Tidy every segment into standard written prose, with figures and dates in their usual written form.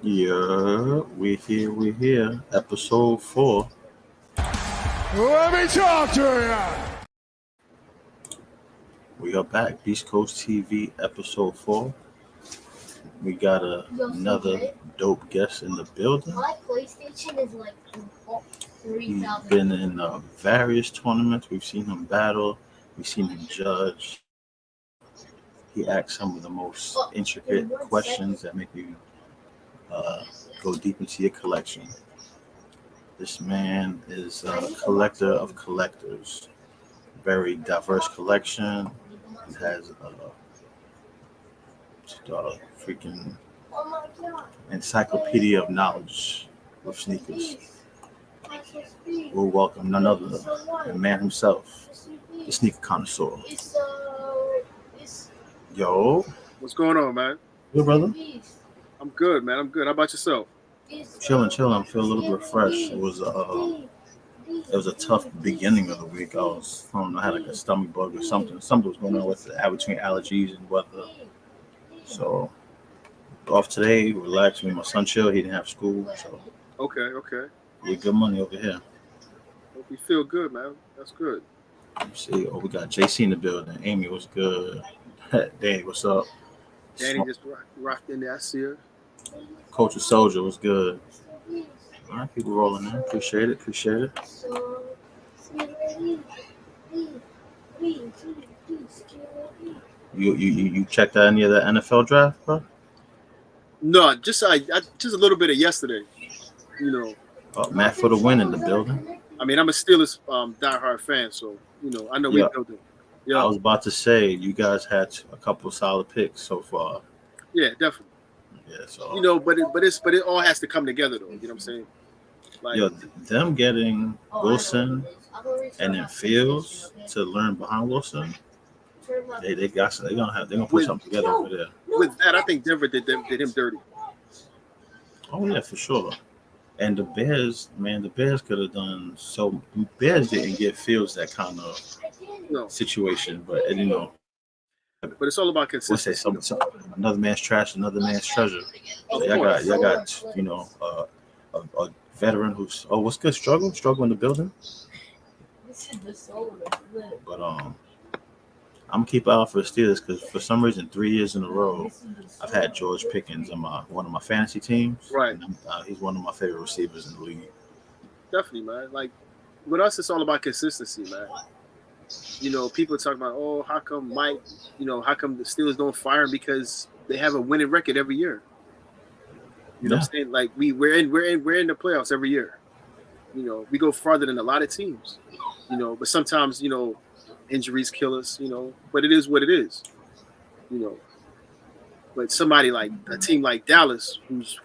Yeah, we're here. Episode 4. Let me talk to you. We are back. Beast Coast TV, episode 4. We got another dope guest in the building. My PlayStation is like He's 3,000. been in various tournaments. We've seen him battle. We've seen him judge. He asks some of the most intricate questions that make you go deep into your collection. This man is a collector of collectors. Very diverse collection. He has a freaking encyclopedia of knowledge with sneakers. We'll welcome none other than the man himself, the Sneaker Connoisseur. Yo. What's going on, man? Good, brother? I'm good, man. I'm good. How about yourself? Chilling. I feel a little refreshed. It was a tough beginning of the week. I had like a stomach bug or something. Something was going on with between allergies and weather. So off today, relaxed. Me and my son chill. He didn't have school, so Okay. we good money over here. Hope you feel good, man. That's good. Let's see. Oh, we got JC in the building. Amy, what's good? Danny, what's up? Danny just rocked in there. I see her. Coach of Soldier, what's good? All right, people rolling in. Appreciate it. You checked out any of the NFL draft, bro? No, just a little bit of yesterday. Matt for the win in the building. I mean, I'm a Steelers diehard fan, so I know we built it. I was about to say you guys had a couple solid picks so far. Yeah, definitely. Yeah, so but it all has to come together though. You know what I'm saying? Like, them getting Wilson and then Fields to learn behind Wilson. They're gonna put something together over there. With that, I think Denver did him dirty. Oh yeah, for sure. And the Bears could have done so. Bears didn't get Fields that kind of situation, but But it's all about consistency. What's that? Another man's trash, another man's treasure. So y'all got a veteran who's what's good? Struggle in the building. But I'm gonna keep an eye out for the Steelers because for some reason 3 years in a row I've had George Pickens on one of my fantasy teams. Right. And he's one of my favorite receivers in the league. Definitely, man. Like with us, it's all about consistency, man. People talk about, how come Mike, how come the Steelers don't fire him because they have a winning record every year. You know what I'm saying? Like we're in the playoffs every year. We go farther than a lot of teams. But sometimes, injuries kill us, but it is what it is. But somebody like a team like Dallas who's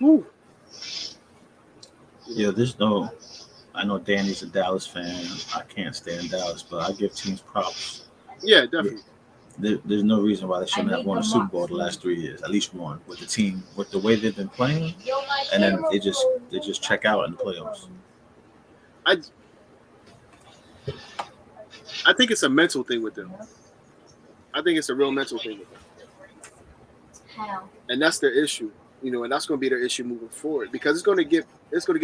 I know Danny's a Dallas fan. I can't stand Dallas, but I give teams props. Yeah, definitely. There's no reason why they shouldn't have won a Super Bowl the last 3 years, at least one, with the team, with the way they've been playing, and then they just check out in the playoffs. I think it's a mental thing with them. I think it's a real mental thing with them. How? And that's their issue, and that's going to be their issue moving forward because it's going to get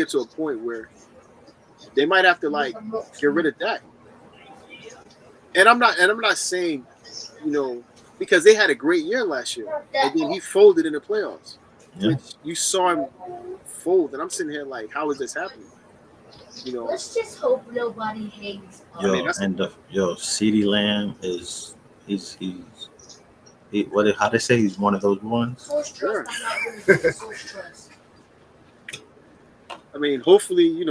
to a point where they might have to get rid of Dak. And I'm not saying, because they had a great year last year, and then he folded in the playoffs. Yeah. Which you saw him fold, and I'm sitting here like, how is this happening? Let's just hope nobody hates. CeeDee Lamb is how they say he's one of those ones. Sure. I mean, hopefully,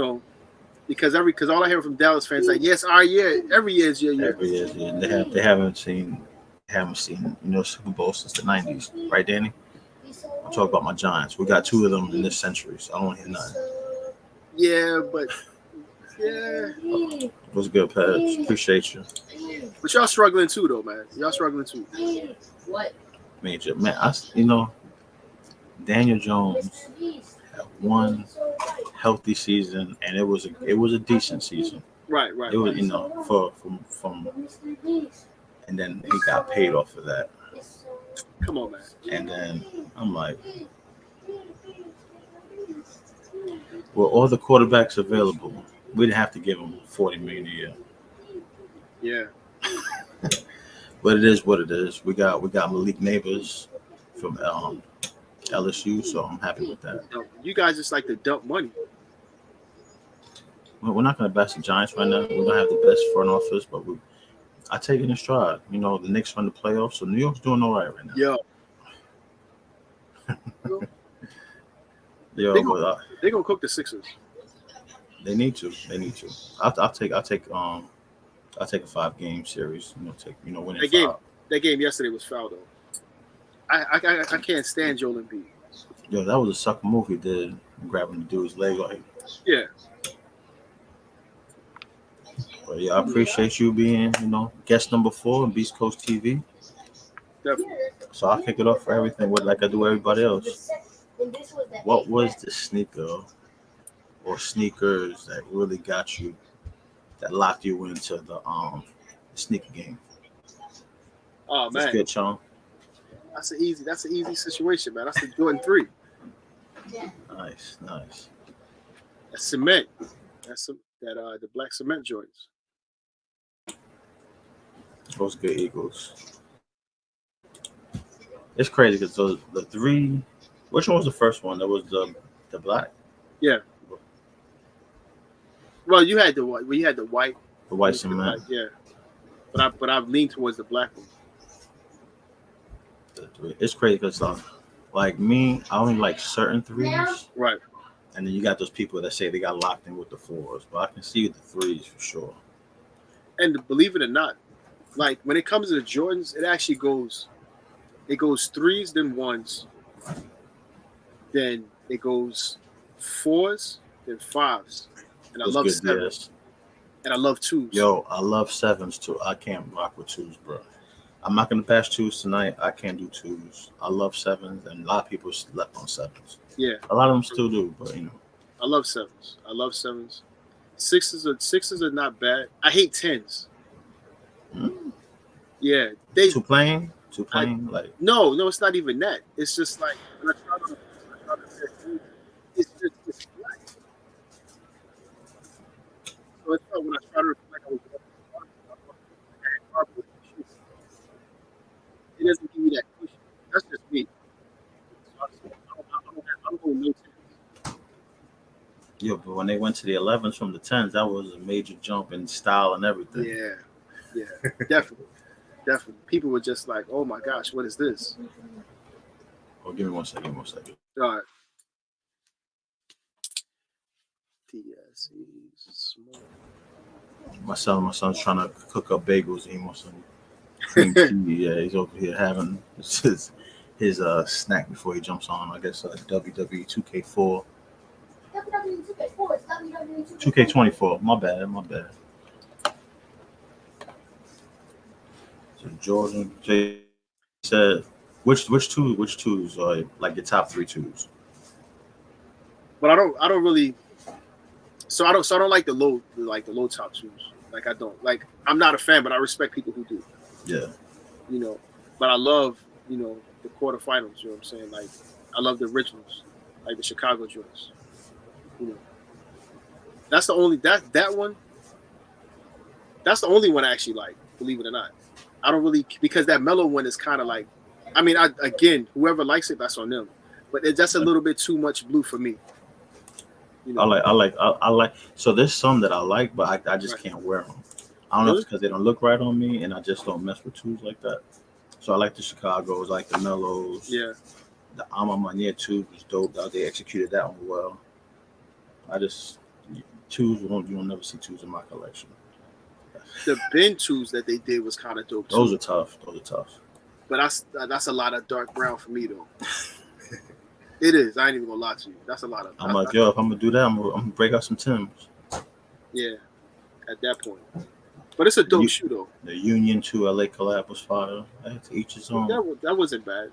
because all I hear from Dallas fans like, yes, our year, every year is your year. Every year, yeah. They haven't seen Super Bowl since the '90s, right, Danny? I'm talking about my Giants. We got 2 of them in this century, so I don't hear nothing. Yeah, but What's good, Pat? Appreciate you. But y'all struggling too, though, man. Y'all struggling too. What? Major man, Daniel Jones had one healthy season, and it was a decent season. Right. It was from and then he got paid off for that. Come on, man. And then I'm like, Well, all the quarterbacks available, we didn't have to give them $40 million a year. Yeah. But it is what it is. We got Malik Neighbors from LSU, so I'm happy with that. You guys just like to dump money. Well, we're not going to bash the Giants right now. We don't have the best front office, but I take it in stride. You know, the Knicks run the playoffs, so New York's doing all right now. Yo. Yo, they're gonna cook the Sixers. They need to. I'll take a 5-game series. Winning five. That game yesterday was foul though. I can't stand Joel Embiid. Yo, that was a sucker move he did, grabbing the dude's leg like. Yeah. But yeah, I appreciate you being, guest number 4 on Beast Coast TV. Definitely. So I'll kick it off for everything like I do everybody else. What was the sneaker or sneakers that really got you, that locked you into the sneaker game? Oh man, that's good, Sean. That's an easy situation, man. That's the Jordan 3. Nice. That's cement. The black cement joints. Those good Eagles. It's crazy because the 3. Which one was the first one? That was the black. Yeah. Well, you had the white. We had the white. The white cement. Yeah. But I've leaned towards the black one. It's crazy because like me, I only like certain 3s. Right. And then you got those people that say they got locked in with the 4s, but I can see the 3s for sure. And believe it or not, like when it comes to the Jordans, it actually goes 3s, then 1s, then it goes 4s, then 5s, and I love 7s, and I love 2s. Yo, I love 7s too. I can't rock with 2s, bro. I'm not gonna bash 2s tonight. I can't do 2s. I love 7s, and a lot of people slept on 7s. Yeah, a lot of them still do, but I love 7s. 6s are not bad. I hate 10s. Yeah, too plain. Like no, it's not even that. It's just like when I try to it's black. So it's not when I try to reflect on it doesn't give you that cushion. That's just me. I don't know no 10s. Yo, but when they went to the 11s from the 10s, that was a major jump in style and everything. Yeah, definitely. People were just like, "Oh my gosh, what is this?" Oh, give me one second. All right. My son's trying to cook up bagels. He wants some cream cheese. Yeah, he's over here having his snack before he jumps on. I guess WWE 2K4. WWE 2K4 is WWE 2K24. My bad. So Jordan J said, which twos are like your top 3 twos? But I don't really. So I don't like the low top twos. Like I don't like. I'm not a fan, but I respect people who do. Yeah. But I love the quarterfinals. You know what I'm saying? Like I love the originals, like the Chicago joints. That's the only that one. That's the only one I actually like. Believe it or not. I don't really, because that mellow one is kind of like, I mean, again, whoever likes it, that's on them. But that's a little bit too much blue for me. I like. So there's some that I like, but I just can't wear them. I don't know if it's because they don't look right on me, and I just don't mess with twos like that. So I like the Chicagos, I like the mellows. Yeah. The Alma Manier tube was dope. They executed that one well. Twos, you'll never see twos in my collection. The Ben twos that they did was kind of dope too. Those are tough. But that's a lot of dark brown for me though. It is. I ain't even gonna lie to you. That's a lot of. I'm like, yo, if I'm gonna do that, I'm gonna break out some Timbs. Yeah, at that point. But it's a dope shoe though. The Union 2 LA collab was fire. To each his own. That wasn't bad.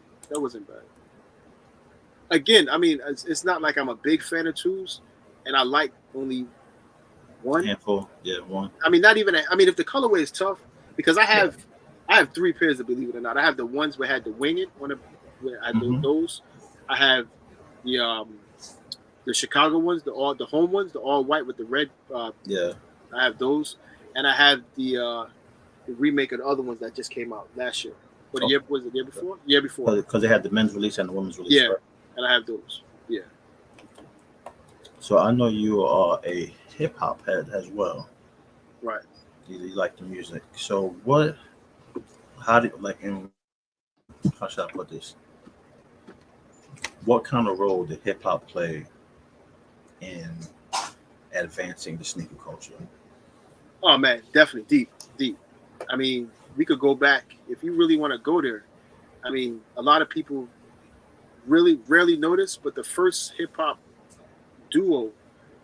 Again, I mean, it's not like I'm a big fan of twos, and I like only one. Handful, yeah, one. I mean, not even. If the colorway is tough, because I have 3 pairs, believe it or not. I have the ones where I had to wing it. Where I do those. I have the the Chicago ones, the home ones, the all white with the red. Yeah. I have those, and I have the remake of the other ones that just came out last year. What the year was it? The year before? Year before. Because they had the men's release and the women's release. Yeah, right? and I have those. Yeah. So I know you are a hip hop head as well. Right. You like the music. So how should I put this? What kind of role did hip hop play in advancing the sneaker culture? Oh man, definitely deep. I mean, we could go back if you really want to go there. I mean, a lot of people really rarely notice, but the first hip hop duo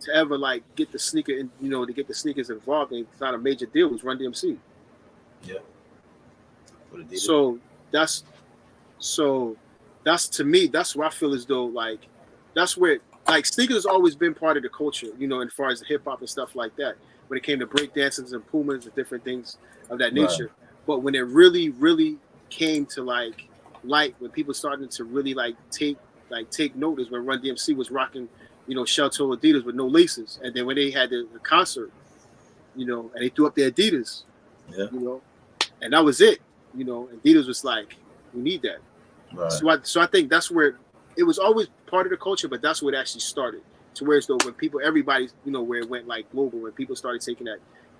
to ever like get the sneaker, to get the sneakers involved and it's not a major deal was Run DMC. Yeah. So that's to me, that's where I feel as though like that's where like sneakers has always been part of the culture, as far as the hip hop and stuff like that. When it came to break dances and Pumas and different things of that nature. Right. But when it really, really came to like when people started to really take notice when Run DMC was rocking, shell toe Adidas with no laces. And then when they had the concert, and they threw up their Adidas, and that was it. Adidas was like, we need that. Right. So I think that's where it was always part of the culture, but that's where it actually started. To where it's though when everybody, where it went like global, when people started taking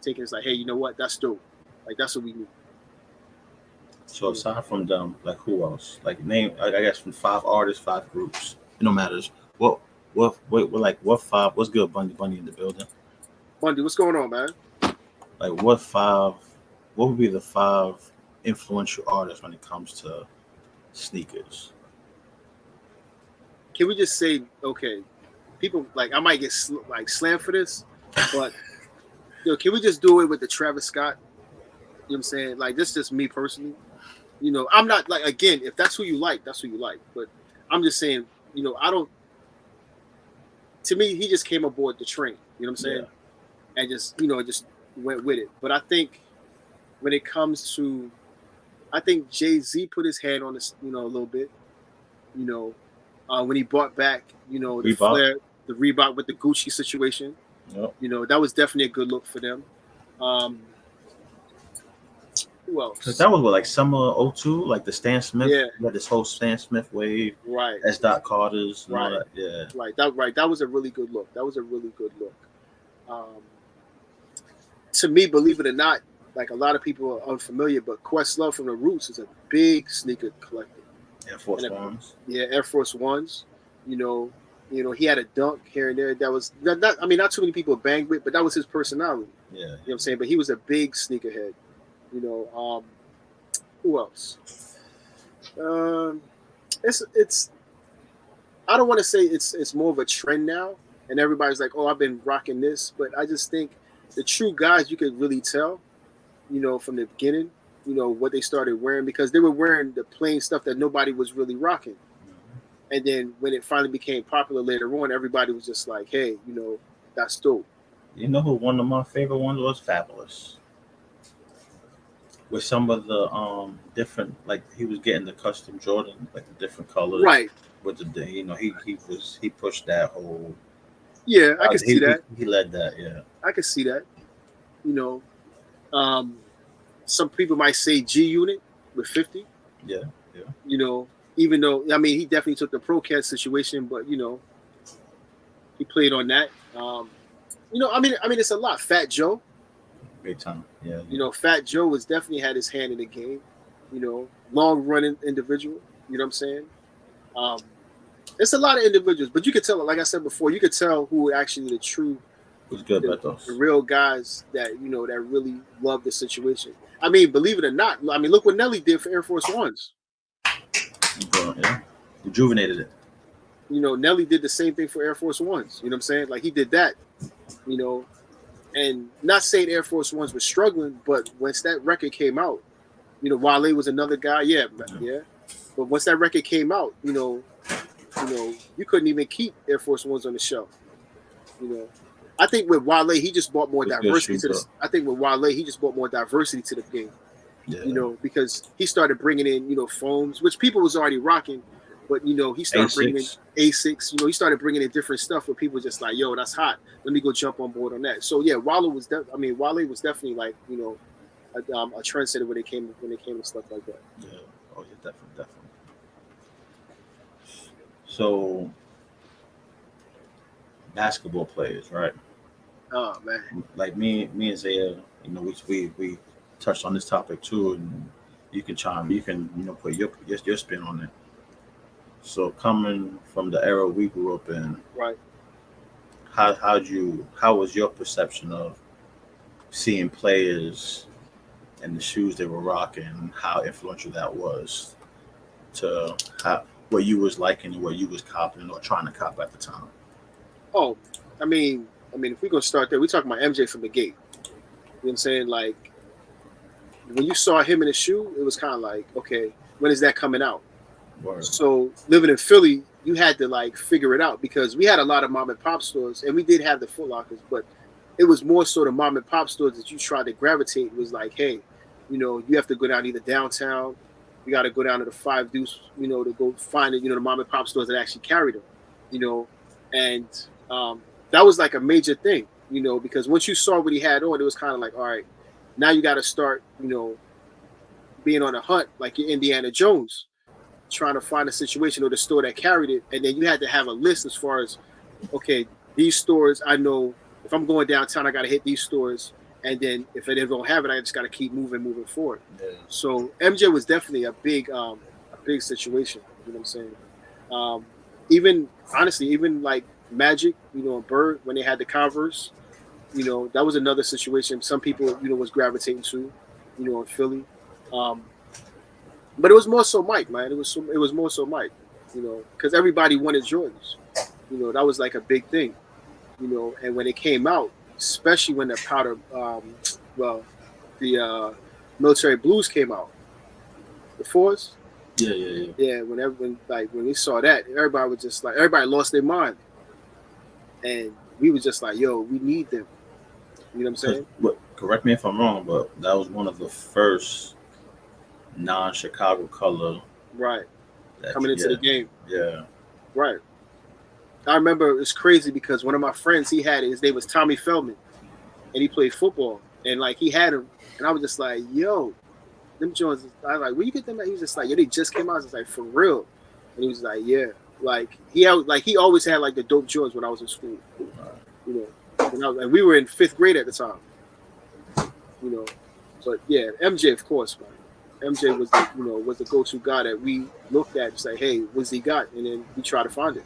it's like, hey, you know what, that's dope. Like that's what we need. So aside from them, like who else? Like name, I guess from 5 artists, 5 groups. It don't matters. What five? What's good, Bundy in the building? Bundy, what's going on, man? Like what 5? What would be the 5 influential artists when it comes to sneakers? Can we just say, okay? People like I might get slammed for this, but can we just do it with the Travis Scott? You know what I'm saying? Like this is just me personally. I'm not like again, if that's who you like, that's who you like. But I'm just saying, I don't. To me, he just came aboard the train. You know what I'm saying? Yeah. And just just went with it. But I think when it comes to, I think Jay-Z put his hand on this, a little bit. When he brought back, the Reebok. Flair. The Reebok with the Gucci situation, yep. That was definitely a good look for them. Who else? Because that was like summer 02, like the Stan Smith. Yeah. You had this whole Stan Smith wave. Right. S. Carter's. And right. All that. Yeah. Right. That was a really good look. To me, believe it or not, like a lot of people are unfamiliar, but Questlove from the Roots is a big sneaker collector. Air Force Ones. Yeah, Air Force Ones. He had a dunk here and there. That was not too many people banged with, but that was his personality. Yeah. You know what I'm saying? But he was a big sneakerhead. Who else? It's I don't want to say it's more of a trend now, and everybody's like, oh, I've been rocking this, but I just think the true guys you could really tell, from the beginning, what they started wearing because they were wearing the plain stuff that nobody was really rocking. And then when it finally became popular later on, everybody was just like, hey, that's dope. You know who one of my favorite ones was? Fabulous. With some of the different, like he was getting the custom Jordan, like the different colors. Right. With the he pushed that whole. Yeah, I can see that. He led that, yeah. I can see that. Some people might say G Unit with 50. Yeah. Even though he definitely took the Pro Cat situation, but he played on that. It's a lot. Fat Joe, great time. Yeah. Fat Joe was definitely had his hand in the game. Long running individual. You know what I'm saying? It's a lot of individuals, but you could tell. Like I said before, you could tell who actually the true, the real guys that that really love the situation. Believe it or not, look what Nelly did for Air Force Ones. Yeah, rejuvenated it. Nelly did the same thing for Air Force Ones. You know what I'm saying? Like he did that. And not saying Air Force Ones was struggling, but once that record came out, Wale was another guy. Yeah. But once that record came out, you couldn't even keep Air Force Ones on the shelf. I think with Wale, he just brought more diversity to this. I think with Wale, he just brought more diversity to the game. Yeah. Because he started bringing in, foams, which people was already rocking, But you know, he started bringing in A6. A6. You know, he started bringing in different stuff where people just like, yo, that's hot. Let me go jump on board on that. So yeah, Wale was definitely like, you know, a trendsetter when it came to stuff like that. Yeah. Oh yeah, definitely. So basketball players, right? Oh man, Like me and Zaya, you know, we touched on this topic too, and you can put your spin on it. So coming from the era we grew up in, right. how was your perception of seeing players and the shoes they were rocking, how influential that was to what you was liking and what you was copying or trying to cop at the time? Oh, I mean, if we're gonna start there, we talking about MJ from the gate. You know what I'm saying? Like when you saw him in the shoe, it was kind of like, okay, when is that coming out? Word. So living in Philly, you had to like figure it out because we had a lot of mom and pop stores, and we did have the Foot Lockers, but it was more sort of mom and pop stores that you tried to gravitate. It was like, hey, you know, you have to go down either downtown, you got to go down to the Five Deuce, you know, to go find it, you know, the mom and pop stores that actually carried them, you know, and that was like a major thing, you know, because once you saw what he had on, it was kind of like, all right, now you got to start, you know, being on a hunt like you're Indiana Jones, trying to find a situation or the store that carried it, and then you had to have a list as far as, okay, these stores I know if I'm going downtown, I got to hit these stores, and then if they don't have it, I just got to keep moving forward. Yeah. So MJ was definitely a big situation. You know what I'm saying? Even honestly, even like Magic, you know, Bird when they had the Converse, you know, that was another situation. Some people, you know, was gravitating to, you know, in Philly. But it was more so Mike, man. It was more so Mike, you know, because everybody wanted Jordans. You know, that was like a big thing, you know. And when it came out, especially when the powder, the military blues came out, the fours. Yeah. When we saw that, everybody was just like, everybody lost their mind, and we was just like, yo, we need them. You know what I'm saying? But correct me if I'm wrong, but that was one of the first non-Chicago color Right. Coming into the game. Yeah. Right. I remember it's crazy because one of my friends, his name was Tommy Feldman, and he played football, and like he had him, and I was just like, yo, them Jones. I was like, where you get them at? He was just like, yeah, they just came out. I was like, for real, and he was like, yeah, like he always had like the dope Jones when I was in school, you know, and we were in 5th grade at the time, you know, but yeah, MJ of course, man. MJ was the go-to guy that we looked at and say, hey, what's he got? And then we try to find it.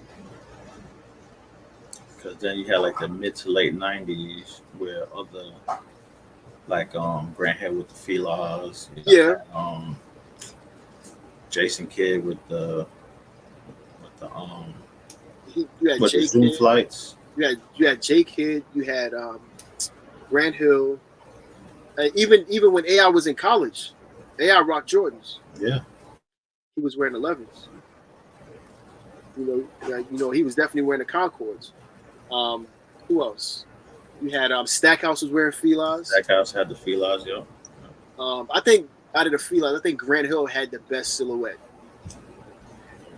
Because then you had like the mid to late '90s where other like Grant Hill with the Filas, Yeah. Jason Kidd with the Zoom Kidd. flights. You had J Kidd, you had Grant Hill. Even when AI was in college, AI rocked Jordans. Yeah. He was wearing 11s. You know, he was definitely wearing the Concords. Who else? You had Stackhouse was wearing Filas. Stackhouse had the Filas, yeah. I think out of the Filas, I think Grant Hill had the best silhouette.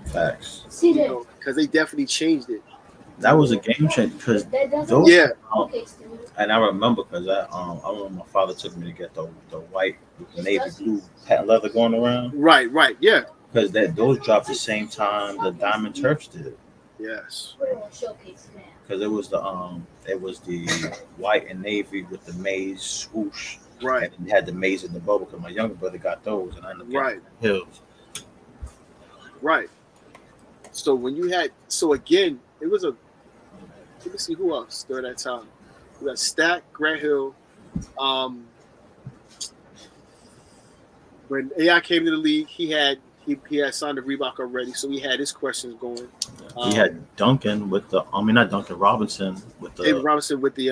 Facts. See that? Because they definitely changed it. That was a game changer because those. Yeah. And I remember because I remember my father took me to get the white with the navy blue patent leather going around. Right, yeah. Because those dropped the same time the Diamond Turfs did. Yes. Because it was the white and navy with the maize swoosh. Right. And it had the maize in the bubble because my younger brother got those and I ended up getting Hills. Right. So again, it was let me see who else during that time. We got Stack, Grant Hill. When AI came to the league, he had signed the Reebok already, so he had his questions going. He had Duncan Robinson with the David Robinson with the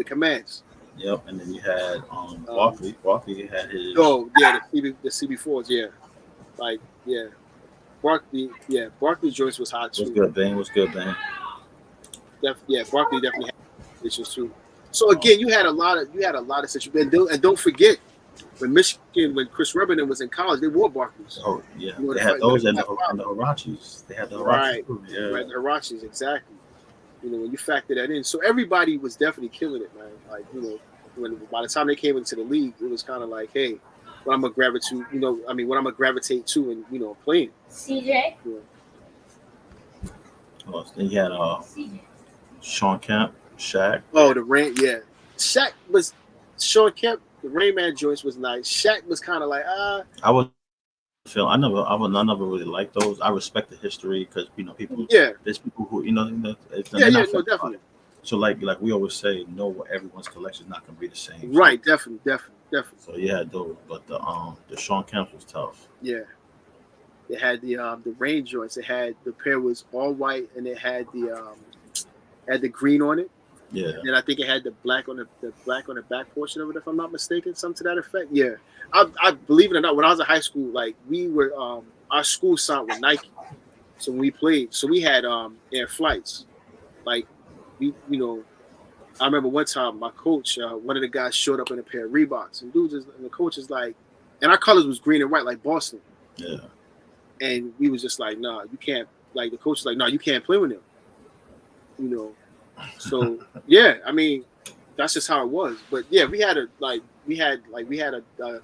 commands. Yep, and then you had Barkley. Barkley had his. Oh yeah, the CB4s. Yeah, like yeah, Barkley Joyce was hot too. Was good, Ben. Barkley definitely had issues too. So again, you had a lot of situations, and don't forget when Chris Webber was in college, they wore Barclays. Oh yeah, You know, they had those and the five. Huaraches. They had the Huaraches Right, too. Yeah, right, the Huaraches, exactly. You know, when you factor that in, so everybody was definitely killing it, man. Like, you know, by the time they came into the league, it was kind of like, hey, what I'm gonna gravitate, what I'm gonna gravitate to, and playing. CJ. Yeah. well, then you had Sean Kemp, Shaq. Oh, the Rain, yeah. Shaq was Sean Kemp. The Rain Man joints was nice. Shaq was kind of like, I was feel I never really liked those. I respect the history because people. yeah, There's people who no, definitely. So like we always say, no, everyone's collection is not gonna be the same. Right, definitely. So you had those, but the Sean Kemp was tough. Yeah, it had the Rain joints. It had the pair was all white, and it had the green on it. Yeah, and I think it had the black on the back portion of it, if I'm not mistaken, something to that effect. Yeah, I believe it or not, when I was in high school, like we were our school signed with Nike, so when we played, so we had air flights, like I remember one time my coach, one of the guys showed up in a pair of Reeboks, and the coach is like, and our colors was green and white like Boston. Yeah, and we was just like, nah, you can't. Like the coach was like, nah, you can't play with them. So yeah, I mean, that's just how it was. But yeah, we had a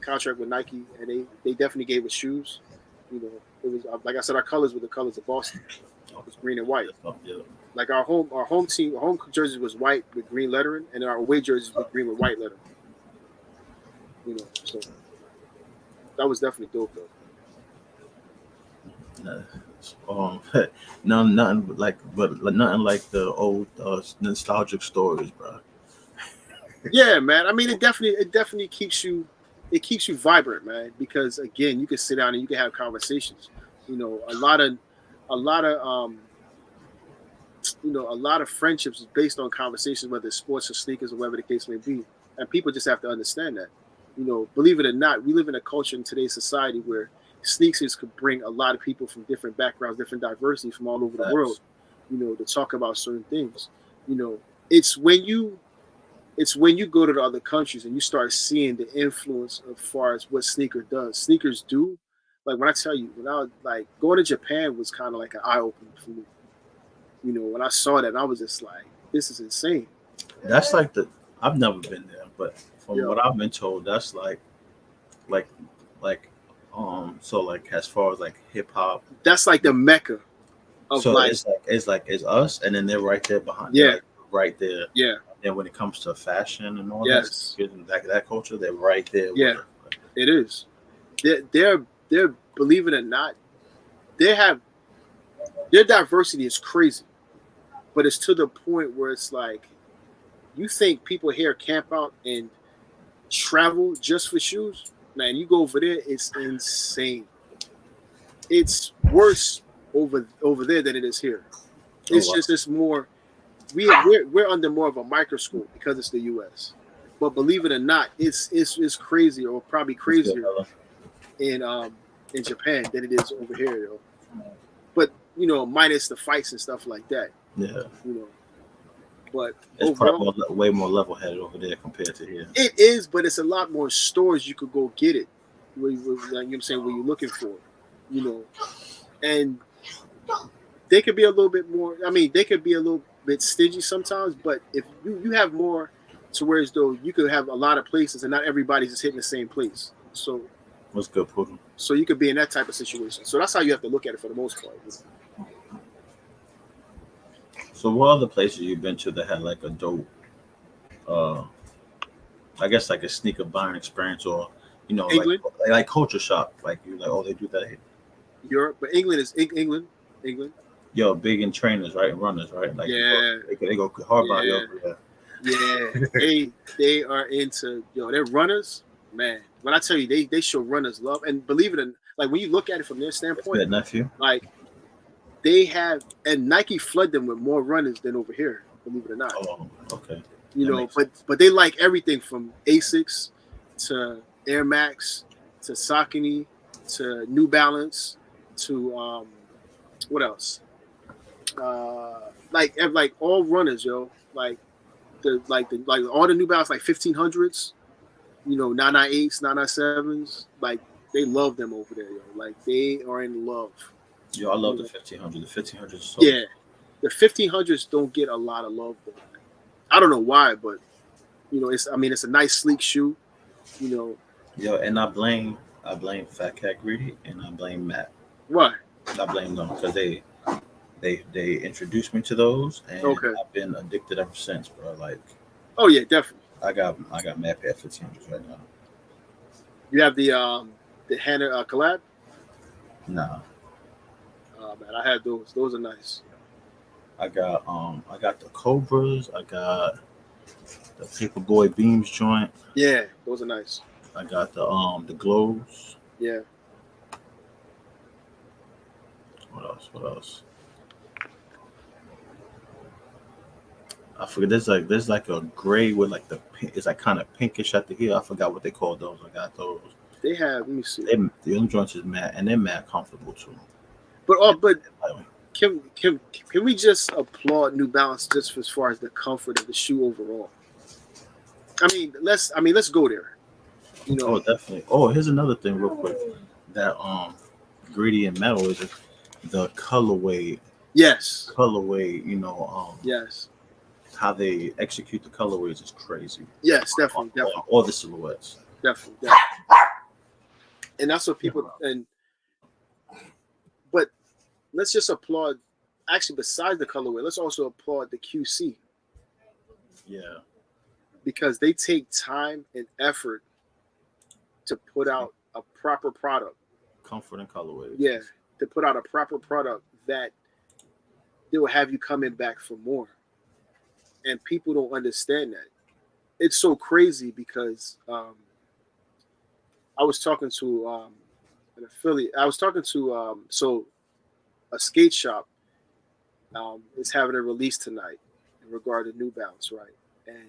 contract with Nike, and they definitely gave us shoes. It was like I said, our colors were the colors of Boston. It was green and white. Yeah. Like our home jerseys was white with green lettering, and our away jerseys were green with white lettering. So that was definitely dope though. Nothing like the old nostalgic stories, bro. Yeah, man. I mean, it definitely keeps you vibrant, man. Because again, you can sit down and you can have conversations. A lot of friendships is based on conversations, whether it's sports or sneakers or whatever the case may be. And people just have to understand that. Believe it or not, we live in a culture in today's society where sneakers could bring a lot of people from different backgrounds, different diversity from all over the world, to talk about certain things. It's when you go to the other countries and you start seeing the influence as far as what sneakers do. Like when I tell you, when I was like going to Japan was kind of like an eye opener for me. When I saw that, I was just like, this is insane. That's like I've never been there, but from what I've been told, that's like so like as far as like hip hop, that's like the mecca of so life. It's us, and then they're right there behind. Yeah, like right there. Yeah. And when it comes to fashion and all yes. that culture, they're right there. Yeah, it is. They're believe it or not, their diversity is crazy, but it's to the point where it's like, you think people here camp out and travel just for shoes? Man, you go over there, it's insane. It's worse over there than it is here. It's more. We're under more of a microscope because it's the U.S. But believe it or not, it's crazier, or probably crazier in Japan than it is over here, though. But minus the fights and stuff like that. Yeah. But it's overall, probably way more level-headed over there compared to here. It is, but it's a lot more stores you could go get it. Where you know what I'm saying, where you're looking for, and they could be a little bit more. I mean, they could be a little bit stingy sometimes, but if you have more to where as though you could have a lot of places and not everybody's just hitting the same place. So what's good, Putin? So you could be in that type of situation. So that's how you have to look at it for the most part. So what other places you've been to that had like a dope, I guess like a sneaker buying experience, or England? like culture shock, like you like, oh, they do that here. Europe, but England is England. Yo, big in trainers, right? Runners, right? Like yeah, they go hard by over there. Yeah, they are into they're runners, man. When I tell you, they show runners love, and believe it or not, like when you look at it from their standpoint, that nephew, like they have, and Nike flood them with more runners than over here. Believe it or not. Oh, okay. But they like everything from Asics to Air Max to Saucony to New Balance to what else? Like all runners, yo. Like all the New Balance, like 1500s. 998s, 997s. Like they love them over there, yo. Like they are in love. Yo, I love the 1500. The 1500 is so Yeah, the 1500s don't get a lot of love though. I don't know why, but it's a nice sleek shoe. Yo, and I blame Fat Cat Greedy and I blame Matt. Why? I blame them because they introduced me to those, and Okay. I've been addicted ever since, bro. Like, Oh yeah, definitely. I got mad pair 1500s right now. You have the Hannah collab. Nah, Oh man, I had those. Those are nice. I got the Cobras. I got the Paperboy Beams joint. Yeah, those are nice. I got the Glows. Yeah. What else? I forget. There's like a gray with like it's like kind of pinkish at the heel. I forgot what they call those. I got those. They have. Let me see. The joints is mad, and they're mad comfortable too. But can we just applaud New Balance just as far as the comfort of the shoe overall? Let's go there. Oh, definitely. Oh, here's another thing, real quick. That Greedy and Metal is the colorway. Yes. Colorway. Yes. How they execute the colorways is crazy. Yes, definitely. All the silhouettes. Definitely. And that's what people but let's just applaud. Actually, besides the colorway, let's also applaud the QC. Yeah. Because they take time and effort to put out a proper product. Comfort and colorway. Yeah, to put out a proper product that they will have you coming back for more. And people don't understand that. It's so crazy because I was talking to an affiliate. I was talking to a skate shop is having a release tonight in regard to New Balance, right? And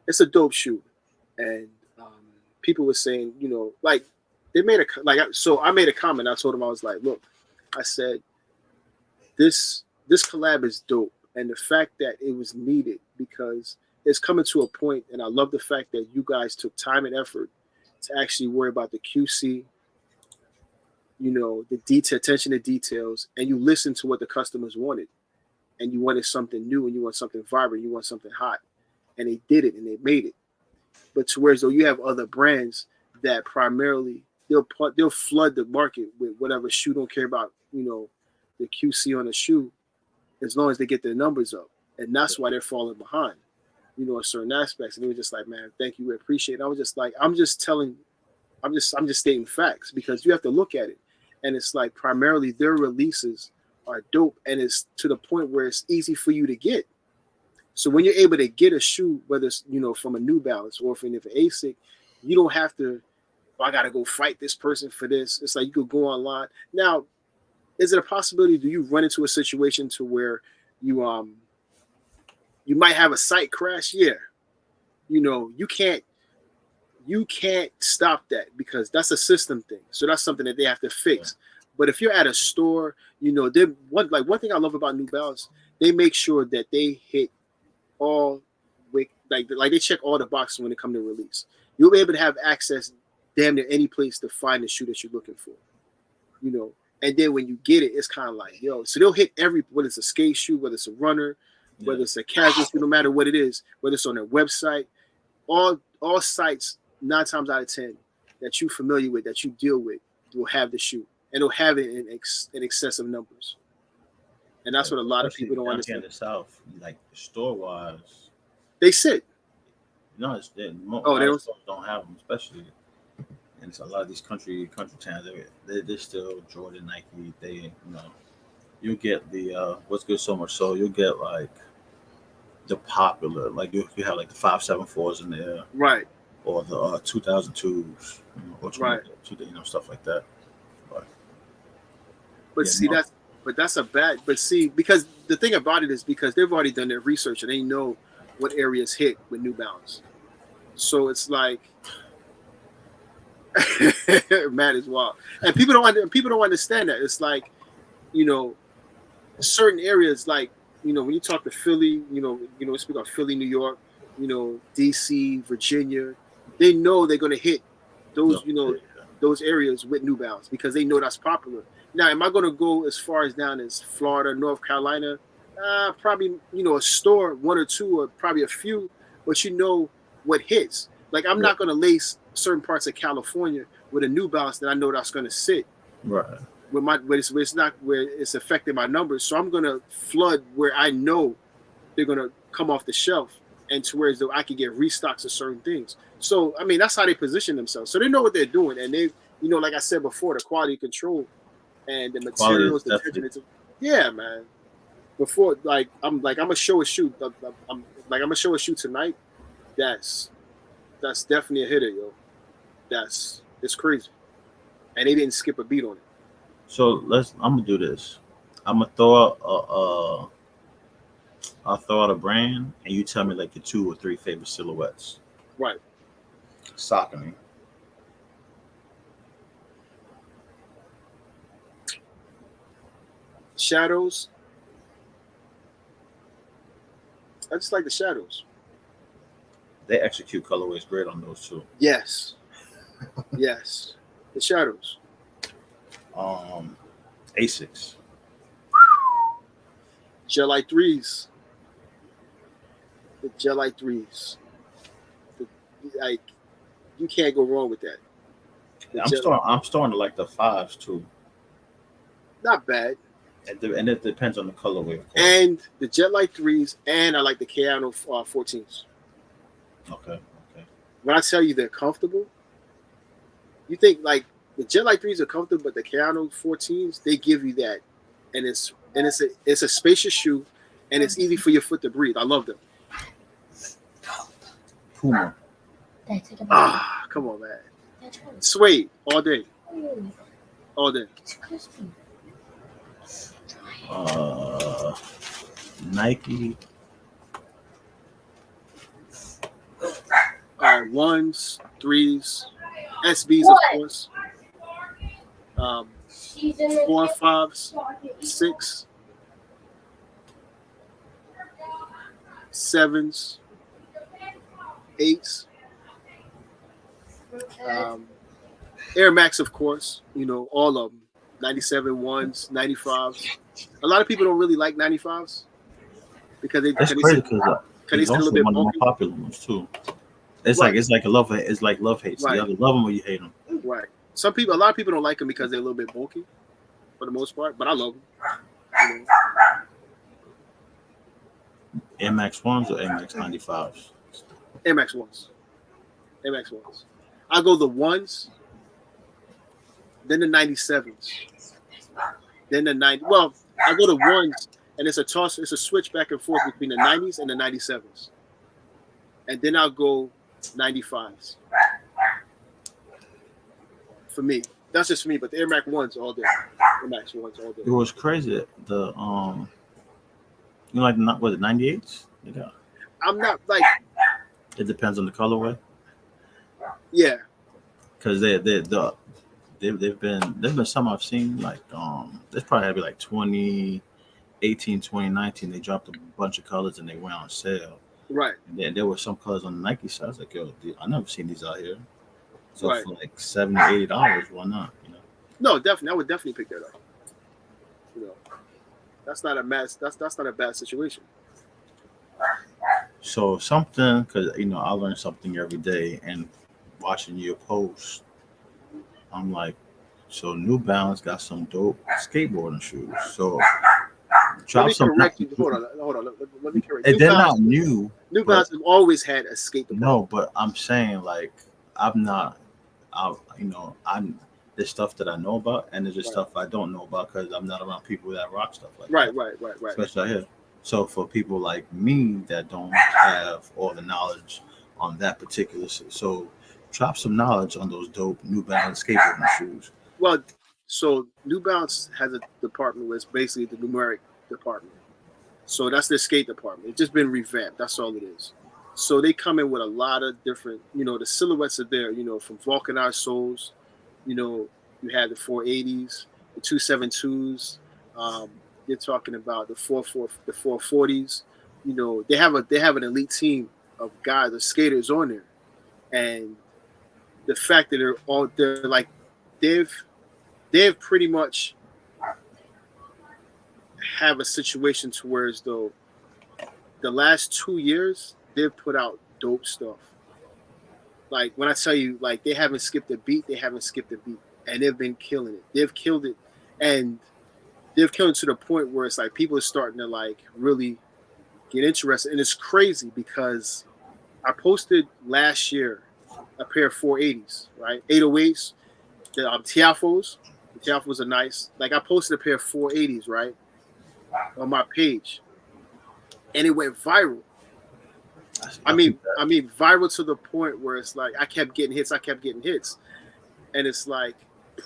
it's a dope shoe. And people were saying, like they made I made a comment. I told them, I was like, look, I said, this collab is dope. And the fact that it was needed because it's coming to a point, and I love the fact that you guys took time and effort to actually worry about the QC, the attention to details, and you listened to what the customers wanted. And you wanted something new, and you want something vibrant, you want something hot. And they did it, and they made it. But to whereas though you have other brands that primarily they'll flood the market with whatever shoe, don't care about, the QC on the shoe, as long as they get their numbers up. And that's why they're falling behind, in certain aspects. And they were just like, man, thank you, we appreciate it. I was just like, I'm just stating facts because you have to look at it. And it's like primarily their releases are dope, and it's to the point where it's easy for you to get. So when you're able to get a shoe, whether it's from a New Balance or from an ASIC, you don't have to, I gotta go fight this person for this. It's like you could go online. Now, is it a possibility? Do you run into a situation to where you might have a site crash? Yeah, you can't stop that because that's a system thing. So that's something that they have to fix. Yeah. But if you're at a store, one thing I love about New Balance, they make sure that they hit all like they check all the boxes when it comes to release. You'll be able to have access damn near any place to find the shoe that you're looking for. And then when you get it, it's kind of like, so they'll hit whether it's a skate shoe, whether it's a runner, whether it's a casual shoe, no matter what it is, whether it's on their website, all sites 9 times out of 10 that you're familiar with, that you deal with, will have the shoe, and they'll have it in excessive numbers. And that's what a lot of people don't understand. In the South, like store wise, they sit. No, they don't have them, especially. And it's a lot of these country towns. They're still Jordan, Nike. You'll get the what's good so much so you'll get like the popular, like you have like the 574s in there, right? Or the 2002s, or right? Stuff like that. But that's a bad. But see, because the thing about it is because they've already done their research and they know what areas hit with New Balance. So it's like. Mad as well, and people don't understand that. It's like, certain areas, like when you talk to Philly, we speak about Philly, New York, DC, Virginia, they know they're gonna hit those, No. those areas with New Balance because they know that's popular. Now, am I gonna go as far as down as Florida, North Carolina? Probably, a store, one or two, or probably a few, but what hits. Like I'm not gonna lace certain parts of California with a New Balance that I know that's gonna sit. Right. Where it's affecting my numbers. So I'm gonna flood where I know they're gonna come off the shelf, and to where I can get restocks of certain things. So I mean that's how they position themselves. So they know what they're doing, and they, like I said before, the quality control and the materials, the texture. Yeah, man. Before, I'm gonna show a shoot. I'm gonna show a shoot tonight. That's definitely a hitter, yo. It's crazy, and they didn't skip a beat on it. So I'm gonna do this. I'm gonna throw out I'll throw out a brand, and you tell me like your 2 or 3 favorite silhouettes. Right. Saucony. Shadows. I just like the shadows. They execute colorways great on those too. Yes. Yes. The shadows. Asics. Gelite 3s. The Gelite 3s. Like, you can't go wrong with that. I'm starting to like the 5s too. Not bad. And it depends on the colorway, of course. And the Gelite 3s, and I like the Keanu 14s. Okay. When I tell you they're comfortable, you think like the Gelite 3s are comfortable, but the Keanu 14s, they give you that. And it's a spacious shoe, and it's easy for your foot to breathe. I love them. Puma. Come on, man. Suede all day. All day. It's crispy. Nike. 1s, 3s, SBs, of course. 4 and 5s, 6, 7s, 8s. Air Max, of course. All of them. 97 1s, 95s. A lot of people don't really like 95s because they That's crazy because it's a little bit one of the more bulky. popular ones too. It's like a love hate. It's like love hate. So Right. you either love them or you hate them. Right. A lot of people don't like them because they're a little bit bulky, for the most part. But I love them. Air Max 1s or Air Max 95s? Air Max 1s. Air Max 1s. I go the 1s, then the 97s, then the 90. Well, I go the 1s, and it's a toss. It's a switch back and forth between the 90s and the 97s, and then I'll go 95s. For me, that's just me. But the Air Max 1s all day. Air Max 1s all day. It was crazy. The like was it 98s? Yeah. I'm not like. It depends on the colorway. Yeah. Because they've been some I've seen like this probably had to be like 2018, 2019. They dropped a bunch of colors and they went on sale. Right. And then there were some colors on the Nike side. I was like, yo, I never seen these out here. So Right. for like $70, $80, why not? No, definitely. I would definitely pick that up. That's not a mess. That's not a bad situation. So something, because I learn something every day, and watching your post, I'm like, so New Balance got some dope skateboarding shoes. So drop some. Hold on. Let me correct. And they're not new. New Balance have always had a skate department. No, but I'm saying like I'm there's stuff that I know about, and there's just stuff I don't know about because I'm not around people that rock stuff like that. Right. Especially out here. So for people like me that don't have all the knowledge on that particular, so drop some knowledge on those dope New Balance skateboarding shoes. Well, so New Balance has a department where it's basically the numeric department. So that's their skate department. It's just been revamped. That's all it is. So they come in with a lot of different, the silhouettes are there, from vulcanized soles. You had the 480s, the 272s. You're talking about the 440s. They have an elite team of guys, of skaters on there, and the fact that they're like they've pretty much have a situation to where as though the last 2 years they've put out dope stuff. Like when I tell you, like they haven't skipped a beat, and they've been killing it. They've killed it, and they've killed it to the point where it's like people are starting to like really get interested, and it's crazy because I posted last year a pair of 480s, right? 808s, the Tiafos. The Tiafos are nice. Like I posted a pair of 480s, right, on my page, and it went viral. I mean, viral to the point where it's like I kept getting hits, and it's like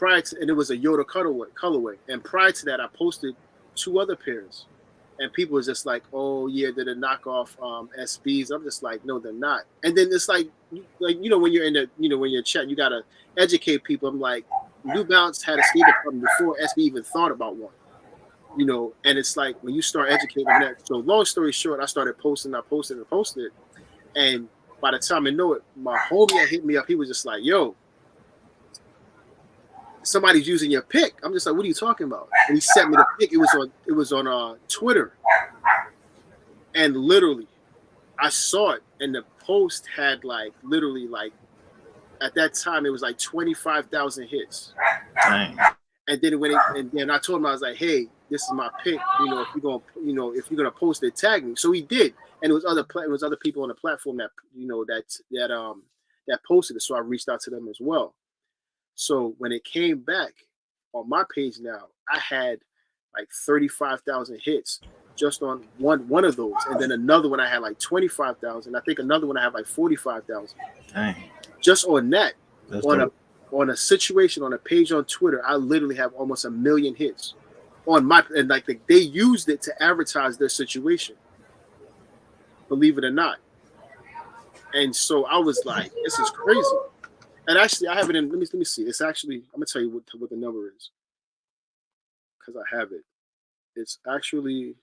and it was a Yoda colorway, and prior to that, I posted 2 other pairs, and people was just like, "Oh yeah, they're the knockoff SBs." I'm just like, "No, they're not." And then it's like when you're in when you're chat, you gotta educate people. I'm like, New Balance had a sneaker problem before SB even thought about one. And it's like when you start educating them that. So long story short, I started posting, and by the time I know it, my homie that hit me up, he was just like, "Yo, somebody's using your pic." I'm just like, "What are you talking about?" And he sent me the pic. It was on Twitter, and literally, I saw it, and the post had like literally like at that time it was like 25,000 hits. Dang. And then I told him, I was like, "Hey, this is my pic. If you're gonna post it, tag me." So he did, and it was other people on the platform that that posted it. So I reached out to them as well. So when it came back on my page now, I had like 35,000 hits just on one of those, and then another one I had like 25,000. I think another one I had like 45,000. Dang. Just on that. That's on a situation on a page on Twitter, I literally have almost 1 million hits and they used it to advertise their situation, believe it or not. And so I was like, this is crazy. And actually, I have it in. Let me see. It's actually, I'm gonna tell you what the number is because I have it. It's actually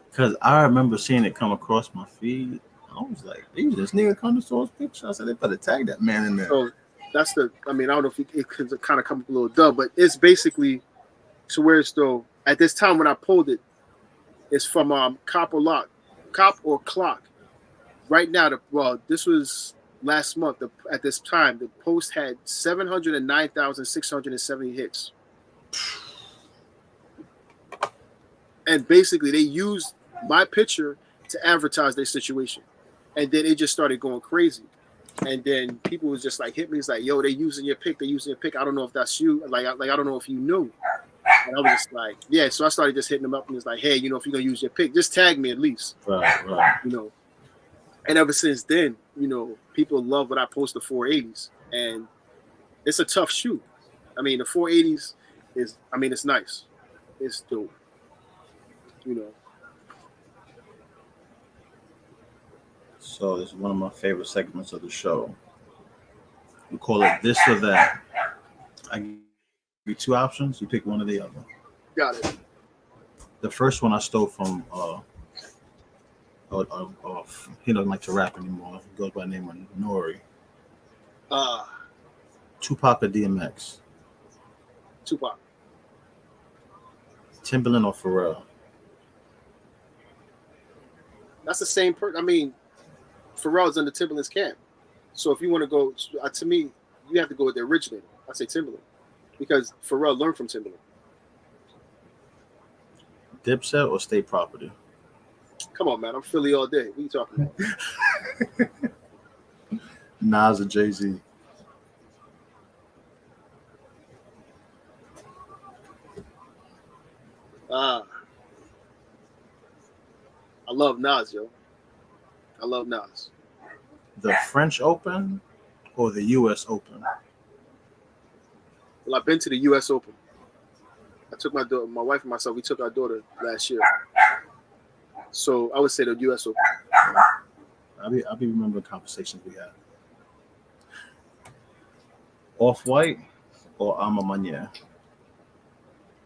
because I remember seeing it come across my feed. I was like, "These just Sneaker Connoisseur's picture." I said, "They better tag that man in there." So that's the. I mean, I don't know if it could kind of come up a little dumb, but it's basically to where it's though. At this time when I pulled it, it's from Cop or Clock. Right now, this was last month. At this time, the post had 709,670 hits, and basically they used my picture to advertise their situation. And then it just started going crazy. And then people was just like hit me. It's like, "Yo, they using your pic. I don't know if that's you. Like I don't know if you knew." And I was just like, "Yeah." So I started just hitting them up and it's like, "Hey, if you're gonna use your pic, just tag me at least." Right. And ever since then, people love when I post the 480s, and it's a tough shoe. I mean, the 480s it's nice. It's dope. So this is one of my favorite segments of the show. We call it This or That. I give you 2 options. You pick one or the other. Got it. The first one I stole from he doesn't like to rap anymore. He goes by the name of Nori. Tupac or DMX? Tupac. Timberland or Pharrell? That's the same person. I mean, Pharrell's under Timberland's camp. So if you want to go, to me, you have to go with the originator. I say Timberland because Pharrell learned from Timberland. Dipset or State Property? Come on, man. I'm Philly all day. What are you talking about? Nas or Jay-Z? I love Nas, yo. I love Nas. The French Open or the U.S. Open? Well, I've been to the U.S. Open. I took my wife and myself. We took our daughter last year. So I would say the U.S. Open. I'll be remembering conversations we had. Off-White or Alma Manier?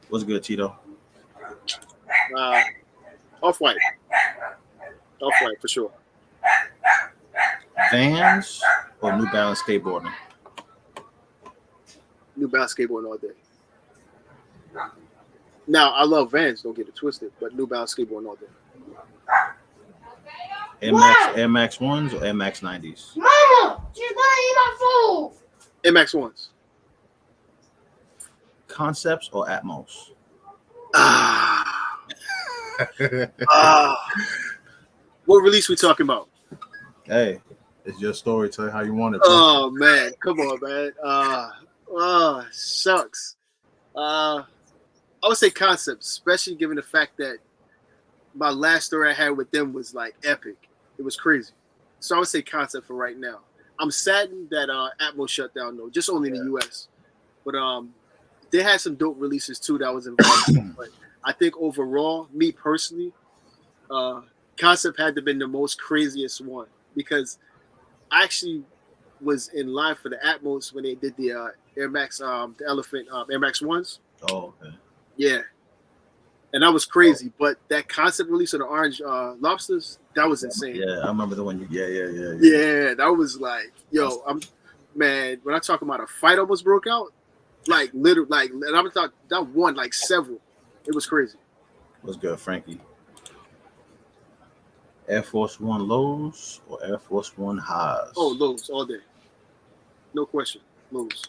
What's good, Tito? Off-White. Off-White for sure. Vans or New Balance skateboarding? New Balance skateboarding all day. Now I love Vans, don't get it twisted, but New Balance skateboarding all day. Air Max 1s or Air Max 90s? Mama, she's gonna eat my food. Air Max 1s. Concepts or Atmos? What release we talking about? Hey, it's your story. Tell you how you want it. Oh man, come on, man. Shucks. I would say Concepts, especially given the fact that my last story I had with them was like epic. It was crazy. So I would say Concept for right now. I'm saddened that Atmos shut down though, just only in the US. But they had some dope releases too that was involved. But I think overall, me personally, Concept had to have been the most craziest one because I actually was in line for the Atmos when they did the Air Max, the Elephant Air Max 1s. Oh, okay. Yeah. And that was crazy. But that Concept release of the Orange Lobsters, that was insane. Yeah, I remember the one. Yeah. Yeah, that was like, yo, man, when I talk about a fight almost broke out, like literally, like, and I'm talking that one, like several. It was crazy. What's good, Frankie? Air Force One lows or Air Force One highs? Oh, lows all day. No question. Lows.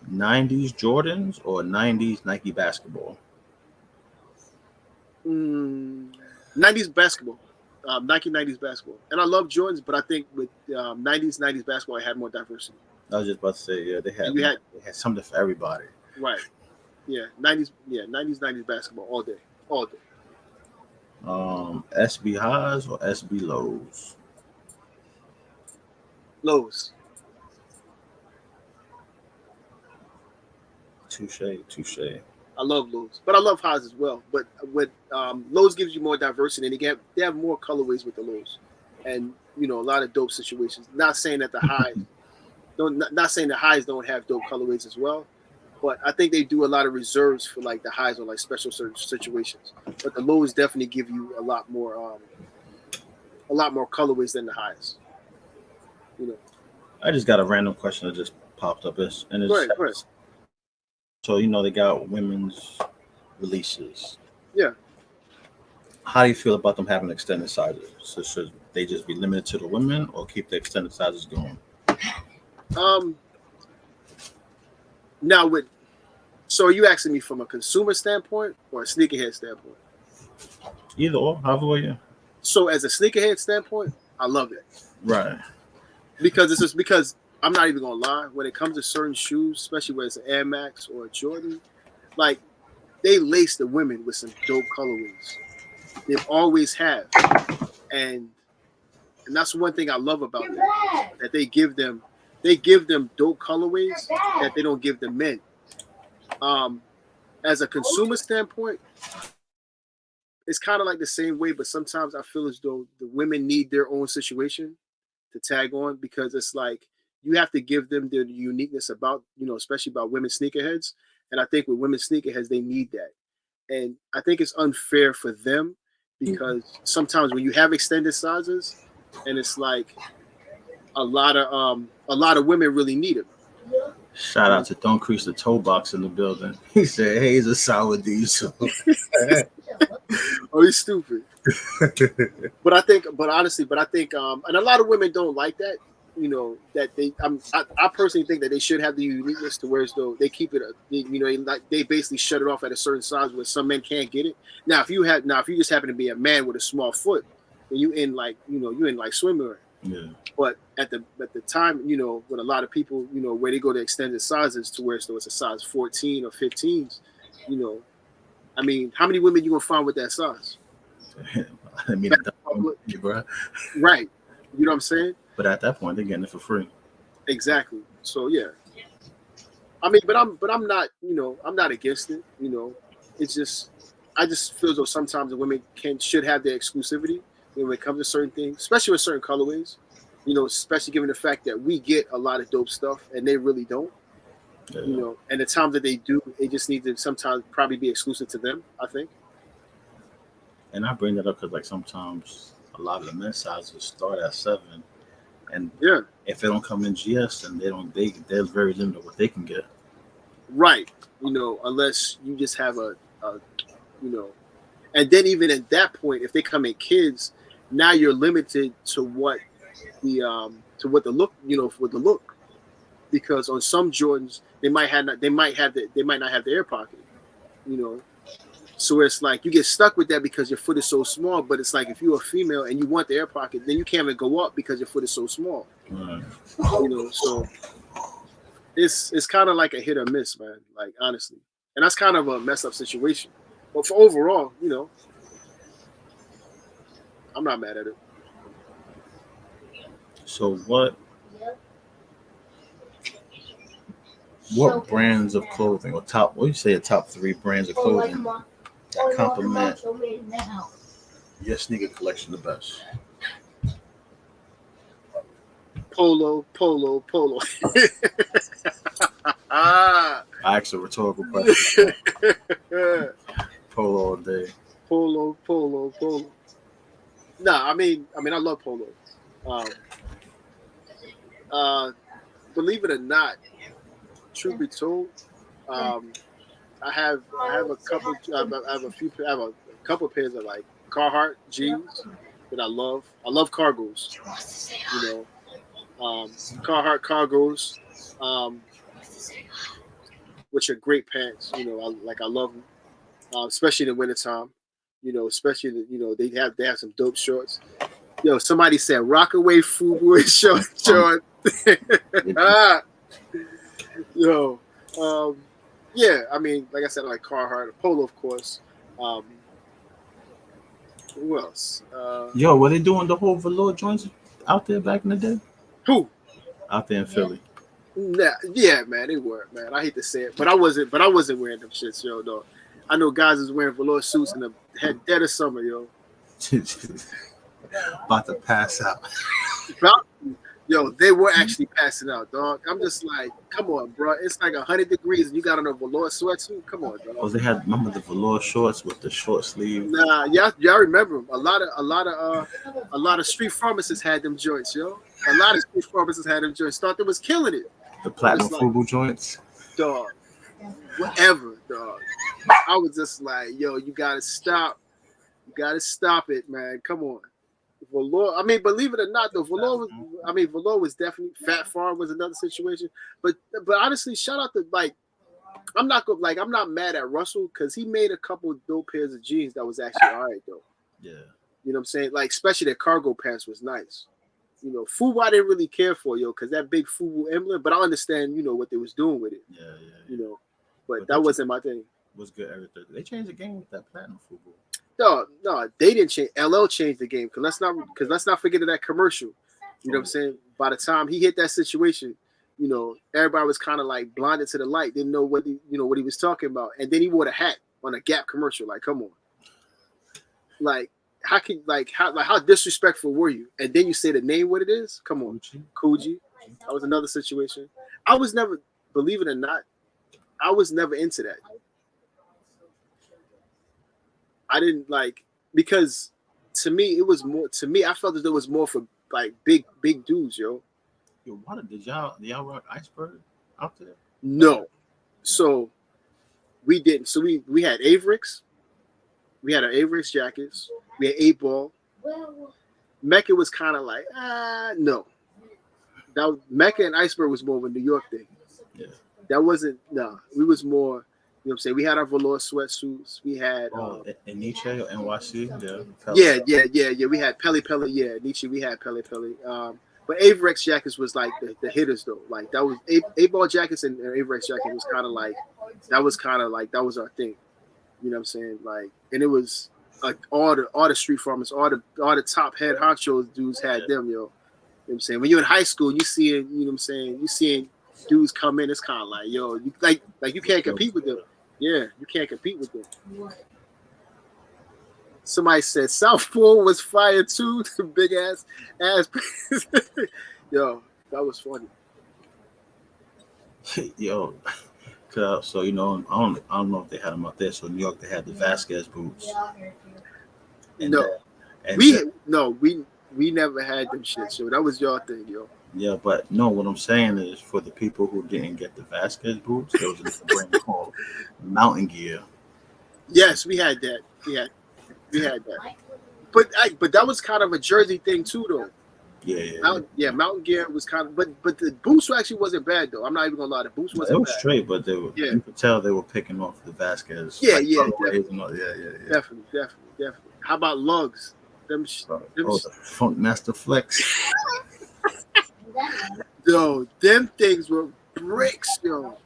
90s Jordans or 90s Nike basketball? 90s basketball. Nike 90s basketball. And I love Jordans, but I think with 90s basketball, I had more diversity. I was just about to say, yeah, they had something for everybody. Right. Yeah, 90s basketball all day. All day. SB highs or SB lows? Lows. Touche. I love lows, but I love highs as well. But with lows gives you more diversity, and they have more colorways with the lows, and a lot of dope situations. Not saying that the highs not saying the highs don't have dope colorways as well, but I think they do a lot of reserves for like the highs or like special certain situations. But the lows definitely give you a lot more colorways than the highs. I just got a random question that just popped up. Go ahead. So they got women's releases. Yeah. How do you feel about them having extended sizes? So should they just be limited to the women or keep the extended sizes going? Now so are you asking me from a consumer standpoint or a sneakerhead standpoint? Either or, however way you. So as a sneakerhead standpoint, I love it. Right. Because I'm not even gonna lie, when it comes to certain shoes, especially when it's an Air Max or a Jordan, like they lace the women with some dope colorways. They've always have. And that's one thing I love about them. That they give them dope colorways that they don't give the men. As a consumer standpoint, it's kind of like the same way, but sometimes I feel as though the women need their own situation to tag on because it's like you have to give them the uniqueness about, especially about women sneakerheads. And I think with women sneakerheads, they need that. And I think it's unfair for them because sometimes when you have extended sizes and it's like a lot of women really need it. Shout out to Don't Crease the Toe Box in the building. He said, "Hey, he's a sour diesel." Oh, he's stupid. But I think, and a lot of women don't like that. That I personally think that they should have the uniqueness to where as though they keep it. They basically shut it off at a certain size where some men can't get it. Now, if you just happen to be a man with a small foot, then you in like swimwear. Yeah. But at the time, with a lot of people, where they go to extended sizes to where it's a size 14 or 15s, I mean, how many women you gonna find with that size? I mean, bro. Right. You know what I'm saying? But at that point, they're getting it for free. Exactly. So yeah. I mean, but I'm not, I'm not against it. It's just I just feel as though sometimes the women should have their exclusivity when it comes to certain things, especially with certain colorways. Especially given the fact that we get a lot of dope stuff and they really don't. Yeah. And the times that they do, they just need to sometimes probably be exclusive to them, I think. And I bring that up because like sometimes a lot of the men's sizes start at 7, And yeah, if they don't come in GS, then they're very limited what they can get. right. Unless you just have a and then even at that point, if they come in kids, now you're limited to what the look, with the look, because on some Jordans they might not have the air pocket, so it's like you get stuck with that because your foot is so small. But it's like if you're a female and you want the air pocket, then you can't even go up because your foot is so small. Right. So it's kind of like a hit or miss, man. Like honestly, and that's kind of a messed up situation. But for overall, I'm not mad at it. So what brands of clothing or top? What do you say? The top 3 brands of clothing that complement your sneaker collection the best? Polo. I asked a rhetorical question. Polo all day. Polo. Nah, I mean, I love polo. Believe it or not, truth be told, I have a couple. I have a couple pairs of like Carhartt jeans that I love. I love cargos. Carhartt cargos, which are great pants. I love them, especially in the wintertime. Especially they have some dope shorts. Somebody said Rockaway Fubu is short. Yeah. I mean, like I said, I like Carhartt, Polo, of course. Who else? Were they doing the whole velour joints out there back in the day? Who? Out there in Philly. Nah, yeah, man, they were, man. I hate to say it, but I wasn't wearing them shits, yo, though. I know guys was wearing velour suits in the dead of summer, yo. About to pass out. Yo, they were actually passing out, dog. I'm just like, come on, bro. It's like 100 degrees and you got on a velour sweatsuit. Come on, dog. Oh, they had, remember the velour shorts with the short sleeve? Nah, y'all remember them. A lot of street pharmacists had them joints, yo. A lot of street pharmacists had them joints. Thought they was killing it. The platinum Fubu joints? Dog. Whatever, dog. I was just like, yo, you gotta stop. You gotta stop it, man. Come on. Velour. I mean, believe it or not, though, velour was definitely. Fat Farm was another situation. But honestly, shout out to I'm not mad at Russell because he made a couple of dope pairs of jeans that was actually all right though. Yeah. You know what I'm saying? Like especially their cargo pants was nice. Fubu I didn't really care for, because that big Fubu emblem. But I understand, what they was doing with it. Yeah. But that wasn't my thing. Was good everything. They changed the game with that platinum Fubu. No, they didn't change. LL changed the game let's not forget that commercial. You know what I'm saying? By the time he hit that situation, everybody was kind of like blinded to the light, didn't know what he was talking about, and then he wore a hat on a Gap commercial. Like, come on, like how disrespectful were you? And then you say the name what it is? Come on, Coogee. That was another situation. I was never, believe it or not, I was never into that. I didn't because to me it was more. To me, I felt as though it was more for like big dudes, yo. Yo, what did y'all rock Iceberg out there? No, so we didn't. So we had Avericks. We had our Avericks jackets. We had 8 Ball. Mecca was kind of like no. That was, Mecca and Iceberg was more of a New York thing. Yeah. That wasn't we was more. You know what I'm saying? We had our velour sweatsuits. We had in Nietzsche or NYC. Yeah. We had Pele. Yeah, Nietzsche. We had Pele. But Averex jackets was like the hitters though. Like that was 8 Ball jackets and Averex jacket was kind of like that was our thing. You know what I'm saying? Like, and it was like all the street farmers, all the top head honchos dudes had them, yo. You know what I'm saying? When you're in high school, you seeing, you know what I'm saying? You seeing dudes come in, it's kind of like, yo, you like you can't compete with them. Yeah, you can't compete with them. Somebody said Southpaw was fire too. The big ass. Yo, that was funny. Yo, so I don't know if they had them out there. So New York, they had the Vasquez boots. We We never had them shits, yo. That was your thing, yo. Yeah, but no, what I'm saying is for the people who didn't get the Vasquez boots, there was a brand called Mountain Gear. Yes, we had that. We had that. But that was kind of a Jersey thing too, though. Mountain Gear was kind of, but the boots actually wasn't bad though. I'm not even gonna lie, the boots wasn't. It was bad. Straight, but they were. Yeah. You could tell they were picking off the Vasquez. Definitely. Yeah. Definitely. How about lugs? The Funk Master Flex. Yo, them things were bricks, yo.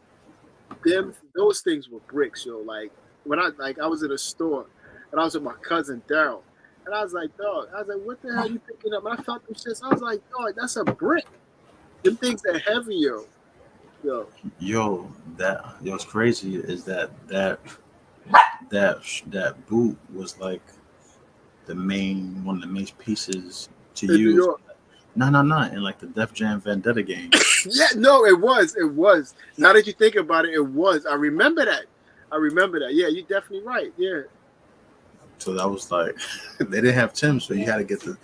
Those things were bricks, yo. Like when I was in a store and I was with my cousin Daryl, and I was like, dog, what the hell are you picking up? And I felt them shits. I was like, dog, that's a brick. Them things are heavy, yo. What's crazy is that boot was like one of the main pieces to use. No, in like the Def Jam Vendetta game. Yeah, no, it was. Now that you think about it, it was. I remember that. Yeah, you're definitely right. Yeah. So that was like they didn't have Tim, so you had to get the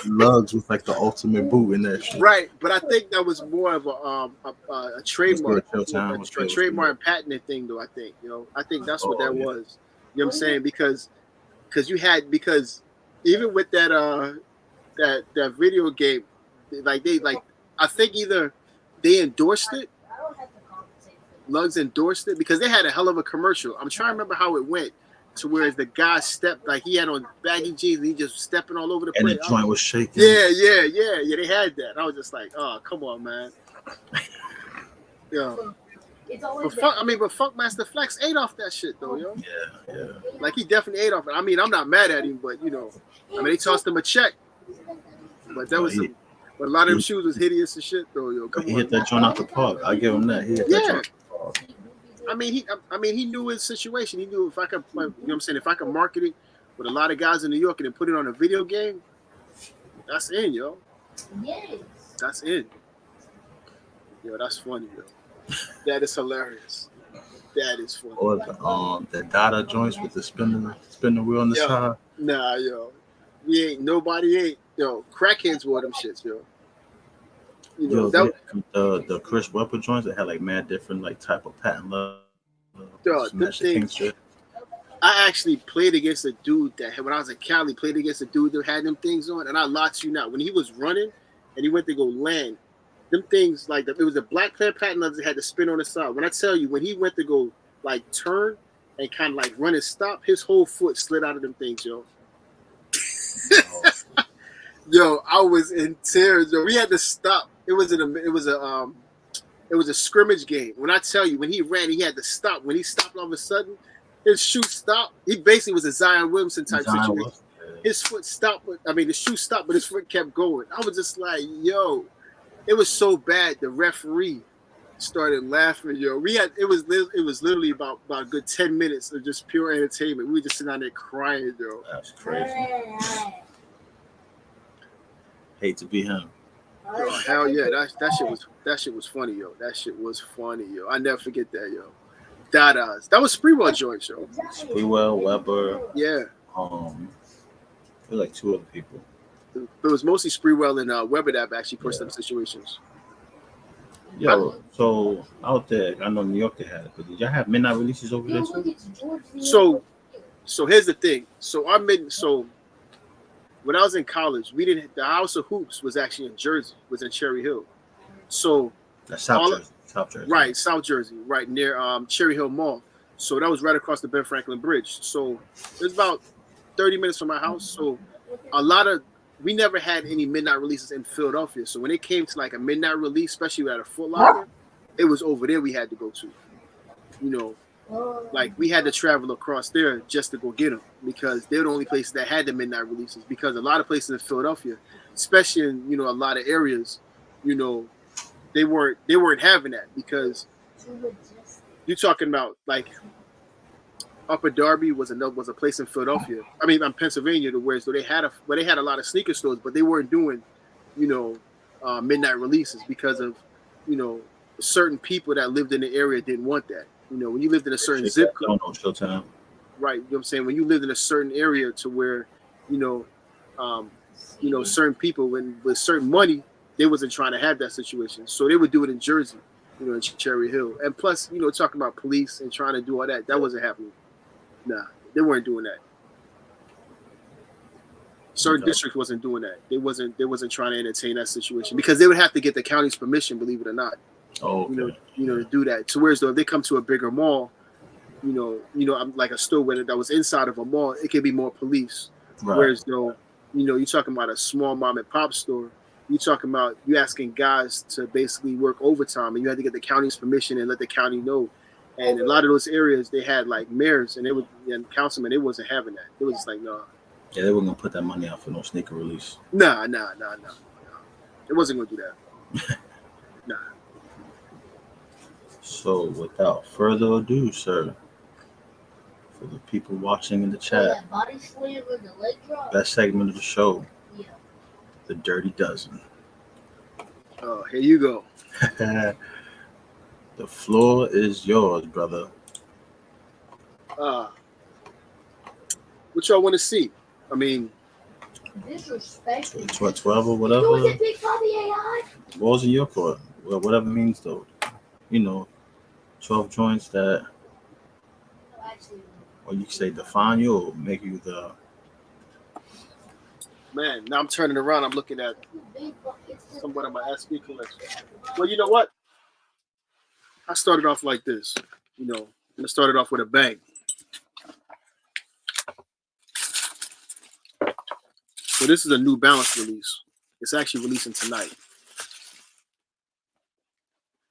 lugs with like the ultimate boot in there. Right, but I think that was more of a trademark, a trademark and patented thing, though. I think, I think that's what that was. You know what I'm saying? Because even with that that video game, I think either they endorsed it, Lugs endorsed it because they had a hell of a commercial. I'm trying to remember how it went. To where the guy stepped, like he had on baggy jeans and he just stepping all over the place. And the joint was shaking. Yeah, they had that. I was just like, oh, come on, man. Yeah. But Funk Master Flex ate off that shit though, yo. Yeah. Like he definitely ate off it. I mean, I'm not mad at him, but they tossed him a check. But that was but a lot of them shoes was hideous and shit though, yo. He hit that joint out the park. I give him that. He hit that joint out the park. I mean, he knew his situation. He knew if I could, if I could market it with a lot of guys in New York and then put it on a video game, that's in, yo. Yes. That's in. Yo, that's funny, yo. That is hilarious. That is funny. Or the Dada joints with the spinning wheel on the side. Nah, yo. Nobody ain't. Yo, crackheads wore them shits, yo. The Chris Webber joints that had like mad different like type of patent love. I actually played against a dude that when I was in Cali, played against a dude that had them things on, and I locked you not. When he was running and he went to go land, them things like it was a black pair of patent leathers that had to spin on the side. When I tell you, when he went to go like turn and kind of like run and stop, his whole foot slid out of them things, yo. Yo, I was in tears, yo. We had to stop. It was a scrimmage game. When I tell you, when he ran, he had to stop. When he stopped, all of a sudden, his shoe stopped. He basically was a Zion Williamson type situation. His foot stopped. The shoe stopped, but his foot kept going. I was just like, yo, it was so bad. The referee started laughing, yo. It was literally about a good 10 minutes of just pure entertainment. We were just sitting down there crying, yo. That's crazy. Hate to be him. Yo, hell yeah, that shit was funny, yo. That shit was funny, yo. I never forget that, yo. Dada's. That was Spreewell joint, yo. Spreewell, Weber. Yeah. I feel like two other people. It was mostly Spreewell and Weber that actually pushed them situations. Yo, so out there, I know New York they had it, but did y'all have midnight releases over there too? So here's the thing. So when I was in college, the House of Hoops was actually in Jersey, was in Cherry Hill. So that's South Jersey. Right, South Jersey, right near Cherry Hill Mall. So that was right across the Ben Franklin Bridge. So it was about 30 minutes from my house. So we never had any midnight releases in Philadelphia. So when it came to like a midnight release, especially at a Foot Locker, it was over there we had to go to. Like we had to travel across there just to go get them because they're the only places that had the midnight releases. Because a lot of places in Philadelphia, especially in a lot of areas, they weren't having that because you're talking about like Upper Darby was a place in Philadelphia. I mean, Pennsylvania, where they had a lot of sneaker stores, but they weren't doing midnight releases because of certain people that lived in the area didn't want that. When you lived in a certain zip code, right? You know what I'm saying? When you lived in a certain area to where, you know, certain people with certain money, they wasn't trying to have that situation, so they would do it in Jersey, you know, in Cherry Hill. And plus, you know, talking about police and trying to do all that wasn't happening. Nah, they weren't doing that. Certain districts wasn't doing that. They wasn't trying to entertain that situation because they would have to get the county's permission, believe it or not. Oh, okay. You know, to do that. So whereas though if they come to a bigger mall, you know, I'm like a store that was inside of a mall, it could be more police. Right. Whereas though, you know, you're talking about a small mom and pop store, you're talking about you asking guys to basically work overtime, and you had to get the county's permission and let the county know. And a lot of those areas they had like mayors and councilmen, they wasn't having that. It was just like no. Yeah, they weren't gonna put that money out for no sneaker release. Nah. It wasn't gonna do that. Nah. So without further ado, sir, for the people watching in the chat, Body slam or the leg drop. best segment of the show, Yeah. the Dirty Dozen. Oh, here you go. The floor is yours, brother. What y'all want to see? I mean, Disrespectful. 12 or You whatever. was a big Bobby AI? Balls in your court. Well, whatever it means though. You know, 12 joints that, or you can say define you or make you the. man, now I'm turning around. I'm looking at somewhat of my SB collection. Well, you know what? I started off like this. You know, I started off with a bang. So this is a New Balance release. It's actually releasing tonight.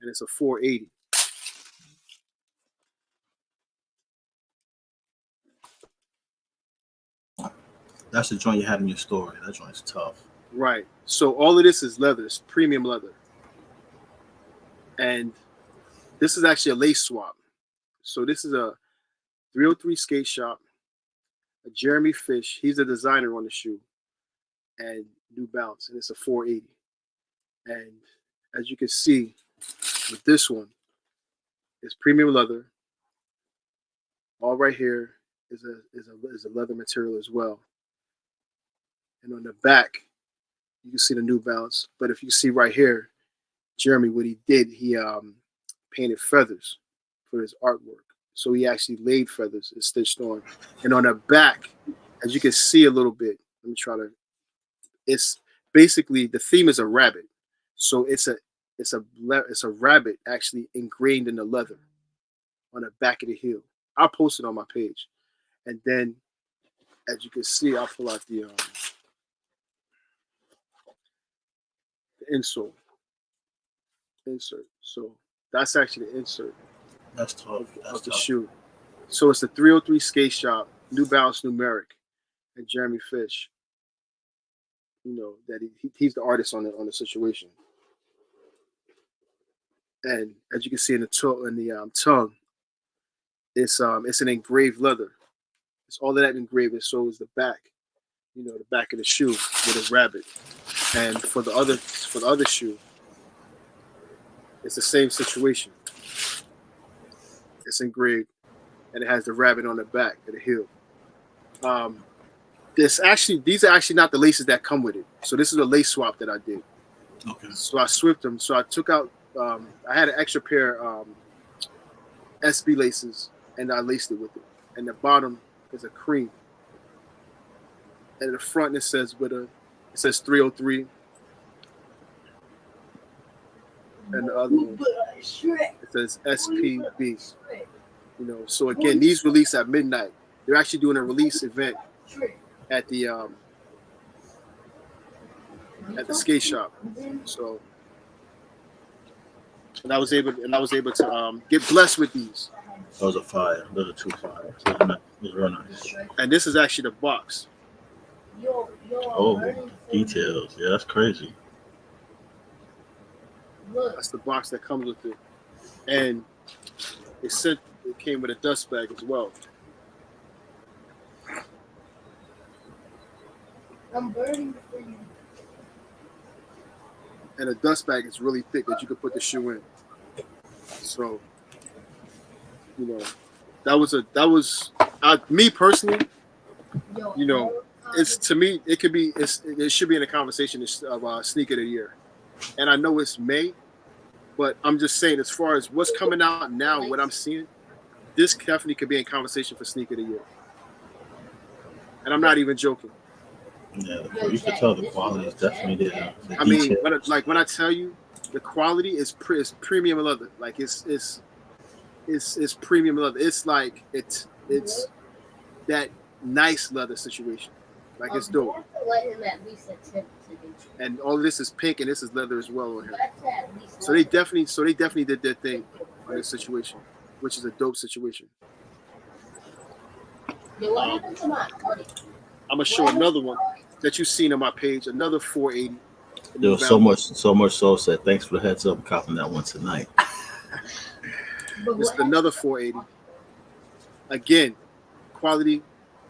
And it's a 480. That's the joint you had in your store. That joint's tough. Right. So all of this is leather. It's premium leather. And this is actually a lace swap. So this is a 303 skate shop. A Jeremy Fish. He's the designer on the shoe. And New Balance. And it's a 480. And as you can see with this one, it's premium leather. All right here is a leather material as well. And on the back, you can see the New Balance. But if you see right here, Jeremy, what he did, he painted feathers for his artwork. So he actually laid feathers and stitched on. And on the back, as you can see a little bit, let me try to. It's basically the theme is a rabbit. So it's a rabbit actually ingrained in the leather on the back of the heel. I'll post it on my page. And then, as you can see, I'll pull out the insole. Insert. So that's actually the insert. That's tough. That's the tough. shoe. So it's the 303 skate shop, New Balance numeric, and Jeremy Fish. You know that he's the artist on the situation. And as you can see in the tongue, it's an engraved leather. It's all of that engraved. So is the back. You know, the back of the shoe with a rabbit. And for the other shoe, it's the same situation. It's engraved, and it has the rabbit on the back of the heel. These are actually not the laces that come with it. So this is a lace swap that I did. Okay. So I swift them. So I took out. I had an extra pair SB laces, and I laced it with it. And the bottom is a cream. And in the front it says 303. And the other one, it says SPB. You know, so again, these release at midnight. They're actually doing a release event at the skate shop. So, and I was able to get blessed with these. Those are fire. Those are two fire. Those are real nice. And this is actually the box. Oh, details. Yeah, that's crazy. That's the box that comes with it. And it came with a dust bag as well. I'm burning for you. And a dust bag is really thick that you could put the shoe in. So, you know, that was me personally. You know, it's to me, it could be. It should be in a conversation of sneaker of the year. And I know it's May, but I'm just saying, as far as what's coming out now, what I'm seeing, this definitely could be in conversation for sneaker of the year. And I'm not even joking. Yeah, you can tell the quality is definitely there. The I mean, details. when I tell you, the quality is premium leather. Like it's premium leather. It's like it's that nice leather situation. Like it's dope. Let him at least attempt to do. And all of this is pink, and this is leather as well on here. So they definitely did their thing on this situation, which is a dope situation. I'm gonna show another one that you've seen on my page. Another 480. There was so much so said. Thanks for the heads up, copping that one tonight. This is another 480. Again, quality,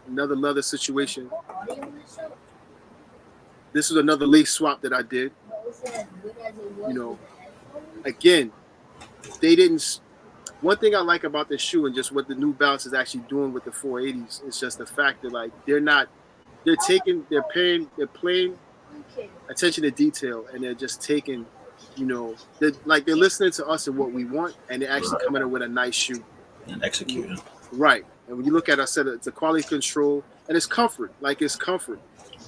another leather situation. This is another lace swap that I did. You know, again, they didn't. One thing I like about this shoe and just what the New Balance is actually doing with the 480s is just the fact that like they're paying attention to detail, and they're just taking, you know, they're listening to us and what we want, and they're actually coming in with a nice shoe and executing. Right. And when you look at it, I said it's a quality control and it's comfort. Like it's comfort,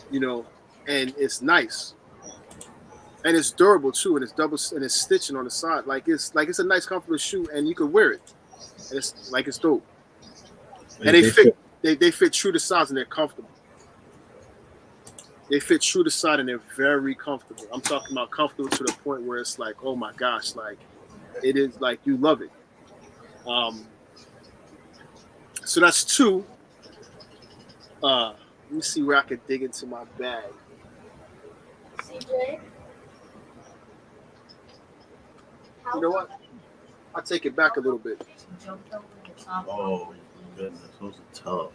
you know, and it's nice. And it's durable too, and it's double, and it's stitching on the side. Like it's a nice, comfortable shoe, and you could wear it. And it's dope. And they fit true to size, and they're comfortable. They fit true to size, and they're very comfortable. I'm talking about comfortable to the point where it's like, oh my gosh, like it is like you love it. So that's two. Let me see where I could dig into my bag. CJ? You know what? I'll take it back a little bit. Oh, goodness. Those are tough.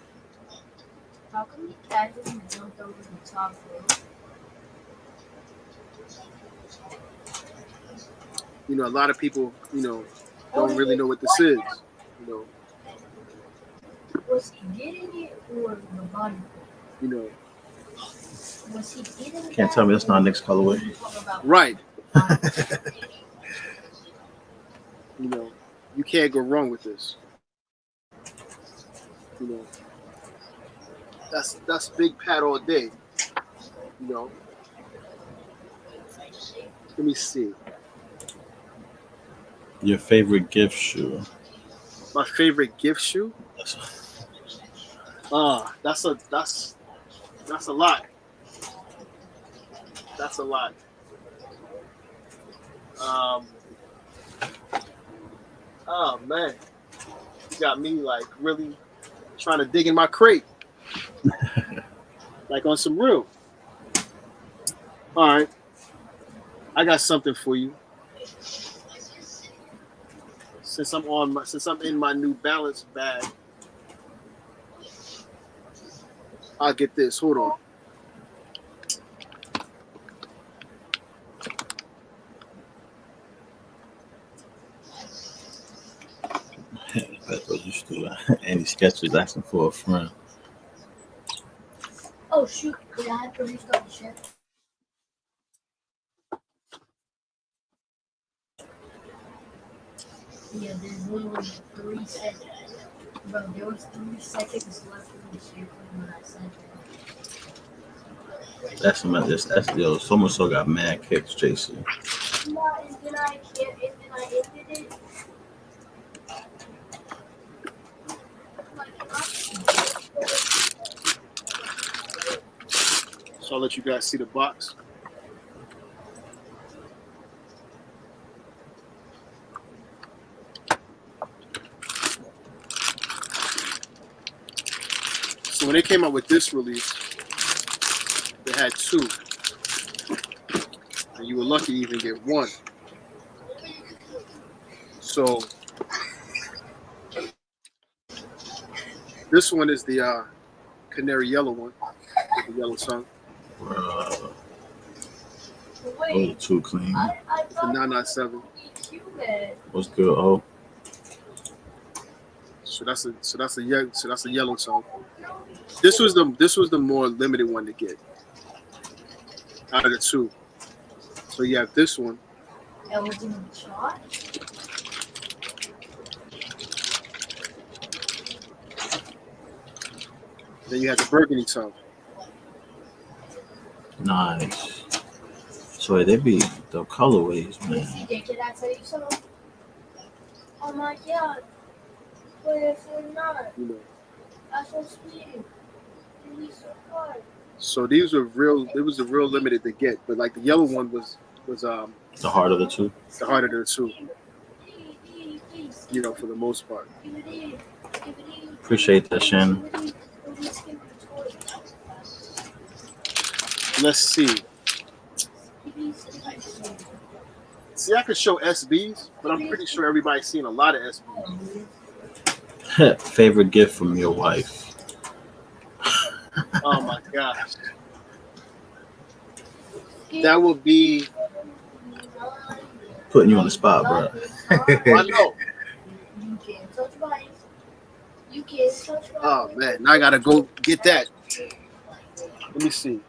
How come you casually jumped over the top rope? You know, a lot of people, you know, don't really know what this is. You know. Was he getting it or the body? You know. Was he getting it? Can't tell me that's not Nick's colorway. Right. You know, you can't go wrong with this. You know, that's big Pat all day. You know. Let me see. Your favorite gift shoe? My favorite gift shoe? That's a lot. That's a lot. Oh man, you got me like really trying to dig in my crate, like on some real. All right, I got something for you. Since I'm in my New Balance bag, I'll get this. Hold on. That's what you do. Any sketches asking for a friend. Oh shoot! Did I have to restart the shirt? Yeah, there's literally 3 seconds. Bro, there was 3 seconds left in the shirt when I said that. That's yo. Someone so got mad kicks, JC. No, and then I ended it. So I'll let you guys see the box. So when they came out with this release, they had 2. And you were lucky to even get 1. So this one is the canary yellow one with the yellow tongue. Those are too clean. The 997. What's good, oh? So that's a yellow tone. This was the more limited one to get out of the two. So you have this one. Elegant shot. Then you have the burgundy tone. Nice. So they be the colorways, man. CJ, can I tell you something? Oh my god. But if we're not, You know. that's so sweet. You're so hard. So these were real. It was a real limited to get, but like the yellow one was The heart of the two. the harder of the two. You know, for the most part. Appreciate that, Shannon. Let's see. See, I could show SBs, but I'm pretty sure everybody's seen a lot of SBs. Favorite gift from your wife? Oh my gosh. That would be. Putting you on the spot, bro. I know. You can't touch mine. You can't touch mine. Oh man, now I gotta go get that. Let me see.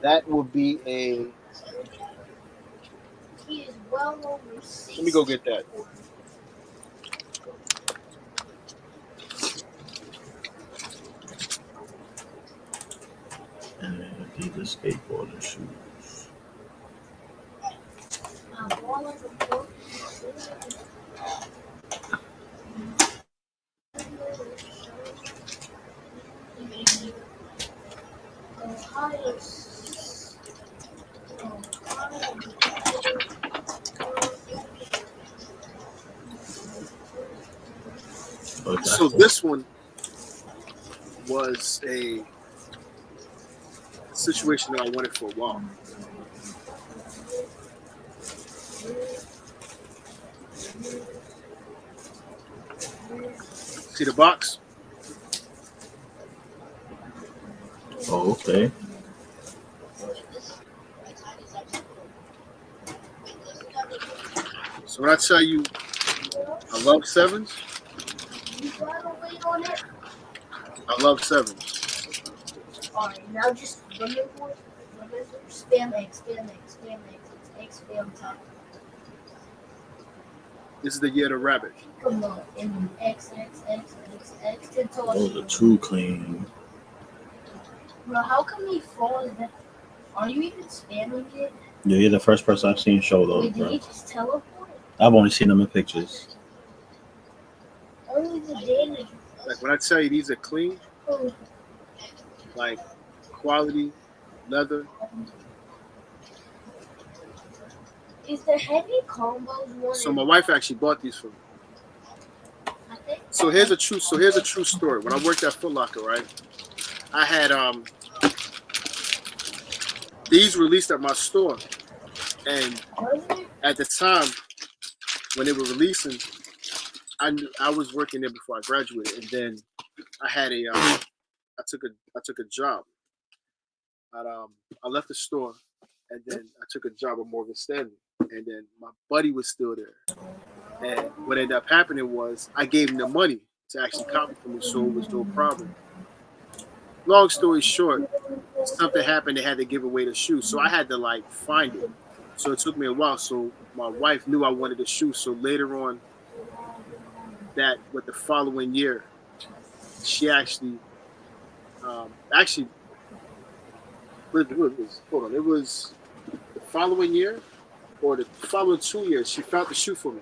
That would be a. He is well over 60. Let me go get that. And then Adidas skateboarding shoes. So this one was a situation that I wanted for a while. See the box? Oh, okay. So when I tell you I love sevens, I love sevens. Alright, now just remember spam X, spam X, spam X, it's X spam time. This is the year of the rabbit. Come on, and X, X, X, X, X, to Those are too clean. Bro, how come he falls that? Are you even spamming it? Yeah, you're the first person I've seen show those, Wait, did bro. he just teleport? I've only seen them in pictures. Only the damage. Like when I tell you these are clean, Oh, like quality, leather. is the heavy combos one? So my wife actually bought these for me. I think. So here's a true story. When I worked at Foot Locker, right? I had these released at my store, and at the time when they were releasing, I was working there before I graduated, and then I had I took a job. I left the store, and then I took a job at Morgan Stanley, and then my buddy was still there. And what ended up happening was I gave him the money to actually copy from me, so it was no problem. Long story short, something happened. They had to give away the shoe, so I had to like find it. So it took me a while. So my wife knew I wanted the shoe. So later on, with the following year, she actually, hold on, it was the following year or the following 2 years. She found the shoe for me,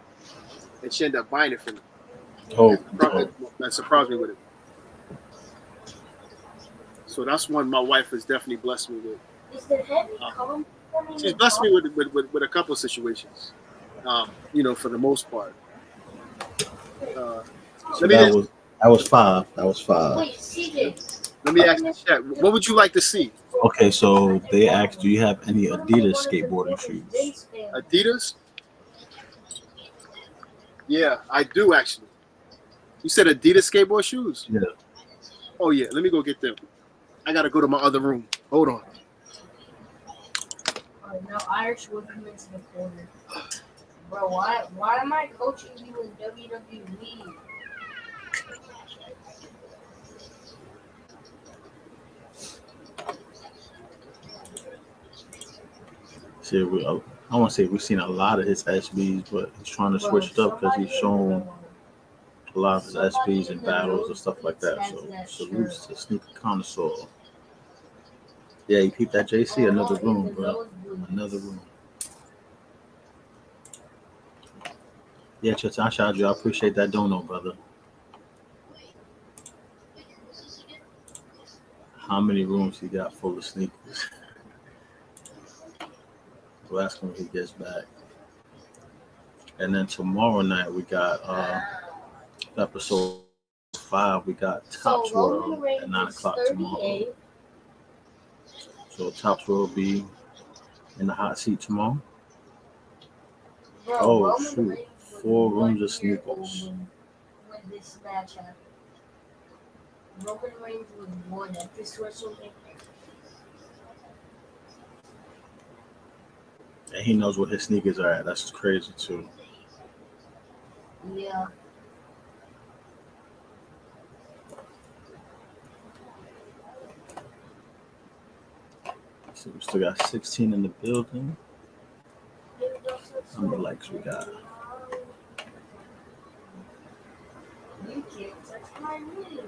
and she ended up buying it for me. Oh, That surprised me with it. So that's one my wife has definitely blessed me with. Is the heavy combo? She's blessed me with a couple of situations, for the most part. that was five. Wait, CJ. Let me ask the chat. What would you like to see? Okay, so they asked, do you have any Adidas skateboarding shoes? Adidas? Yeah, I do actually. You said Adidas skateboard shoes? Yeah. Oh yeah, let me go get them. I gotta go to my other room. Hold on. Alright, now Irish would come into the corner. Bro, why am I coaching you in WWE? See, I want to say we've seen a lot of his SBs, but he's trying to switch it up because he's shown a lot of his SBs in battles and stuff like that. So salutes to Sneaker Connoisseur. Yeah, you peep that JC, another room, bro. Another room. Yeah, Chatasha, I appreciate that dono, brother. How many rooms he got full of sneakers? We'll ask him when he gets back. And then tomorrow night we got episode 5. We got Tops World at 9 o'clock tomorrow. So Tops World will be in the hot seat tomorrow. Oh shoot, 4 rooms of sneakers. When this match happened, Roman Reigns was born at this WrestleMania. And he knows what his sneakers are at. That's crazy too. Yeah. So we still got 16 in the building. How many likes we got? You can't touch my knees.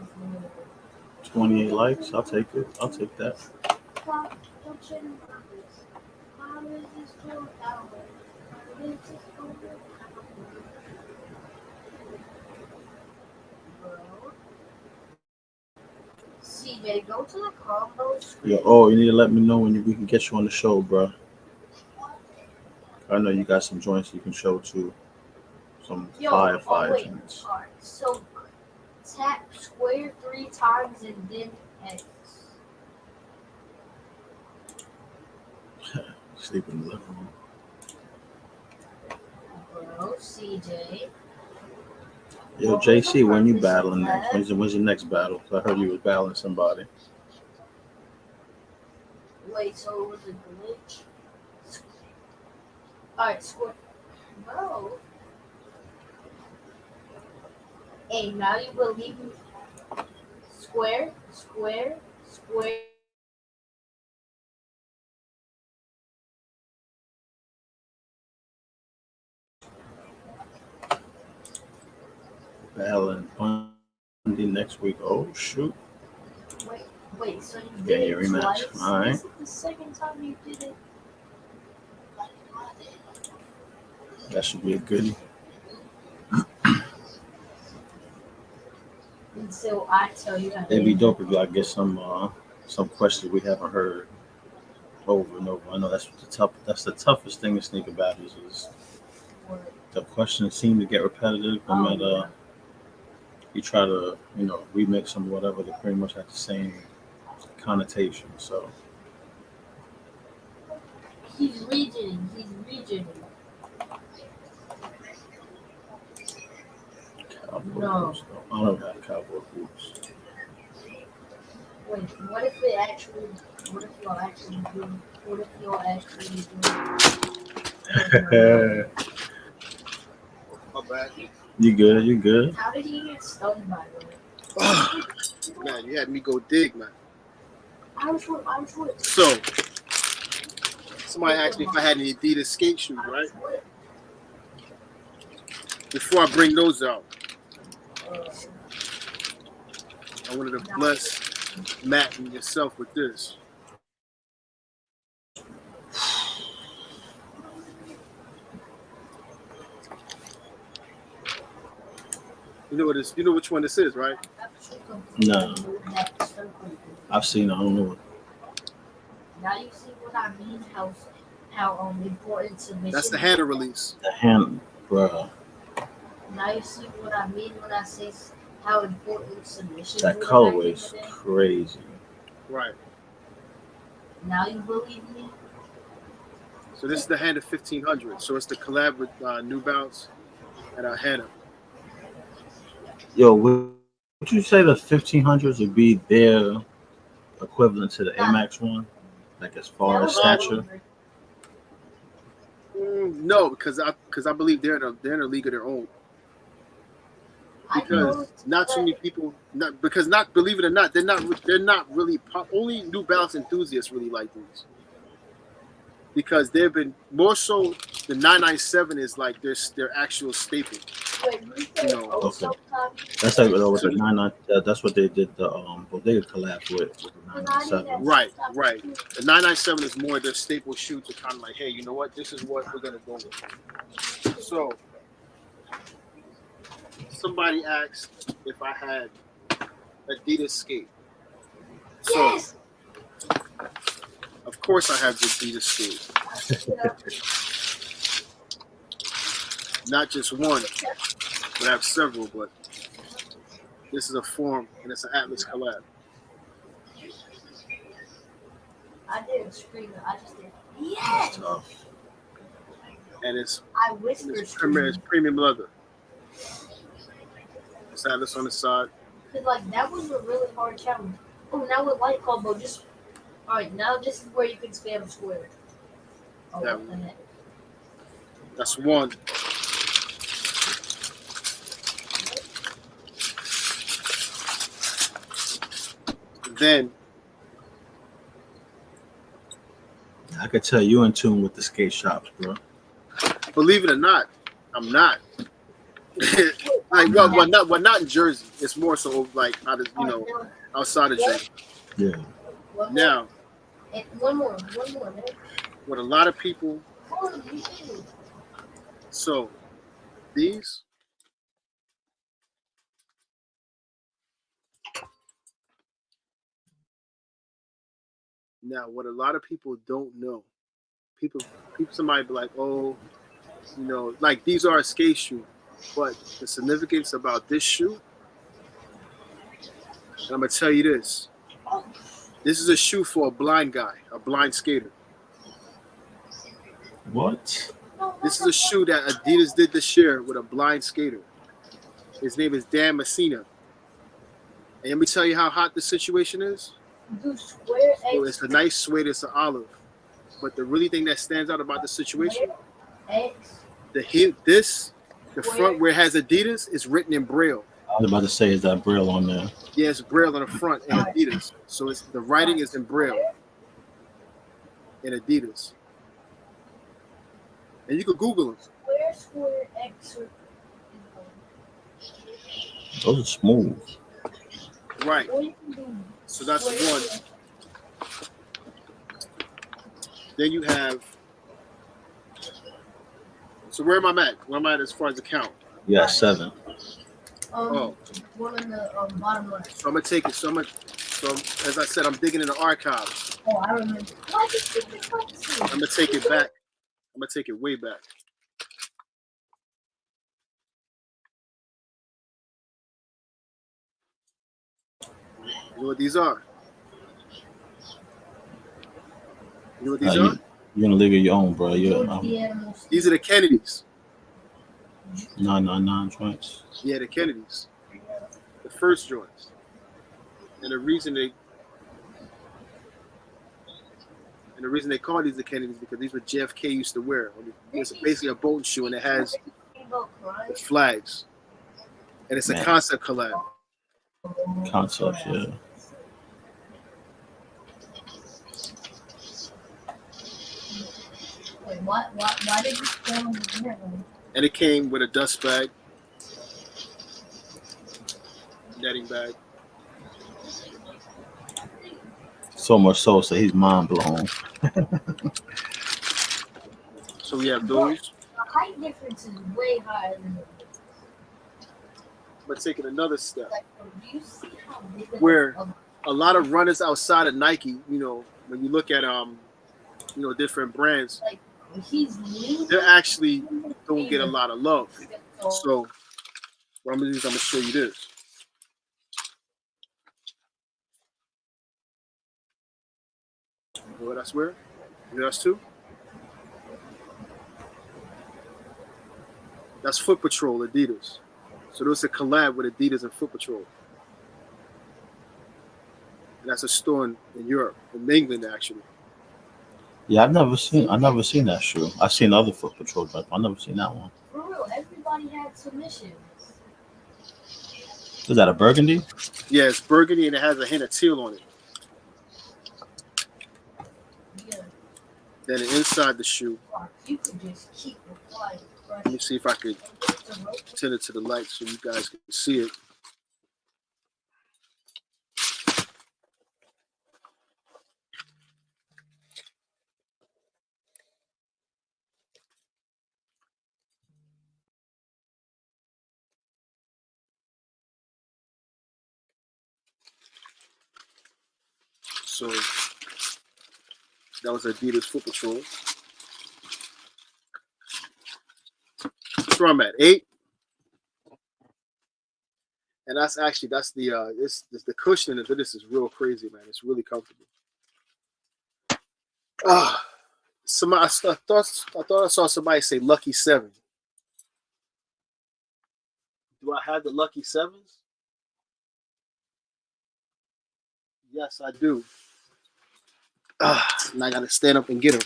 28 likes. I'll take it. I'll take that. CJ, go to the combo screen. Yo, oh, you need to let me know when we can get you on the show, bro. I know you got some joints you can show too. Some fire joints. Alright, so tap square 3 times and then X. Sleep in the living room. Bro, CJ. Yo, JC, when you battling next? When's your next battle? I heard you was battling somebody. Wait, so it was a glitch? Alright, square. Bro. Hey, now you believe me? Square, square, square. Battling Monday next week. Oh shoot. Wait, so you Yeah, did your it rematch. twice? All right. Is it the second time you did it? That should be a goodie. Until I tell you how to It'd be do dope if y'all get some questions we haven't heard over and over. I know that's the toughest thing in sneaker battles is it. the questions seem to get repetitive no matter you try to, remix them or whatever, they pretty much have the same connotation. So He's regioning. cowboy No. boots, though. I don't have cowboy boots. Wait, what if y'all actually do? My bad. You good? How did he get stunned by the way? Man, you had me go dig, man. I was with. So, somebody asked me if I had any Adidas skate shoes, right? Before I bring those out, I wanted to bless Matt and yourself with this. You know what this? You know which one this is, right? No. I've seen it. I don't know what. Now you see what I mean? How important submission. That's the Hannah release. The hand, bro. Now you see what I mean when I say how important submission. That was colorway back is in the day? crazy. Right. Now you believe me? So this is the Hannah 1500. So it's the collab with New Balance and Hannah. Yo, would you say the 1500s would be their equivalent to the Amex one? Like as far as stature? No, because I believe they're in a league of their own. Because not too many people, believe it or not, they're not really only New Balance enthusiasts really like these. because they've been more so. The 997 is like their actual staple. You know, Okay. That's like with the 99. That's what they did the Bodega collab with the 997. right. The 997 is more their staple shoe to kind of like, hey, you know what? This is what we're gonna go with. So somebody asked if I had Adidas skate. So Yes. of course I have the Adidas skate. Not just one, but I have several, but this is a form and it's an Atlas collab. I didn't scream it. I just did. Yes. Tough. And it's I whispered. it's premium leather. It's Atlas on the side. Cause like that was a really hard challenge. Oh, now with light combo, just all right. Now this is where you can spam square. Oh, Yeah. what the heck? That's one. Then I could tell you in tune with the skate shops, bro. believe it or not, I'm not. Like not in Jersey. It's more so like out of, outside of Jersey. Yeah. One more. Now, And one more, man. what a lot of people Oh, you did. so these now what a lot of people don't know. People somebody be like, oh, like these are a skate shoe. But the significance about this shoe, and I'm gonna tell you this. This is a shoe for a blind guy, a blind skater. What? This is a shoe that Adidas did this year with a blind skater. His name is Dan Messina. And let me tell you how hot the situation is. Do square So X. it's a nice suede, it's an olive. But the really thing that stands out about the situation, X. the front where it has Adidas is written in Braille. I was about to say, is that Braille on there? Yeah, it's Braille on the front and Adidas. So it's the writing is in Braille in Adidas. And you can Google them. Square X. Those are smooth. Right. Or you can do So that's square one. Then you have. So where am I at? Where am I at as far as the count? Yeah, 7. Oh. One in the bottom left. So I'm gonna take it. So as I said, I'm digging in the archives. Oh, I remember. Why did you think this? I'm gonna take it back. I'm gonna take it way back. You know what these are? You know what these are? You're gonna leave it your own, bro. These are the Kennedys. 999 joints. Yeah, the Kennedys. The first joints. And the reason they call these the Kennedys because these were JFK used to wear. It's basically a boat shoe and it has flags. And it's a concept collab. Concepts, yeah. Wait, why did you film the And it came with a dust bag, netting bag. So much so he's mind blown. So we have those. The height difference is way higher than the But taking another step, like, do you see how big of where a- a lot of runners outside of Nike, when you look at different brands, like he's leaning? they actually don't get a lot of love. So what I'm gonna do is I'm gonna show you this. You know what that's where? You know that's two? That's Foot Patrol, Adidas. So there's a collab with Adidas and Foot Patrol. And that's a store in Europe, in England actually. Yeah, I've never seen that shoe. I've seen other Foot Patrol, but I've never seen that one. For real, everybody had submissions. Is that a burgundy? Yeah, it's burgundy and it has a hint of teal on it. Yeah. Then inside the shoe. You could just keep it quiet. Let me see if I could turn it to the light so you guys can see it. So that was Adidas Foot Patrol. That's where I'm at, 8. And that's the the cushioning of this is real crazy, man. It's really comfortable. I thought I saw somebody say Lucky 7. Do I have the Lucky 7s? Yes, I do. And I gotta stand up and get them.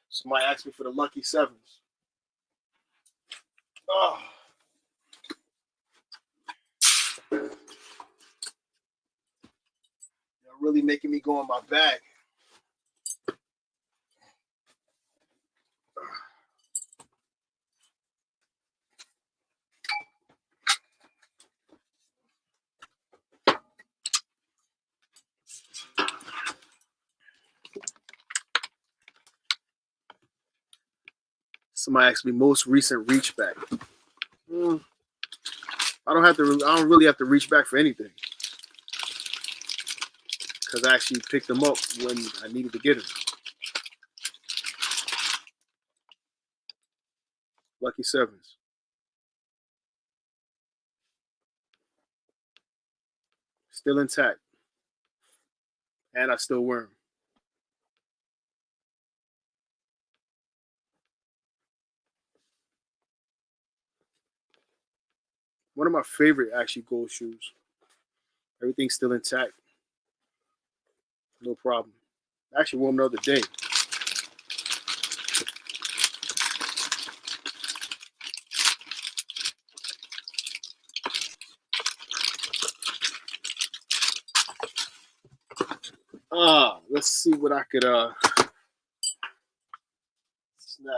Somebody asked me for the Lucky 7s. They're really making me go in my bag. Somebody asked me most recent reach back. I don't really have to reach back for anything because I actually picked them up when I needed to get them. Lucky 7s. Still intact. And I still wear them. One of my favorite actually gold shoes. Everything's still intact. No problem. I actually wore them the other day. Let's see what I could snag.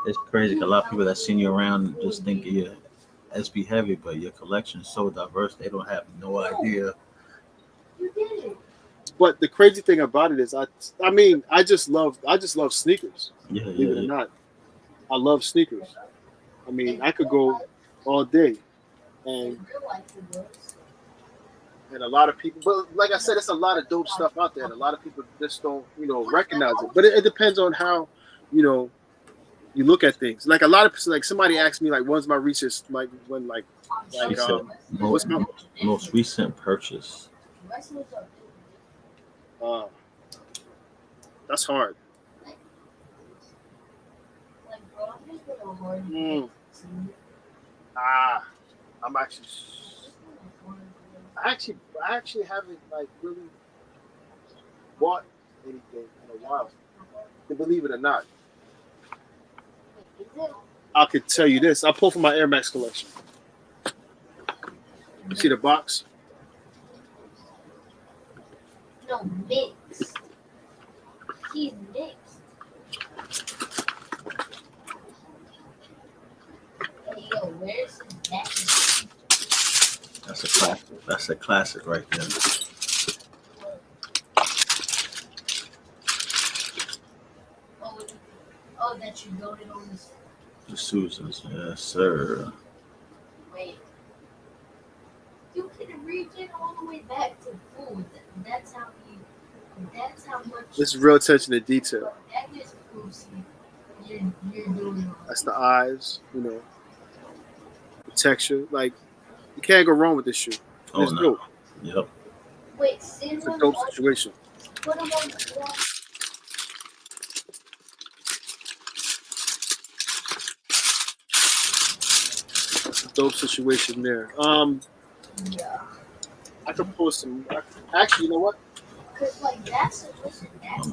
It's crazy. A lot of people that seen you around just think you're SB heavy, but your collection is so diverse. They don't have no idea. You did it. But the crazy thing about it is, I just love sneakers. Yeah, Believe it or not, I love sneakers. I mean, I could go all day, and a lot of people. But like I said, it's a lot of dope stuff out there, and a lot of people just don't, recognize it. But it depends on how, you look at things. Like a lot of, like somebody asked me, like, when's my research, like when, what's my most recent purchase? That's hard. I actually haven't really bought anything in a while. Believe it or not. I could tell you this. I pulled from my Air Max collection. You see the box? No, mixed. He's mixed. Hey, yo, where's his jacket? That's a classic. That's a classic right there. Oh, that you noted on this. The Susans, yes, sir. Wait. You can reach it all the way back to food. That's how much. This is real attention to detail. That just proves you're doing it. That's the eyes, the texture. Like, you can't go wrong with this shoe. It's dope. Yep. Wait, it's a dope situation. Put them on the floor. Dope situation there. Yeah. I could pull some. Actually, you know what? Cause that's I'm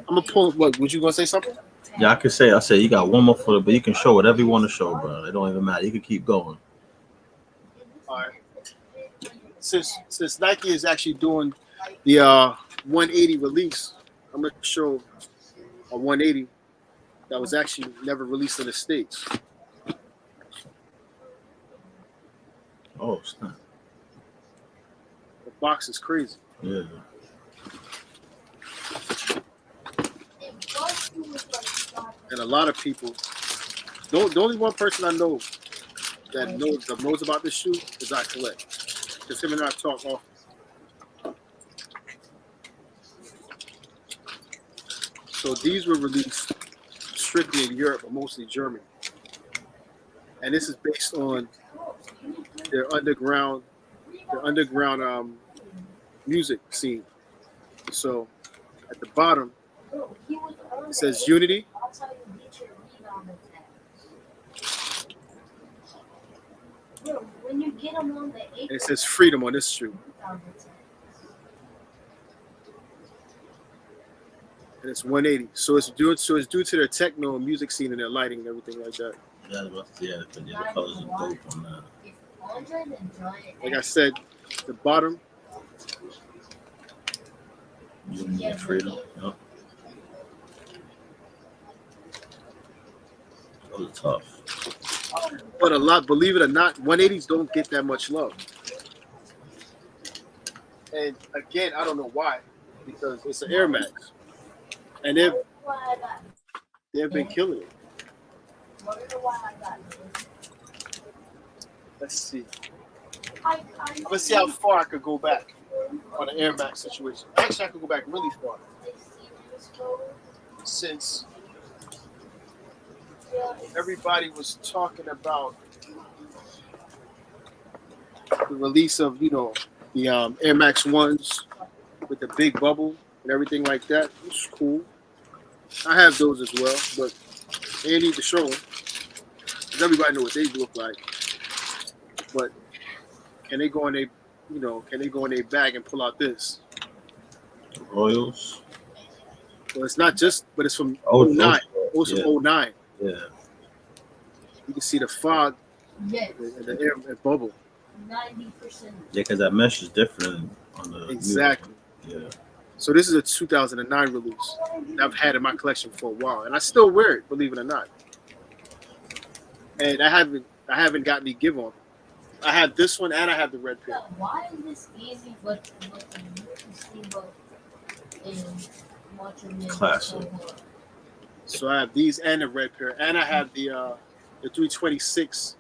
gonna pull. What? Was you gonna say something? Yeah, I said you got one more foot, but you can show whatever you want to show, bro. It don't even matter. You can keep going. All right. Since Nike is actually doing the 180 release, I'm gonna show a 180 that was actually never released in the States. Oh, snap. The box is crazy. Yeah. And a lot of people, the only one person I know that knows about this shoe is I Collect. Because him and I talk often. So these were released strictly in Europe, but mostly Germany. And this is based on their underground music scene. So at the bottom it says Unity. And it says Freedom on this shoe. And it's 180. So it's due to their techno and music scene and their lighting and everything like that. Yeah, the colors are dope on that. Like I said, the bottom. Unity and Freedom. Yep. Those are tough. But a lot, believe it or not, 180s don't get that much love. And again, I don't know why, because it's an Air Max, and they've been killing it. Let's see. Let's see how far I could go back on the Air Max situation. Actually, I could go back really far. Since everybody was talking about the release of, the Air Max 1s with the big bubble and everything like that. It's cool. I have those as well, but they need to show them. Because everybody knows what they look like. But can they go in their bag and pull out this? Royals. Well, it's not just, but it's from Oh, 09. those, Also 09. Yeah. You can see the fog and the air bubble. 90%. Yeah, because that mesh is different on the Exactly. music. Yeah. So this is a 2009 release that I've had in my collection for a while, and I still wear it, believe it or not. And I haven't got any give on. I have this one and I have the red pair. Why is this easy but Classic. So I have these and the red pair, and I have the 326,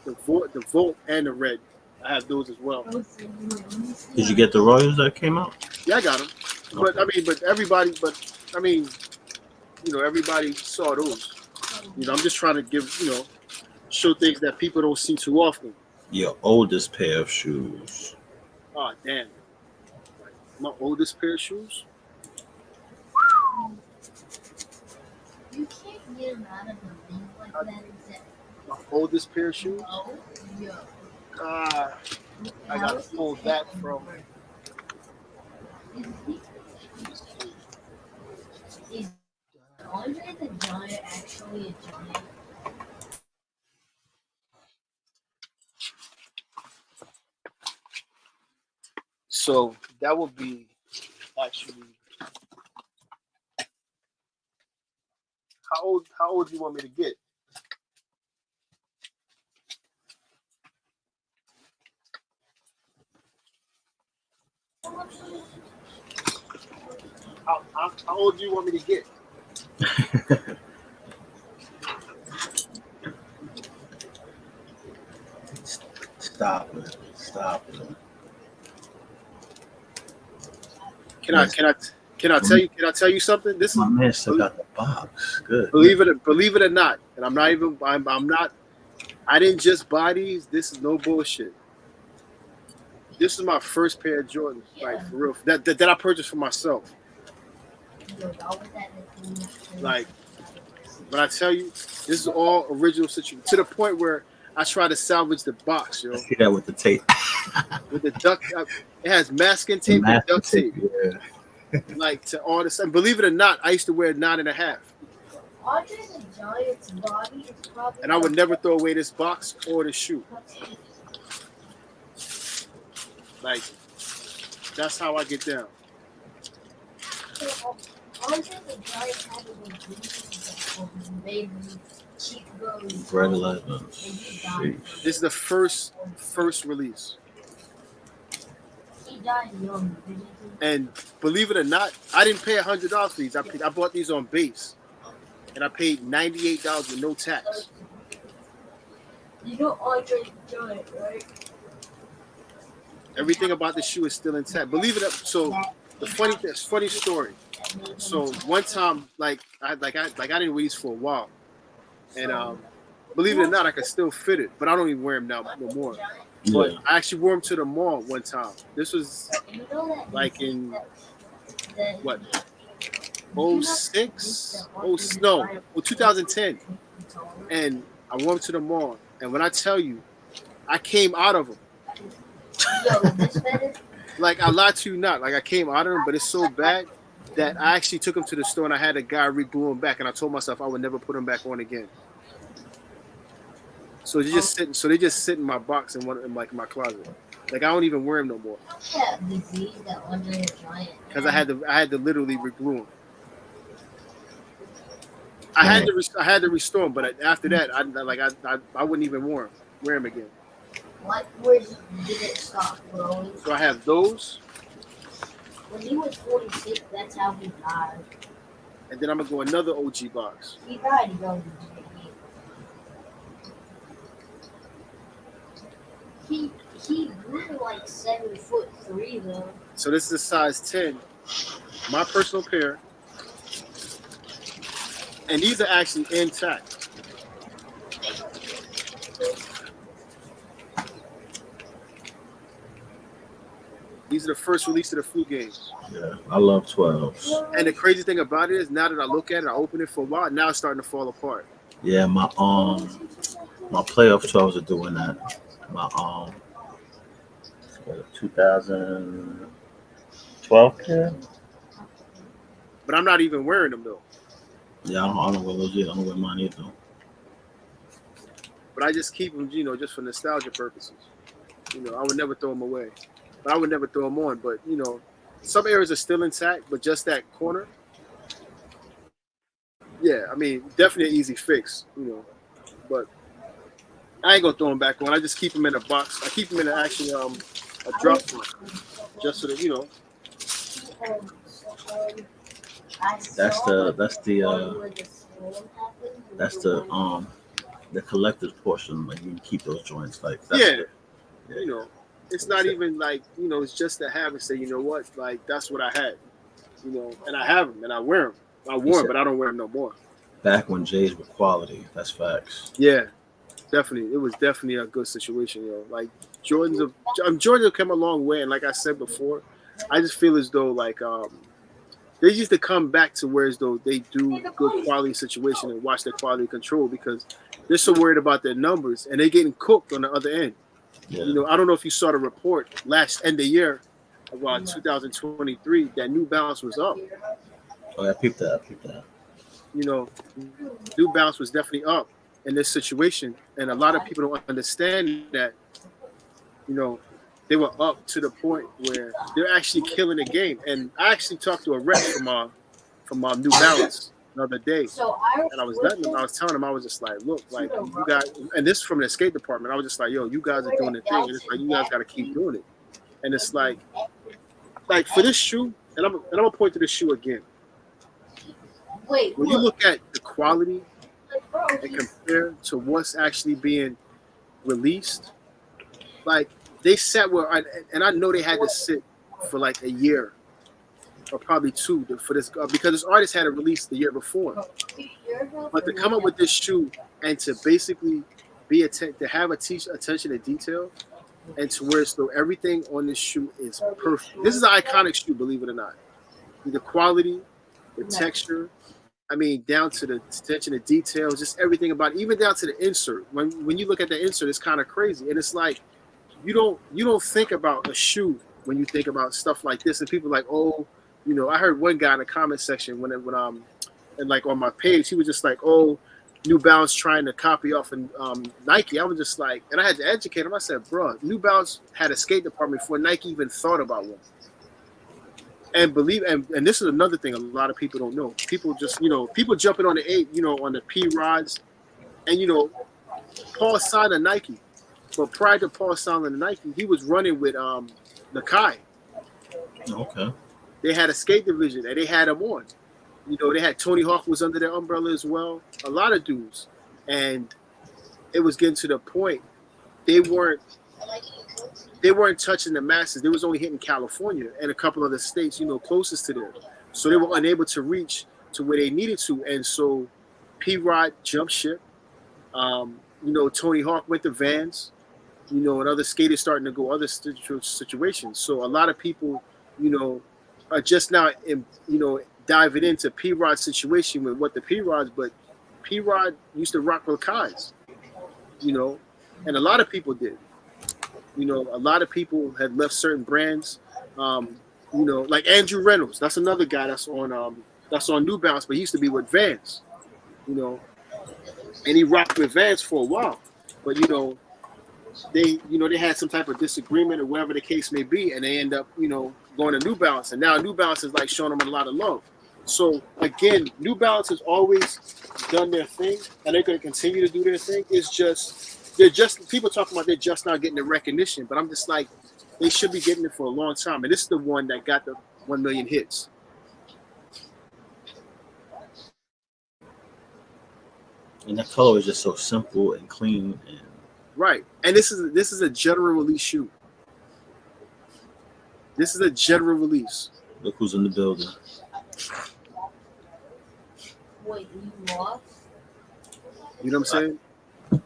the Volt and the red. I have those as well. Did you get the Royals that came out? Yeah, I got them. But everybody saw those. I'm just trying to show things that people don't see too often. Your oldest pair of shoes. Oh, damn. My oldest pair of shoes? You can't get them out of the ring like that. My oldest pair of shoes? No, yeah. I got to pull that from. Is Andre the Giant actually a giant? So that would be actually. How old do you want me to get? How old do you want me to get? Stop it. Can I tell you something? This My is man still got the box. Good. believe it or not, and I'm not. I didn't just buy these. This is no bullshit. This is my first pair of Jordans, like for real. That I purchased for myself. Like, when I tell you, this is all original situation. To the point where I try to salvage the box, yo. I see that with the tape. With the duct, it has masking tape and duct tape. Yeah. Like to all this, and believe it or not, I used to wear 9.5. Andre the Giant's body is probably. And I would never throw away this box or the shoe. Like, that's how I get down. Andre the Giant had a baby cheap goes. Red 11. This is the first release. He died young. And believe it or not, I didn't pay $100 for these. I bought these on base, and I paid $98 with no tax. You know Andre the Giant, right? Everything about the shoe is still intact. Believe it or not. So the funny story. So one time, I didn't wear these for a while, and believe it or not, I could still fit it, but I don't even wear them now no more. But I actually wore them to the mall one time. This was like in what, 06? 2010. And I wore them to the mall. And when I tell you, I came out of them. Like, I lied to you not. Like, I came out of them, but it's so bad that I actually took them to the store and I had a guy reglue them back. And I told myself I would never put them back on again. So they just sit in my box in my closet. Like, I don't even wear them no more. Because I had to literally reglue them. I had to restore them, but after that, I wouldn't even wear them again. Where did it stop, bro? So I have those. When he was 46, that's how he died. And then I'm gonna go another OG box. He died young. He grew like 7'3" though. So this is a size 10, my personal pair, and these are actually intact. These are the first release of the flu games. Yeah, I love 12s. And the crazy thing about it is, now that I look at it, I open it for a while, now it's starting to fall apart. Yeah, my playoff 12s are doing that. My 2012 pair. But I'm not even wearing them though. Yeah, I don't wear those yet. I don't wear mine either. But I just keep them, just for nostalgia purposes. I would never throw them away. But I would never throw them on. But, some areas are still intact, but just that corner. Yeah, I mean, definitely an easy fix, But I ain't going to throw them back on. I just keep them in a box. I keep them in a drop box. Just so that, That's the collector's portion. Like, you keep those joints. Like, it's not even like, it's just to have and say, you know what, like, that's what I had, and I have them and I wear them. I wore them, but I don't wear them no more. Back when J's were quality, that's facts. Yeah, definitely. It was definitely a good situation, Like, Jordans have come a long way, and like I said before, I just feel as though like they used to come back to where as though they do good quality situation and watch their quality control, because they're so worried about their numbers and they're getting cooked on the other end. Yeah. I don't know if you saw the report last end of year about 2023 that New Balance was up. Oh, I peeped that. New Balance was definitely up in this situation, and a lot of people don't understand that. They were up to the point where they're actually killing the game. And I actually talked to a rep from New Balance the other day, and I was telling him, I was just like, look, like, you guys, and this is from the skate department. I was just like, yo, you guys are doing the thing, and it's like, you guys got to keep doing it. And it's like for this shoe, and I'm gonna point to this shoe again. Wait, when you look at the quality and compare to what's actually being released, like, they sat and I know they had to sit for like a year or probably two for this, because this artist had it released the year before. But to come up with this shoe and to basically to have attention to detail, and to where so everything on this shoe is perfect. This is an iconic shoe, believe it or not. The quality, the texture, I mean, down to the attention to details, just everything about it, even down to the insert. When you look at the insert, it's kind of crazy, and it's like, you don't think about a shoe when you think about stuff like this, and people are like, oh, I heard one guy in the comment section when and like on my page, he was just like, "Oh, New Balance trying to copy off and Nike." I was just like, and I had to educate him. I said, "Bro, New Balance had a skate department before Nike even thought about one." And and this is another thing a lot of people don't know. People just, people jumping on on the P rods, and Paul signed a Nike, but prior to Paul signing a Nike, he was running with Nakai. Okay. They had a skate division, and they had him on. They had Tony Hawk was under their umbrella as well. A lot of dudes, and it was getting to the point they weren't touching the masses. They was only hitting California and a couple of the states, closest to them. So they were unable to reach to where they needed to. And so P-Rod jumped ship. Tony Hawk went to Vans, and other skaters starting to go other situations. So a lot of people, are just now, diving into P-Rod's situation with what the P-Rods, but P-Rod used to rock with Kai's, and a lot of people did. A lot of people had left certain brands, like Andrew Reynolds. That's another guy that's on New Balance, but he used to be with Vans, and he rocked with Vans for a while. But they had some type of disagreement or whatever the case may be, and they end up going to New Balance, and now New Balance is like showing them a lot of love. So again, New Balance has always done their thing, and they're going to continue to do their thing. They're just people talking about they're just not getting the recognition, but I'm just like, they should be getting it for a long time. And this is the one that got the 1 million hits. And that color is just so simple and clean. And right. And this is a general release shoe. This is a general release. Look who's in the building. Wait, you lost? You know what I'm saying?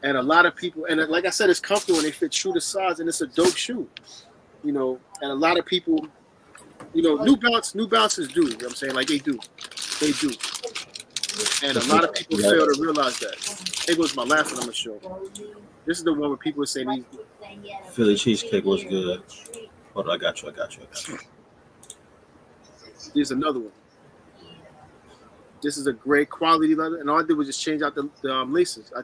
And a lot of people, and like I said, it's comfortable and they fit true to size, and it's a dope shoe. And a lot of people, New Balances do. You know what I'm saying? Like they do. And a lot of people fail to realize that. Here goes my last one I'm gonna show. This is the one where people are saying these. Philly cheesecake was good. Hold on, I got you. Here's another one. This is a great quality leather, and all I did was just change out the laces. I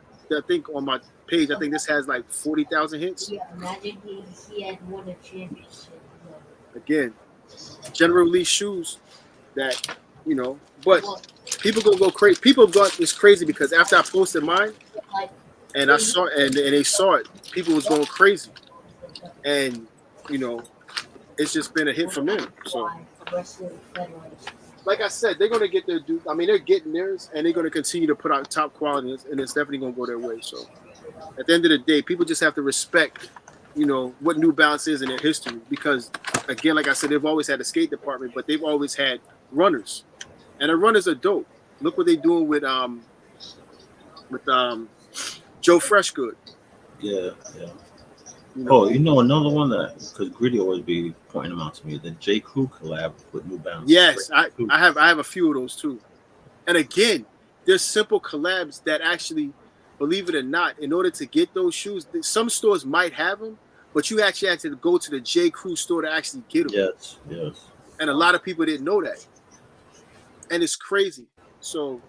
think on my page, I think this has like 40,000 hits. Yeah, imagine he had won a championship. Again, general release shoes that, but people gonna go crazy. People got this crazy because after I posted mine, and I saw and they saw it, people was going crazy, and it's just been a hit from them. So, like I said, they're gonna get their due. I mean, they're getting theirs, and they're gonna continue to put out top quality, and it's definitely gonna go their way. So, at the end of the day, people just have to respect, what New Balance is in their history. Because, again, like I said, they've always had a skate department, but they've always had runners, and the runners are dope. Look what they're doing with Joe Freshgood. Yeah. Another one that, because Gritty always be pointing them out to me, the J. Crew collab with New Balance. Yes, I have a few of those too. And again, there's simple collabs that actually, believe it or not, in order to get those shoes, some stores might have them, but you actually have to go to the J. Crew store to actually get them. Yes. And a lot of people didn't know that. And it's crazy. So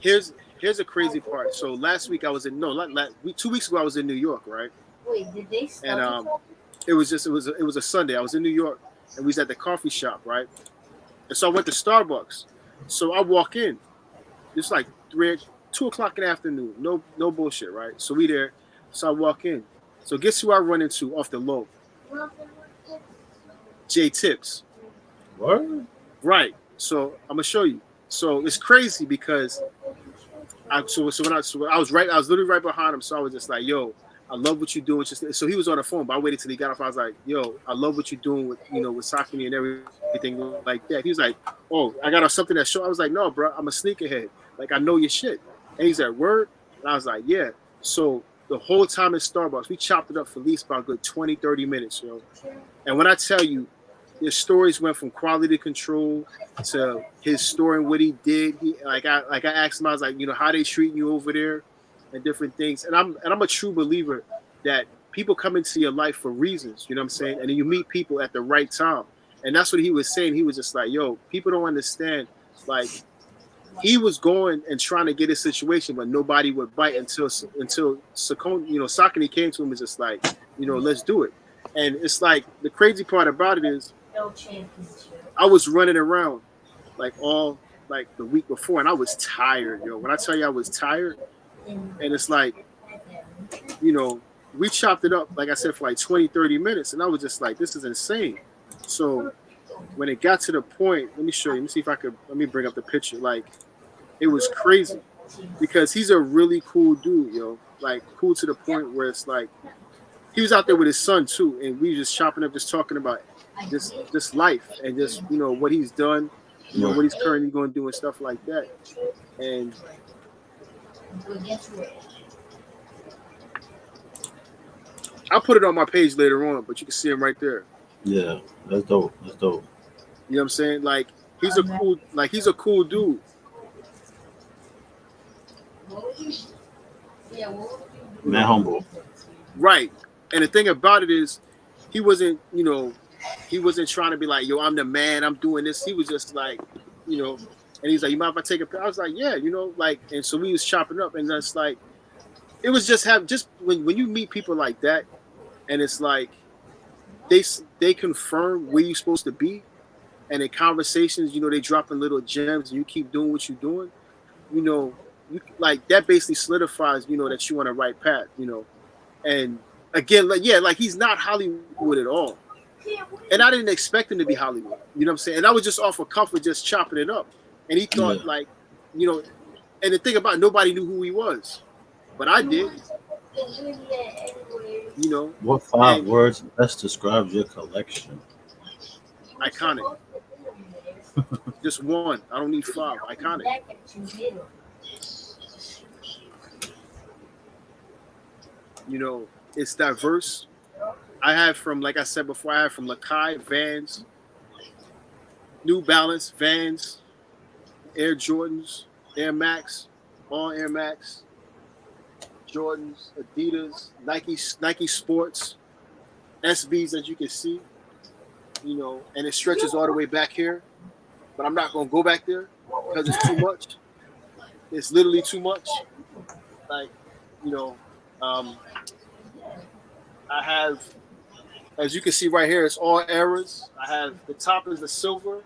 here's a crazy part. So last week I was 2 weeks ago I was in New York, right? Wait, did they start? And it was a Sunday. I was in New York, and we was at the coffee shop, right? And so I went to Starbucks. So I walk in. It's like 2 o'clock in the afternoon. No bullshit, right? So we there. So I walk in. So guess who I run into off the low? J Tips. What? Right. So I'm gonna show you. So it's crazy because I was literally right behind him. So I was just like, yo, I love what you're doing. So he was on the phone, but I waited till he got off. I was like, yo, I love what you're doing with with Sakumi and everything like that. He was like, oh, I got something that show. I was like, no, bro, I'm a sneakerhead. Like, I know your shit. And he's like, word? And I was like, yeah. So the whole time at Starbucks, we chopped it up for at least about a good 20, 30 minutes, yo. And when I tell you, his stories went from quality control to his story and what he did. I asked him, I was like, how they treating you over there and different things. And I'm a true believer that people come into your life for reasons, you know what I'm saying? And then you meet people at the right time. And that's what he was saying. He was just like, yo, people don't understand. Like, he was going and trying to get his situation, but nobody would bite until Sakani came to him and was just like, let's do it. And it's like, the crazy part about it is, I was running around like all like the week before, and I was tired, yo. When I tell you I was tired, and it's like, we chopped it up, like I said, for like 20, 30 minutes, and I was just like, this is insane. So when it got to the point, let me show you. Let me see if I could. Let me bring up the picture. Like, it was crazy because he's a really cool dude, yo. Like, cool to the point where it's like he was out there with his son too, and we just chopping up, just talking about just life and just what he's done, what he's currently going to do and stuff like that. And I'll put it on my page later on, but you can see him right there. Yeah, that's dope. That's dope. You know what I'm saying? Like, he's a cool dude. Man, humble. Right. And the thing about it is, he wasn't trying to be like, yo, I'm the man, I'm doing this. He was just like, and he's like, you mind if I take a picture? I was like, yeah, like, and so we was chopping up, and that's like, it was just when you meet people like that, and it's like, they confirm where you're supposed to be, and in conversations, they dropping little gems, and you keep doing what you're doing, like, that basically solidifies, that you're on the right path, and again, like he's not Hollywood at all, and I didn't expect him to be Hollywood, you know what I'm saying, and I was just off of comfort, just chopping it up, and he thought like, and the thing about it, nobody knew who he was, but I did. What 5 words best describes your collection? Iconic. Just one. I don't need 5. Iconic. It's diverse. I have from, like I said before, I have from Lakai, Vans, New Balance, Vans, Air Jordans, Air Max, all Air Max, Jordans, Adidas, Nike Sports, SBs, as you can see, and it stretches all the way back here, but I'm not going to go back there because it's too much. It's literally too much. Like, I have, as you can see right here, it's all eras. I have, the top is the silver,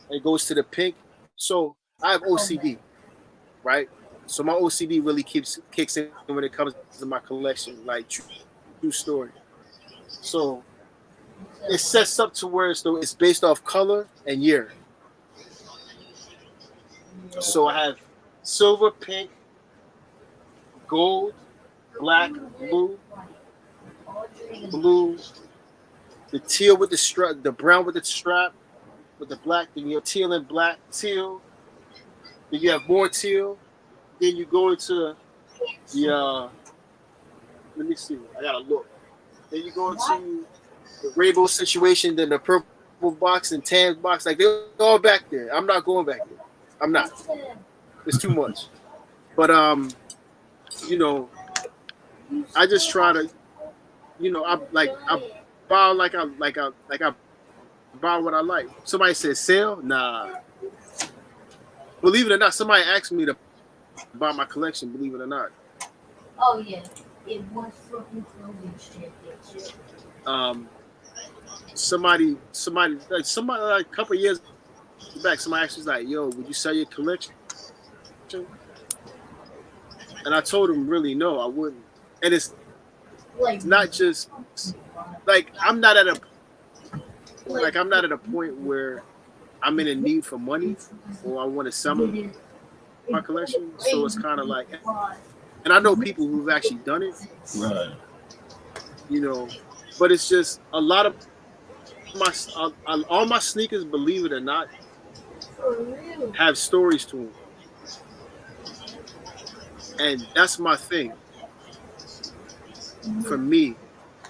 and it goes to the pink. So I have OCD, right? So my OCD really kicks in when it comes to my collection, like true story. So it sets up to where it's based off color and year. So I have silver, pink, gold, black, blue, the teal with the strap, the brown with the strap, with the black, then you have teal and black, teal. Then you have more teal. Then you go into the, let me see, I gotta look. Then you go into the rainbow situation, then the purple box and tan box, like they're all back there. I'm not going back there. I'm not. It's too much. But I just try to, I buy like I buy what I like. Somebody said sale, nah. Believe it or not, somebody asked me to buy my collection. Believe it or not. Oh yeah, it was fucking championship. Somebody like a couple of years back, somebody actually was like, "Yo, would you sell your collection?" And I told him, really, no, I wouldn't. And it's not just like I'm not at a point where I'm in a need for money or I want to sell my collection. So it's kind of like, and I know people who've actually done it, Right. But it's just a lot of all my sneakers, believe it or not, have stories to them. And that's my thing for me.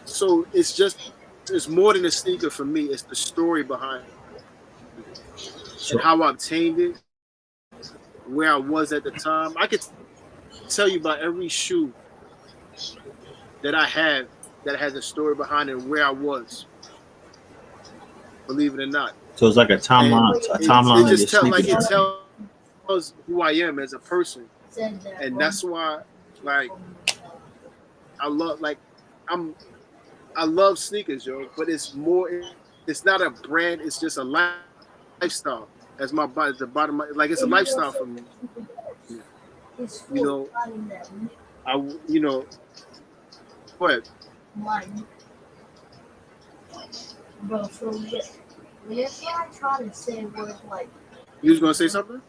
So it's more than a sneaker for me. It's the story behind it. So, And how I obtained it, where I was at the time. I could tell you about every shoe that I have that has a story behind it and where I was. Believe it or not. So it's like a timeline, It of your just tells sneaker like it journey. tells who I am as a person, and that's why like I love like I love sneakers, yo. But it's more. It's not a brand. It's just a lifestyle. As my body, the bottom, like it's a lifestyle for me. You know, you know. Go ahead. Bro, so whenever I try to say words like You was gonna say something?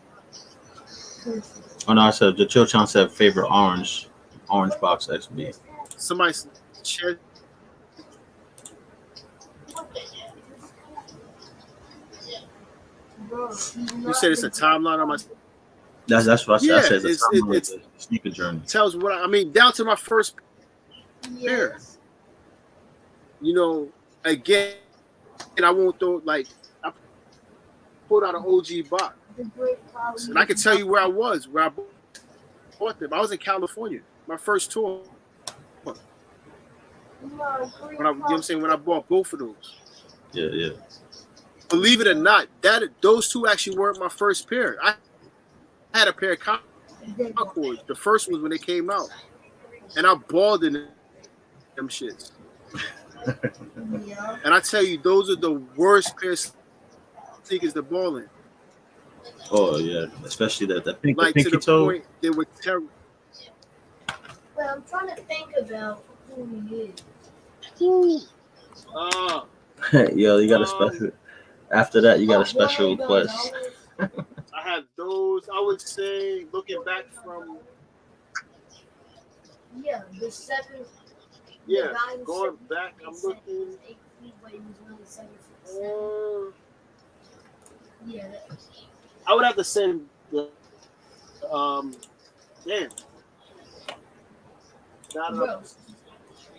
Oh no, I said the Chill Chan said favorite orange box XB. Somebody share. bro, You said it's a timeline on my. That's what I said. Yeah, I said it's a timeline of it's the sneaker journey. tells what I mean down to my first pair. yes. You know, again, I won't throw like I pulled out an OG box, The great power and I can tell you where I was, where I bought them. I was in California, my first tour. When I, you know what I'm saying, when I bought both of those. Yeah. Believe it or not, those two actually weren't my first pair. I had a pair of Concords. The first ones when they came out, and I balled in them shits. Yeah. And I tell you, those are the worst pair of sneakers to ball in. Oh yeah, especially the pink, Like the to pinky the toe. point they were terrible. But I'm trying to think about who he is. Yo, you got a special. After that, you got a special $100. request. I have those. I would say, looking back from Yeah, the seven. yeah, the guy who going said back, they I'm said he looking. was 8 feet, but he was really 7 foot 7. Yeah. I would have to say the damn. Now that Bro, I'm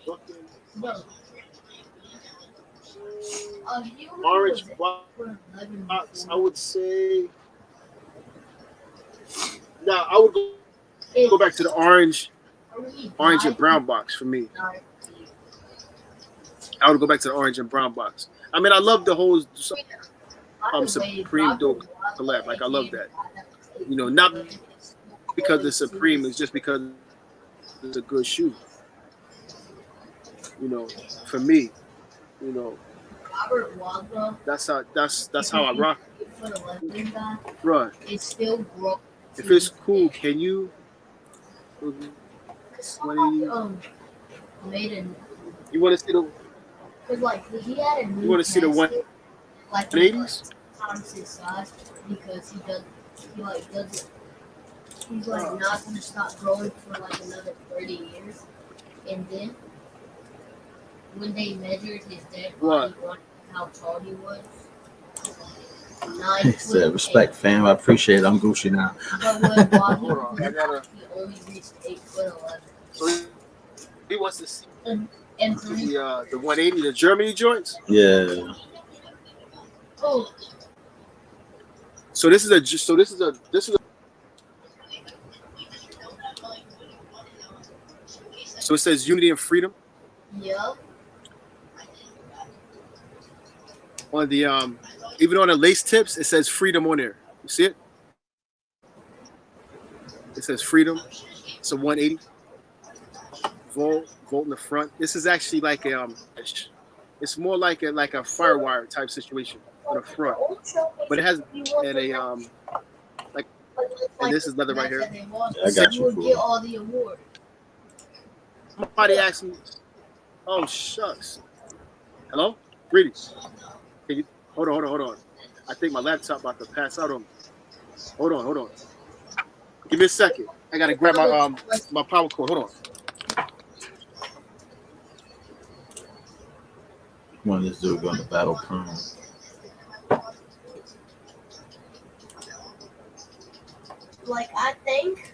looking, bro. You orange was for 11 box. I before. would say. Now I would go back to the orange and brown box for me. I would go back to the orange and brown box. I mean, I love the whole Supreme Dope collab. Like I love that. You know, not because it's Supreme, it's just because it's a good shoe. You know, for me, you know, that's how I rock. Bruh, It's still growing. if it's cool, can you? Somebody made a You want to see the? because like he had a new You want to see the casket, like 180s? times his size because he doesn't he's like not gonna stop growing for like another 30 years. And then when they measured his dead body, how tall he was. He said, "Respect, fam. I appreciate it. I'm Gucci now." But while he only reached 8'11". So he wants to see And the 180, the Germany joints. Yeah. oh, So this is a. So it says unity and freedom yeah, on the even on the lace tips. It says freedom on there. You see it? It says freedom. It's a 180 volt in the front. This is actually like a it's more like a firewire type situation on the front, but it has and a like and this is leather right here. Yeah, I got you. Will get all the awards. Somebody asked me, "Oh shucks, hello, greetings. Can you hold on? I think my laptop about to pass out on me. Hold on. Give me a second. I gotta grab my power cord. Hold on. One of this dude going to battle perm. Like I think.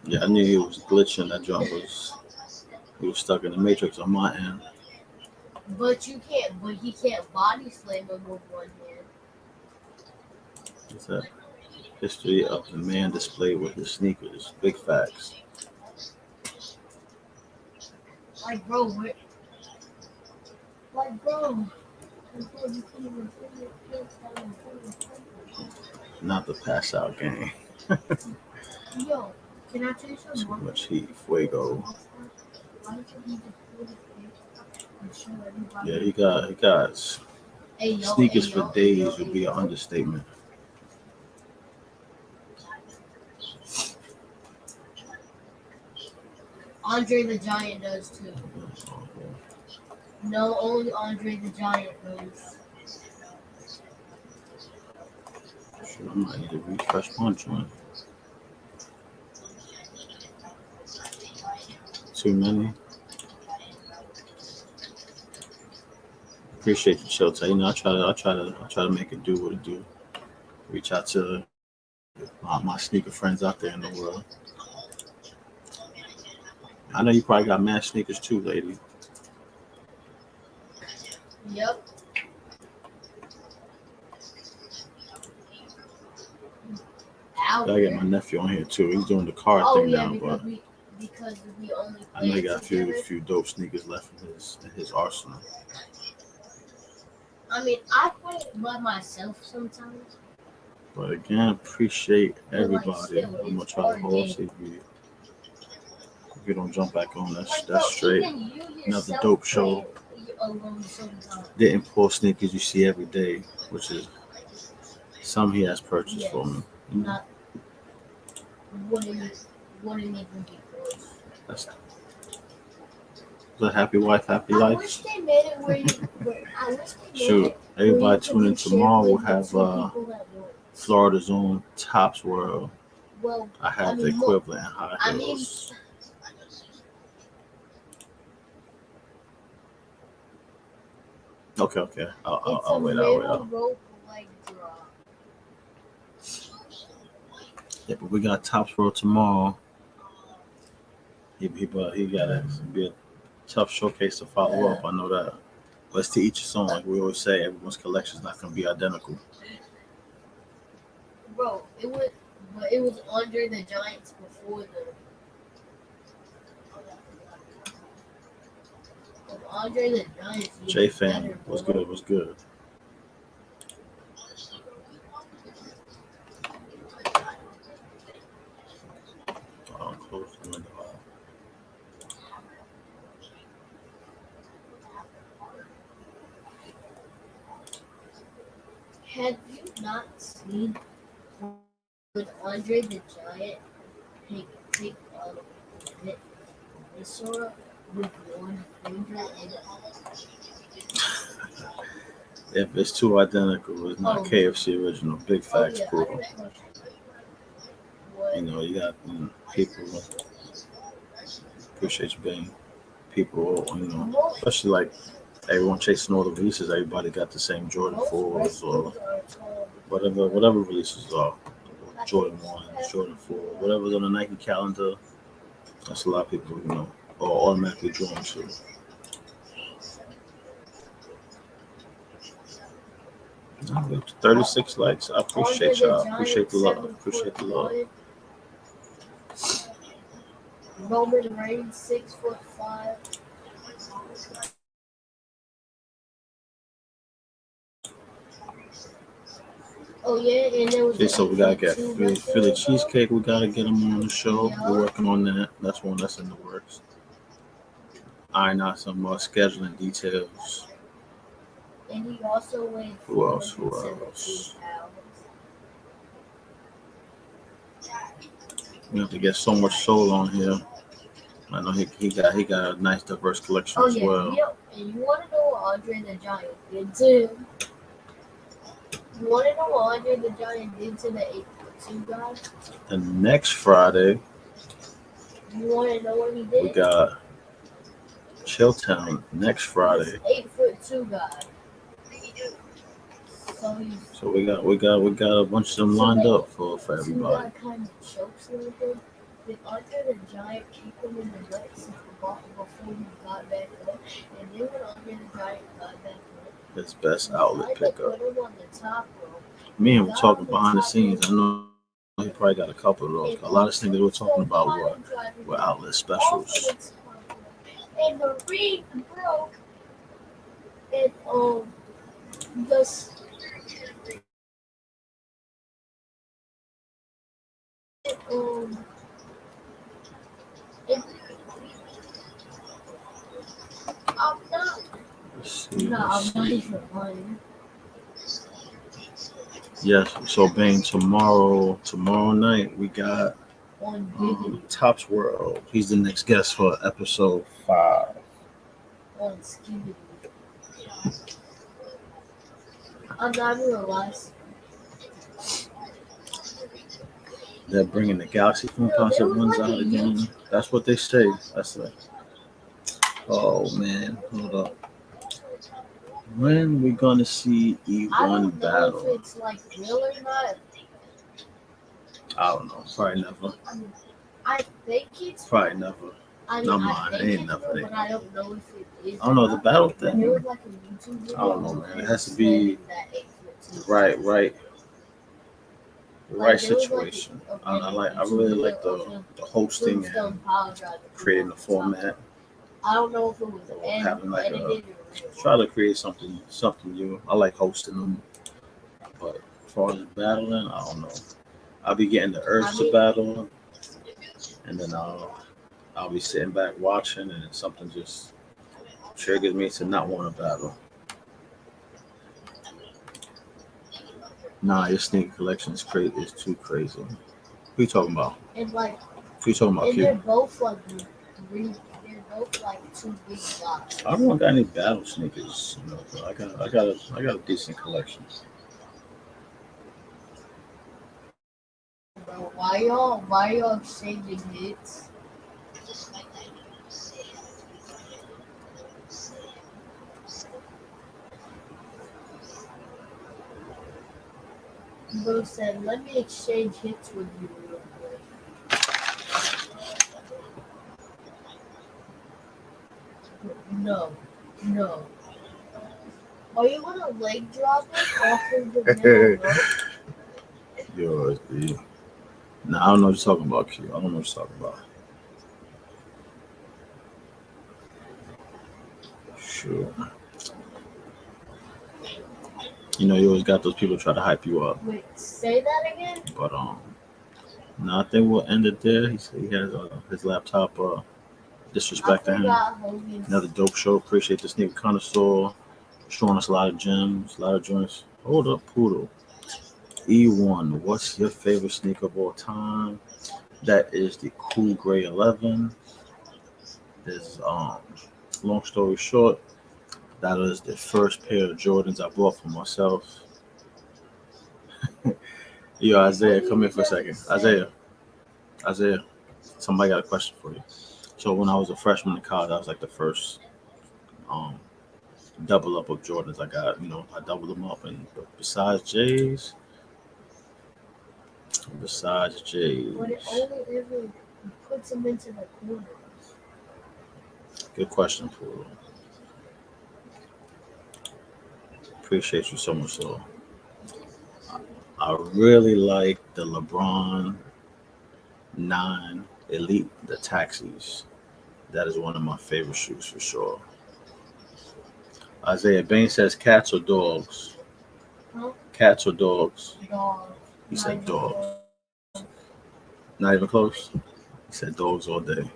Yeah, I knew he was glitching. That jump he was stuck in the matrix on my end. But he can't body slam him with one hand. It's that history of the man displayed with his sneakers. Big facts. Like bro, Not the pass out game. Yo, can I tell you Too something? much heat. Fuego. Yeah, he got Hey, yo, sneakers hey, for yo, hey, days yo, would hey, be an yo. understatement. Andre the Giant does too. No, only Andre the Giant does. Shoot, I might need to refresh my joint. Too many. Appreciate you, Showtime. You know, I try to make it do what it do. Reach out to my sneaker friends out there in the world. I know you probably got mad sneakers too, lady. Yep. Out Gotta get there. my nephew on here too. He's doing the car Oh thing yeah, now, but because we only I know he play got together. a few dope sneakers left in his arsenal. I mean, I play by myself sometimes. But again, appreciate But, like, everybody. still, I'm gonna it's try to our hold. game. See if we don't jump back on. Like, That's bro, straight. even you Another yourself dope play show. alone sometimes. Didn't pull sneakers you see every day, which is some he has purchased Yes. for me. You know, Not wouldn't even be close. that's a happy wife, happy I life. wish they made it where I wish they made Shoot, it where you everybody could tune in be shared tomorrow. with We'll the have two people at once. Florida's own Tops World. Well, I have I the mean, equivalent in high I mean, heels. Okay. I'll wait. rope leg drop. Yeah, but we got Tops World tomorrow. He got to be a tough showcase to follow up. I know that. But it's to each his own. Like we always say, everyone's collection is not going to be identical. Bro, it was under the Giants before Andre the Giants. J Fan was good. Close the window. Have you not seen when Andre the Giant pick the Sora with one finger and If it's too identical, it's not KFC original. Big facts, cool. You know, you got people. Appreciate you being people. You know, especially like everyone chasing all the releases. Everybody got the same Jordan 4s or whatever releases are. Jordan 1s, Jordan 4, whatever's on the Nike calendar. That's a lot of people, you know, are automatically drawn to. Now we up to 36 likes. I appreciate y'all. Appreciate the love. Roman Reigns 6'5". Oh yeah, and there was. Okay, so we gotta get Philly cheesecake. We gotta get them on the show. Yeah. We're working on that. That's one that's in the works. Iron out some scheduling details. And he also weighed. Who else? 417 pounds. We have to get so much soul on here. I know he got a nice diverse collection as well. Yeah. And you want to know what Andre the Giant did to? You want to know what Andre the Giant did to the 8'2" guy? The next Friday, You want to know what he did? we got Chilltown next Friday. 8'2" guy. So we got a bunch of them lined up for everybody. Kind of chokes a little bit. Did Andre the Giant keep him in the wet before he got back up? And then when Andre the Giant got back up, His best outlet pickup. put him on the top rope. Me and we're talking behind the scenes. I know he probably got a couple of those. A lot of things that we're talking about were outlet specials. And the ring broke. And Because um, it, I'm not. Let's see. No, Let's I'm not see. even lying. Yes. So, Bane, tomorrow night we got On Giggity, Top's World. He's the next guest for episode 5. on Skibidi. I'm not even gonna lie. They're bringing the Galaxy Film concept ones out again. That's what they say. That's like, oh man, hold up. When we gonna see I E1 don't know battle? if it's like real or not. I don't know. Probably never. I think it's. Probably never. I mean, Not I mine. think It ain't it's never. real, but I don't know if it is. I don't know the battle There thing. was like a YouTube video. I don't know, man. It has to explaining be that 814. right Like, there was, like, situation. a I really like the hosting and Brimstone Power Drive creating the format. I don't know if it was Having like edited a or real. try to create something new. I like hosting them, but as far as battling, I don't know. I'll be getting the urge to battle, and then I'll be sitting back watching, and something just triggers me to not want to battle. Nah, your sneaker collection is crazy. It's too crazy. Who you talking about? And like, Who you talking about, and they're Q? both like three. They're both like two big blocks. I don't got any battle sneakers, you know. But I got a decent collection. Bro, why y'all exchanging hits? Bro said, "Let me exchange hits with you real quick." No, no. Are you gonna leg drop it off of the middle rope? Yours, B. Nah, I don't know what you're talking about, Q. I don't know what you're talking about. Sure. You know, you always got those people try to hype you up. Wait, say that again? But no, I think we'll end it there. He said he has his laptop disrespecting him. Hogan's. Another dope show. Appreciate the Sneaker Connoisseur showing us a lot of gems, a lot of joints. Hold up, Poodle. E1, what's your favorite sneaker of all time? That is the Cool Gray 11. There's long story short, that is the first pair of Jordans I bought for myself. Yo, Isaiah, come here for a second. Isaiah, somebody got a question for you. So when I was a freshman in college, I was like the first double up of Jordans I got. You know, I doubled them up, and besides J's, But it only ever puts them into the corner. good question, Poodle. Appreciate you so much. So I really like the LeBron 9 Elite, the Taxis. That is one of my favorite shoes for sure. Isaiah Bain says cats or dogs? Huh? Cats or dogs? Dogs. He said dogs. Not even close? He said dogs all day.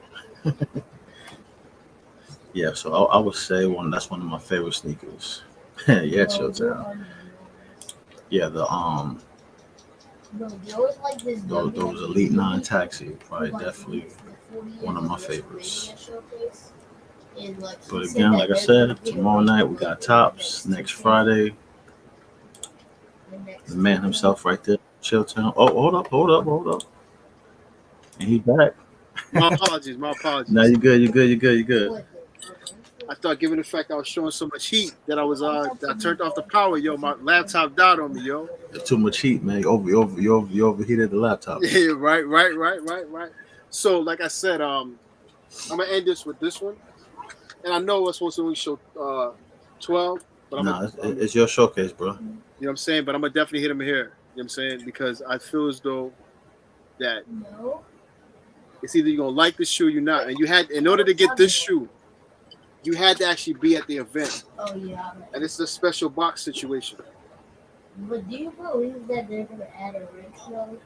Yeah, so I would say that's one of my favorite sneakers. Yeah, Chilltown. Yeah, the No, there was like this those Elite 9 Taxi, probably definitely one of my favorites. But again, like I said, tomorrow night we got Tops. Next Friday, the man himself right there, Chilltown. Oh, hold up. And he's back. My apologies. No, you're good. I thought, given the fact I was showing so much heat that I turned off the power, yo. My laptop died on me, yo. Too much heat, man. You overheated the laptop. Yeah, right. So, like I said, I'm gonna end this with this one, and I know we're supposed to only show 12, but it's your showcase, bro. You know what I'm saying? But I'm gonna definitely hit him here. You know what I'm saying? Because I feel as though that it's either you're gonna like the shoe or you're not, and you had in order to get this shoe. you had to actually be at the event, Oh yeah. and it's a special box situation. But do you believe that they're gonna add a wrench though?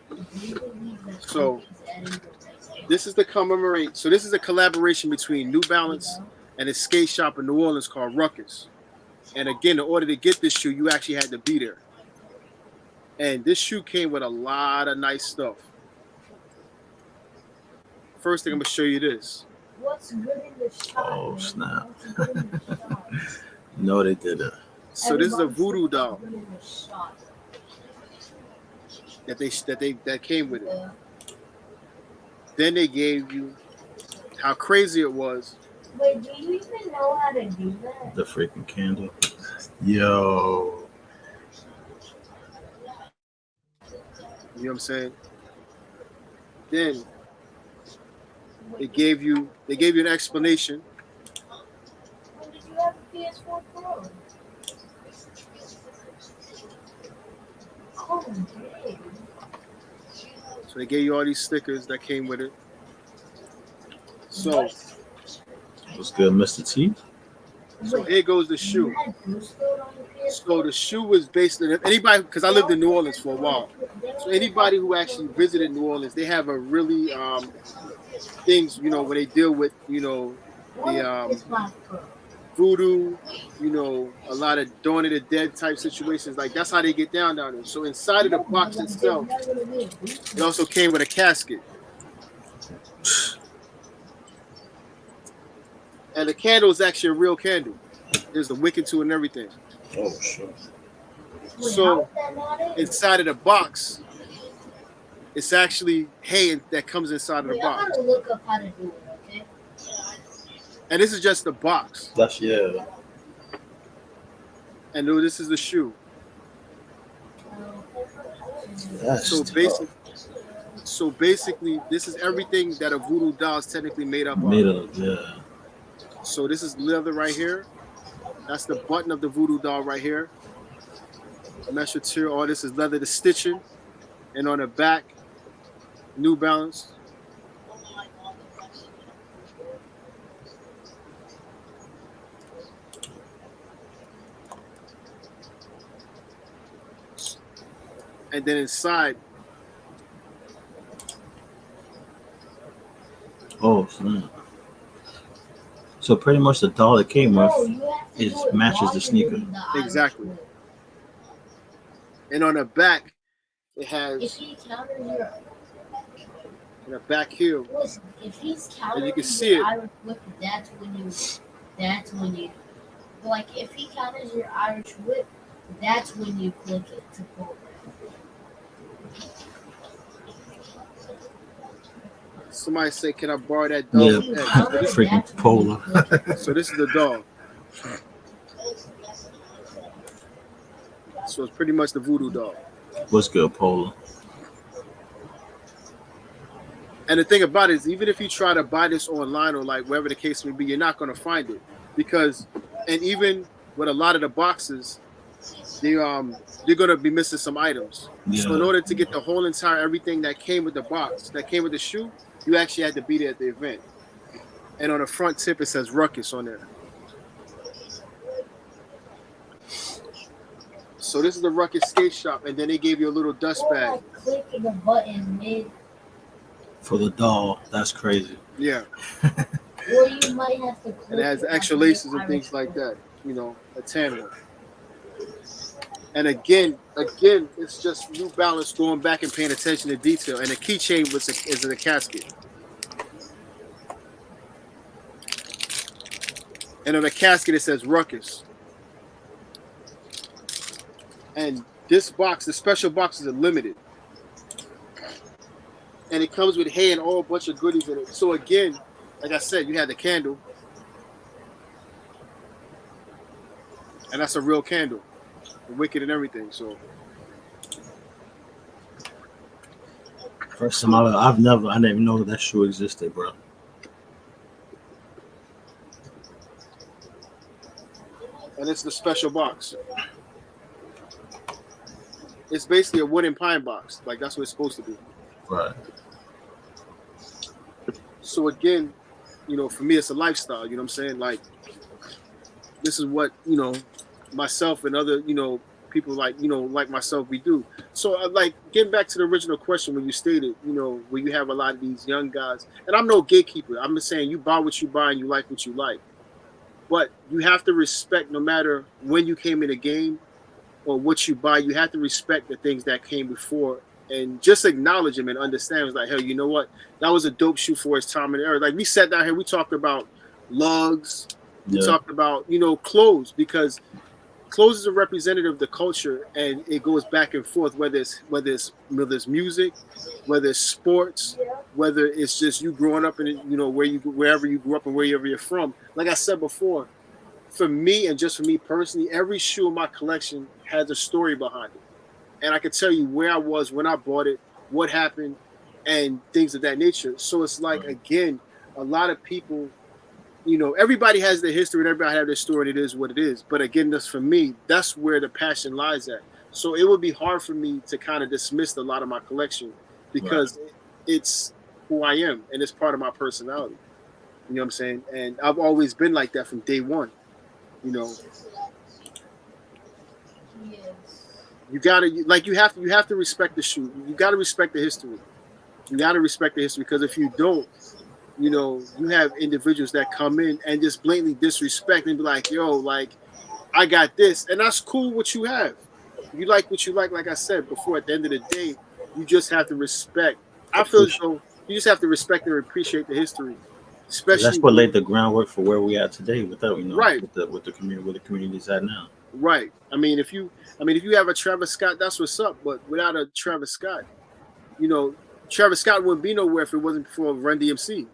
Do you believe that So company's adding the wrench? this is the commemorate. So this is a collaboration between New Balance and a skate shop in New Orleans called Ruckus. And again, in order to get this shoe, you actually had to be there. And this shoe came with a lot of nice stuff. First thing I'm gonna show you this. What's good in the shot? Oh, man? snap. What's good in the shot? No, they did it. So this is a Everybody voodoo says doll what's good in the shot. that came with it. Yeah. Then they gave you how crazy it was. Wait, do you even know how to do that? The freaking candle. Yo. You know what I'm saying? Then they gave you an explanation. When did you have a PS4 Pro? Oh, dang. So they gave you all these stickers that came with it. So What's good, Mr. T? here goes the shoe. You had Goose Goat on your PS4? So the shoe was based on anybody, because I lived in New Orleans for a while. So anybody who actually visited New Orleans, they have a really things, you know, where they deal with, you know, It's the my Pro. voodoo, you know, a lot of Dawn of the Dead type situations. Like that's how they get down there. So inside of the box itself, it also came with a casket. And the candle is actually a real candle. There's the wick to it and everything. Oh, sure. So inside of the box, it's actually hay that comes inside of the I'm box. gonna look up how to do it, okay? And this is just the box. That's, yeah. And this is the shoe. That's So tough. basically, this is everything that a voodoo doll is technically made up Made of. of, yeah. So this is leather right here. That's the button of the voodoo doll right here. Mesh material. All this is leather. The stitching, and on the back, New Balance. And then inside, Oh, snap. So pretty much the doll it came with is matches the sneaker. Exactly. And on the back, it If has he counters your, in the back here. listen, if he's countering you can see your it. Irish whip, that's when you, like, if he counters your Irish whip, that's when you click it to pull it. Somebody say, "Can I borrow that dog?" Yeah, Yeah. freaking polar. So this is the dog. So it's pretty much the voodoo dog. What's good, polar? And the thing about it is, even if you try to buy this online or like wherever the case may be, you're not going to find it because, and even with a lot of the boxes, you're going to be missing some items. Yeah. So in order to get the whole entire everything that came with the box, that came with the shoe, you actually had to be there at the event. And on the front tip, it says Ruckus on there. So this is the Ruckus skate shop, and then they gave you a little dust Or bag. like clicking the button mid, For the doll, that's crazy. Yeah, or you might have to click and it has like extra mid laces and Irish things like whip. that. You know, a tan one. And again, it's just New Balance going back and paying attention to detail. And the keychain is in a casket. And on the casket it says Ruckus. And this box, the special boxes are limited. And it comes with hay and a whole bunch of goodies in it. So again, like I said, you had the candle. And that's a real candle. The wicked and everything. So First time I didn't even know that shoe existed, bro. and it's the special box. It's basically a wooden pine box. Like that's what it's supposed to be. Right. So again, You know, for me, it's a lifestyle. You know what I'm saying? Like, this is what, you know, myself and other, you know, people like, you know, like myself, we do. So, like, getting back to the original question when you stated, you know, where you have a lot of these young guys, and I'm no gatekeeper. I'm just saying you buy what you buy and you like what you like. But you have to respect, no matter when you came in the game or what you buy, you have to respect the things that came before and just acknowledge them and understand. It's like, hell, you know what? That was a dope shoe for its time and era. Like, we sat down here, we talked about lugs, we talked about, you know, clothes, because clothes is a representative of the culture, and it goes back and forth, whether it's music, whether it's sports, whether it's just you growing up in, you know, wherever you grew up and wherever you're from. Like I said before, for me, and just for me personally, every shoe in my collection has a story behind it, and I can tell you where I was when I bought it, what happened, and things of that nature. So it's like, again, a lot of people, you know, everybody has their history and everybody has their story, and it is what it is. But again, that's for me, that's where the passion lies at. So it would be hard for me to kind of dismiss a lot of my collection, because it's who I am and it's part of my personality. You know what I'm saying? And I've always been like that from day one. You know, you have to respect the shoe. You gotta respect the history. You gotta respect the history, because if you don't, you know, you have individuals that come in and just blatantly disrespect and be like, yo, like, I got this. And that's cool what you have. You like what you like I said before, at the end of the day, you just have to respect. I feel as though you just have to respect and appreciate the history. Especially that's what laid the groundwork for where we are today, with that, you know, right, with the community, where the community's at now. Right. I mean, if you have a Travis Scott, that's what's up. But without a Travis Scott, you know, Travis Scott wouldn't be nowhere if it wasn't for Run DMC.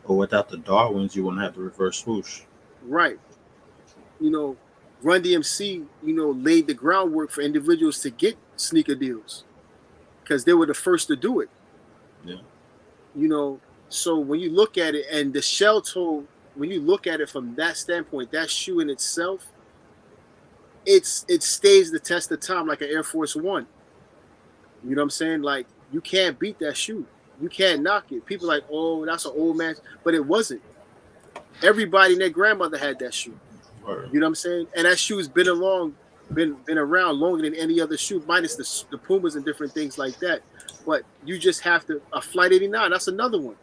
Or without the Darwins, you wouldn't have the reverse swoosh. Right. You know, Run DMC, you know, laid the groundwork for individuals to get sneaker deals, because they were the first to do it. Yeah. You know, so when you look at it, and the shell toe, when you look at it from that standpoint, that shoe in itself, it stays the test of time like an Air Force One. You know what I'm saying? Like, you can't beat that shoe. You can't knock it. People are like, oh, that's an old man. But it wasn't. Everybody and their grandmother had that shoe. Word. You know what I'm saying? And that shoe's been around longer than any other shoe, minus the Pumas and different things like that. But you just have to, a Flight 89, that's another one.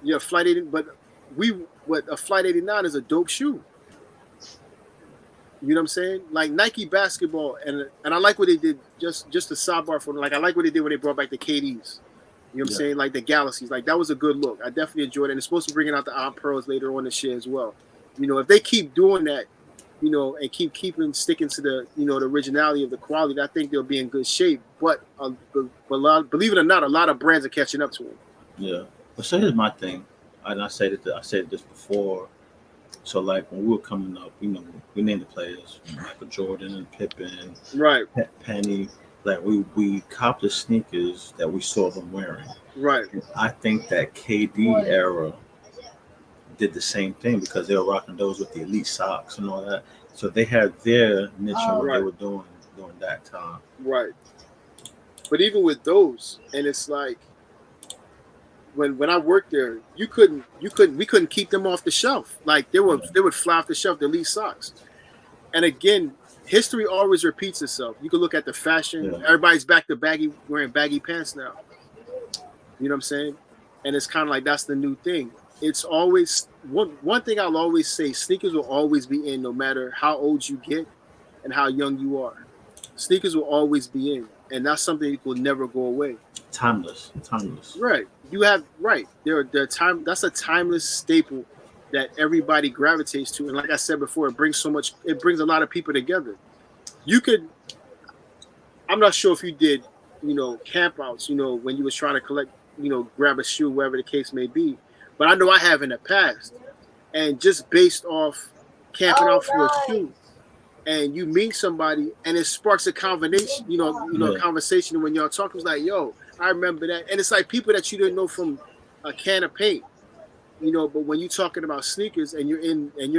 Yeah, Flight 89, but a Flight 89 is a dope shoe. You know what I'm saying? Like Nike basketball, and I like what they did, just a sidebar for them. Like, I like what they did when they brought back the KDs. You know what I'm saying? Like the Galaxies. Like, that was a good look. I definitely enjoyed it. And it's supposed to bring out the Aunt Pearls later on this year as well. You know, if they keep doing that, you know, and sticking to the, you know, the originality of the quality, I think they'll be in good shape. But believe it or not, a lot of brands are catching up to them. Yeah. But so here's my thing. And I said this before. So, like, when we were coming up, you know, we named the players Michael Jordan and Pippen, right? Penny. Like, we copped the sneakers that we saw them wearing. Right. And I think that KD era did the same thing, because they were rocking those with the elite socks and all that. So they had their niche on what they were doing during that time. Right. But even with those, and it's like, when I worked there, we couldn't keep them off the shelf. Like, they would fly off the shelf, the elite socks. And again, history always repeats itself. You can look at the fashion. Yeah. Everybody's back to wearing baggy pants now. You know what I'm saying? And it's kind of like, that's the new thing. It's always one thing I'll always say: sneakers will always be in, no matter how old you get and how young you are. Sneakers will always be in, and that's something that will never go away. Timeless. Right. You have right. They're time. That's a timeless staple that everybody gravitates to. And like I said before, it brings a lot of people together. I'm not sure if you did, you know, campouts, you know, when you was trying to collect, you know, grab a shoe, wherever the case may be. But I know I have in the past. And just based off camping out for a shoe, and you meet somebody and it sparks a conversation, conversation when y'all talking. It's like, yo, I remember that. And it's like people that you didn't know from a can of paint. You know, but when you're talking about sneakers and you're in there and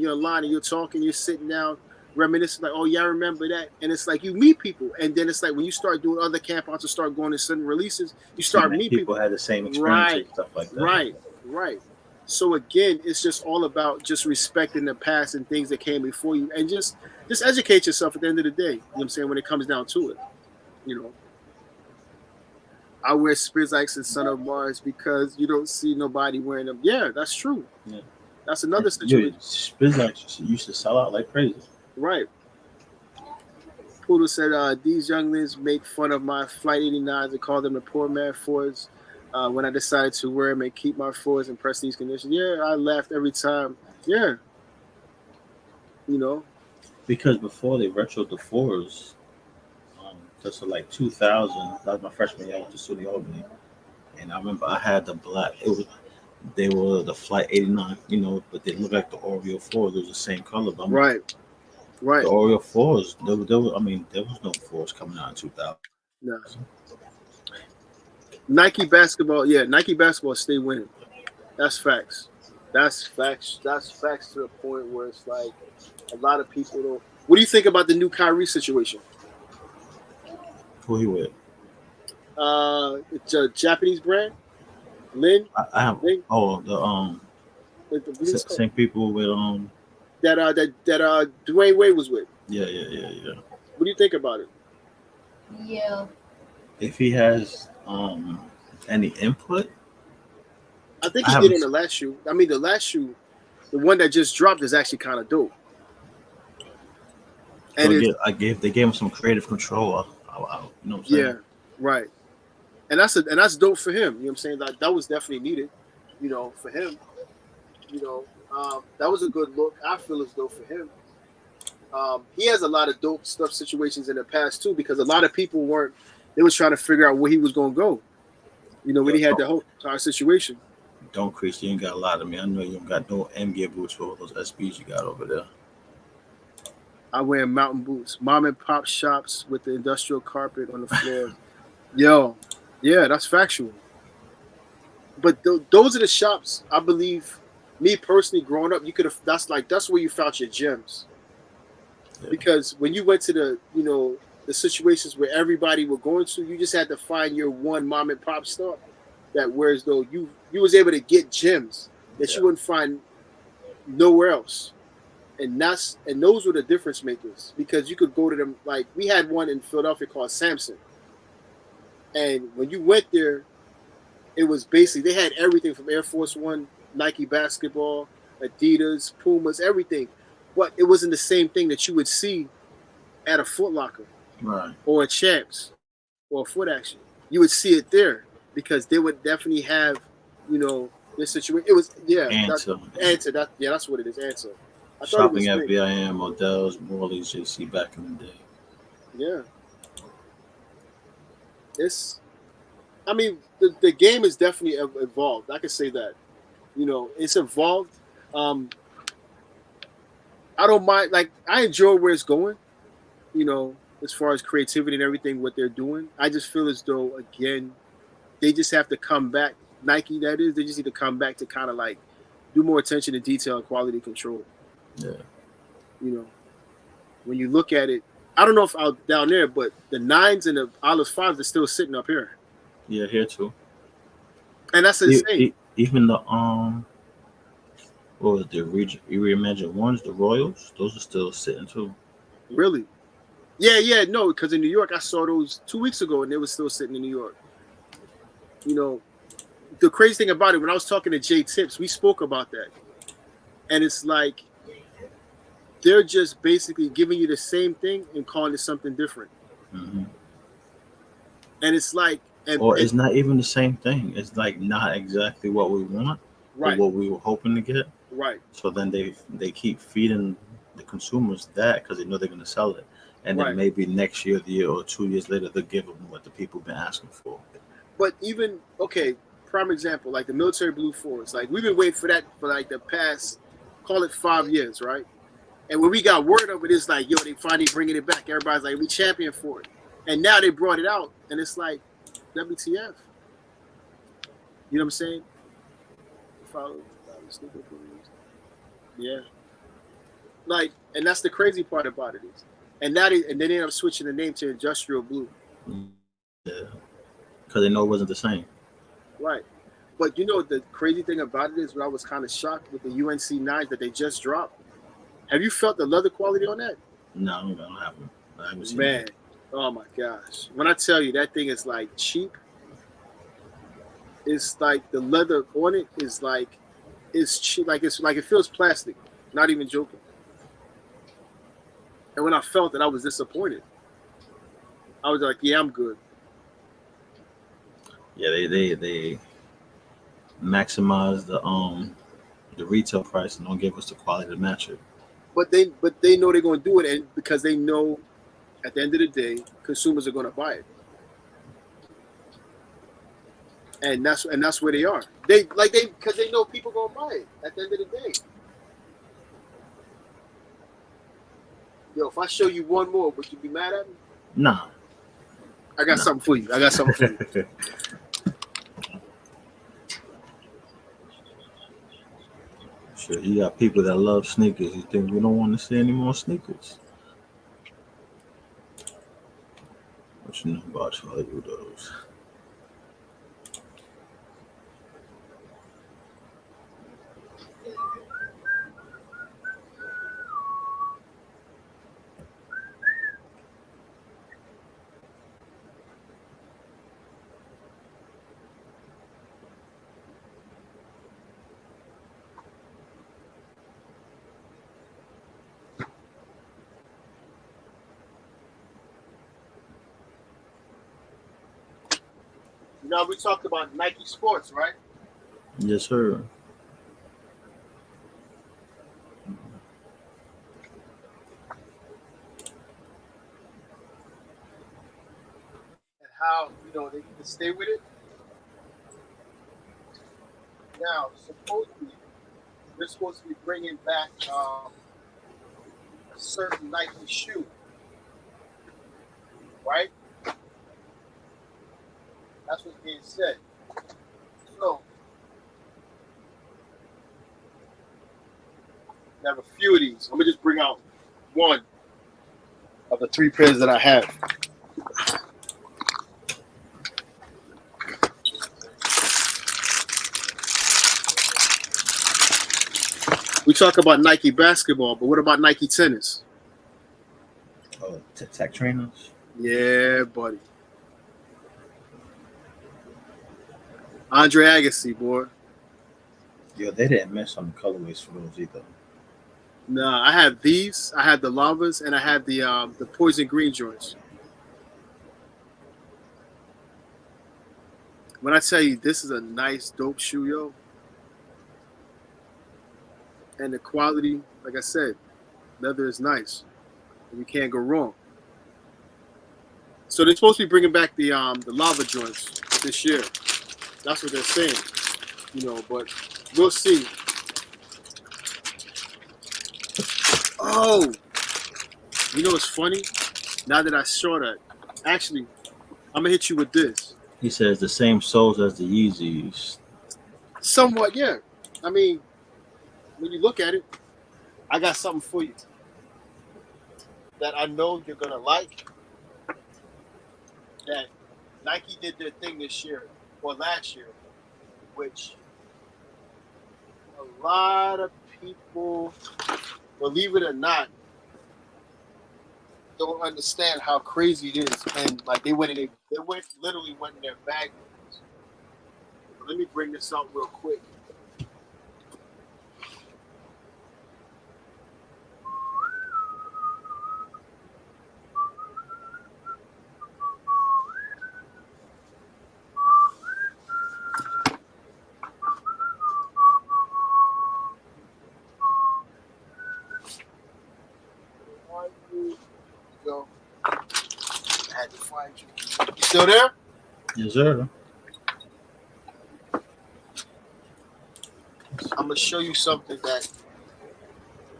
you're in line and you're talking, you're sitting down, reminiscing, like, oh yeah, I remember that. And it's like you meet people, and then it's like when you start doing other campouts and start going to certain releases, you start meeting people had the same experience and stuff like that. Right. So again, it's just all about just respecting the past and things that came before you, and just educate yourself at the end of the day. You know what I'm saying? When it comes down to it, you know. I wear Spizikes and Son of Mars because you don't see nobody wearing them. Yeah, that's true. Yeah. That's another situation. Spizikes used to sell out like crazy. Right. Poodle said, these younglings make fun of my Flight 89s and call them the poor man Fords. When I decided to wear them and keep my Fords in prestige condition. Yeah, I laughed every time. Yeah. You know? Because before they retroed the fours, just like 2000, that was my freshman year. I went to SUNY Albany, and I remember I had the black. They were the Flight 89, you know, but they looked like the Oreo 4s. They was the same color, but right. The Oreo 4s. There was no 4s coming out in 2000. No. Nike basketball, Nike basketball stay winning. That's facts. That's facts. That's facts to the point where it's like a lot of people don't. What do you think about the new Kyrie situation? Who he with? It's a Japanese brand. Lin. I have. Lin? Oh, the same people with that Dwayne Wade was with. Yeah. What do you think about it? Yeah. If he has any input, I think he did on the last shoe. I mean, the last shoe, the one that just dropped, is actually kind of dope. And they gave him some creative control. You know what I'm saying? Yeah, right. And that's dope for him. You know what I'm saying? That was definitely needed. You know, for him. You know, that was a good look. I feel as though for him. He has a lot of dope stuff situations in the past too, because a lot of people weren't. They was trying to figure out where he was going to go. You know, when he had the whole entire situation. Don't, Chris, you ain't got a lot of me. I know you don't got no M gear boots for all those SBs you got over there. I wear mountain boots, mom and pop shops with the industrial carpet on the floor. Yo, yeah, that's factual. But those are the shops, I believe, me personally, growing up, you could have. That's where you found your gems. Yeah. Because when you went to the situations where everybody were going to, you just had to find your one mom and pop store that whereas though you was able to get gems that you wouldn't find nowhere else. And those were the difference makers, because you could go to them. Like we had one in Philadelphia called Samson, and when you went there, it was basically they had everything from Air Force One, Nike basketball, Adidas, Pumas, everything, but it wasn't the same thing that you would see at a Foot Locker, right, or a Champs, or a Foot Action. You would see it there because they would definitely have, this situation. It was Answer. That's what it is. Answer. Shopping at BIM, Odell's, Morley's, JC back in the day. Yeah. The game is definitely evolved. I can say that. It's evolved. I don't mind. Like, I enjoy where it's going, as far as creativity and everything, what they're doing. I just feel as though, again, they just have to come back. Nike, that is, they just need to come back to kind of like do more attention to detail and quality control. Yeah. When you look at it, I don't know if out down there, but the 9s and the Olive 5s are still sitting up here. Yeah, here too. And that's insane. Even the what was the reimagined ones, the Royals, those are still sitting too. Really? Yeah, no, because in New York I saw those 2 weeks ago and they were still sitting in New York. The crazy thing about it, when I was talking to Jay Tips, we spoke about that. And it's like they're just basically giving you the same thing and calling it something different. Mm-hmm. And it's like, it's not even the same thing. It's like not exactly what we want, right? Or what we were hoping to get, right? So then they keep feeding the consumers that because they know they're going to sell it, and then maybe next year, the year or 2 years later, they'll give them what the people have been asking for. But even prime example, like the military blue fours, like we've been waiting for that for like the past, call it 5 years, right? And when we got word of it, it's like, yo, they finally bringing it back. Everybody's like, we champion for it. And now they brought it out, and it's like, WTF. You know what I'm saying? Yeah. Like, and that's the crazy part about it is. And then they ended up switching the name to Industrial Blue. Yeah. Because they know it wasn't the same. Right. But you know the crazy thing about it is, what I was kind of shocked with the UNC 9s that they just dropped. Have you felt the leather quality on that? No, I haven't seen Man, that. oh my gosh! When I tell you that thing is like cheap, it's like the leather on it is like it's cheap, like it's like it feels plastic. Not even joking. And when I felt it, I was disappointed. I was like, yeah, I'm good. Yeah, they maximize the retail price and don't give us the quality to match it. But they know they're going to do it, and because they know at the end of the day, consumers are going to buy it, and that's where they are. They because they know people going to buy it at the end of the day. Yo, if I show you one more, would you be mad at me? Nah. I got something for you. I got something for you. Sure, you got people that love sneakers. You think we don't want to see any more sneakers? What you know about Hollywood? You know, we talked about Nike Sports, right? Yes, sir. And how they need to stay with it. Now, supposedly, they're supposed to be bringing back a certain Nike shoe, right? That's what's being said. So, I have a few of these. Let me just bring out one of the 3 pairs that I have. We talk about Nike basketball, but what about Nike tennis? Oh, tech trainers. Yeah, buddy. Andre Agassi, boy. Yo, they didn't miss on the colorways for those either. Nah, I have these. I have the lavas, and I have the poison green joints. When I tell you this is a nice, dope shoe, yo, and the quality, like I said, leather is nice, and you can't go wrong. So they're supposed to be bringing back the lava joints this year. That's what they're saying, But we'll see. Oh, what's funny? Now that I saw that, actually, I'm gonna hit you with this. He says the same soles as the Yeezys. Somewhat, yeah. I mean, when you look at it, I got something for you that I know you're gonna like. That Nike did their thing this year or last year, which a lot of people, believe it or not, don't understand how crazy it is. And like they literally went in their bag. Let me bring this out real quick. Go. I had to find you. You still there? Yes, sir. I'm gonna show you something that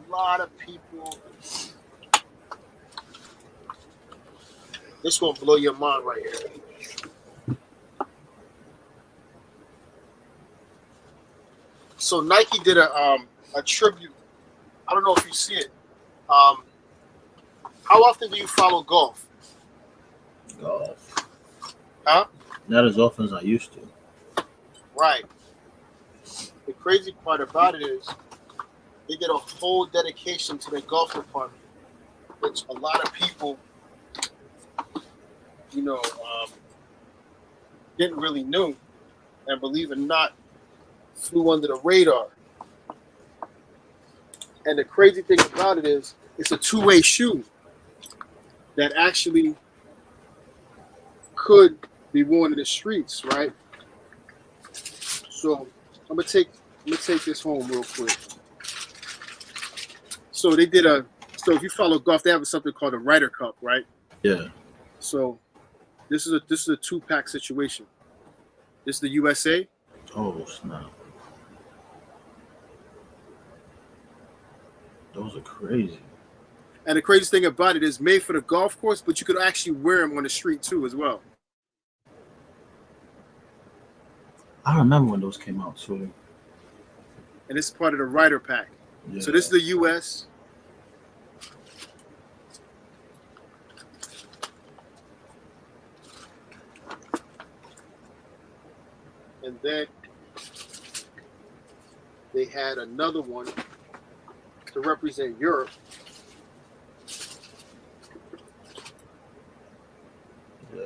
a lot of people. This won't blow your mind right here. So Nike did a tribute. I don't know if you see it. How often do you follow golf? Golf. Huh? Not as often as I used to. Right. the crazy part about it is they did a whole dedication to their golf department, which a lot of people, you know, didn't really know, and believe it or not, flew under the radar. And the crazy thing about it is, it's a two-way shoe that actually could be worn in the streets, right? So I'm gonna take this home real quick. So they did so if you follow golf, they have something called a Ryder Cup, right? Yeah. So this is a 2-pack situation. This is the USA. Oh snap! Those are crazy. And the craziest thing about it is made for the golf course, but you could actually wear them on the street too as well. I remember when those came out too. And this is part of the Ryder Pack. Yeah. So this is the US. And then they had another one to represent Europe. Yeah.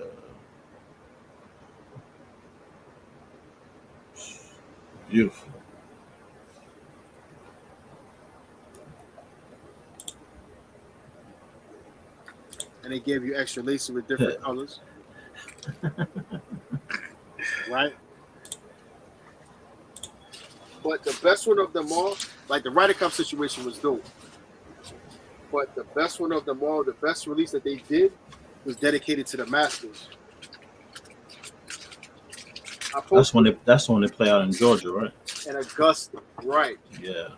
Beautiful. And they gave you extra laces with different colors. Right? But the best one of them all, like the Ryder Cup situation was dope. But the best one of them all, the best release that they did was dedicated to the Masters. That's when they play out in Georgia, right? In Augusta, right. Yeah.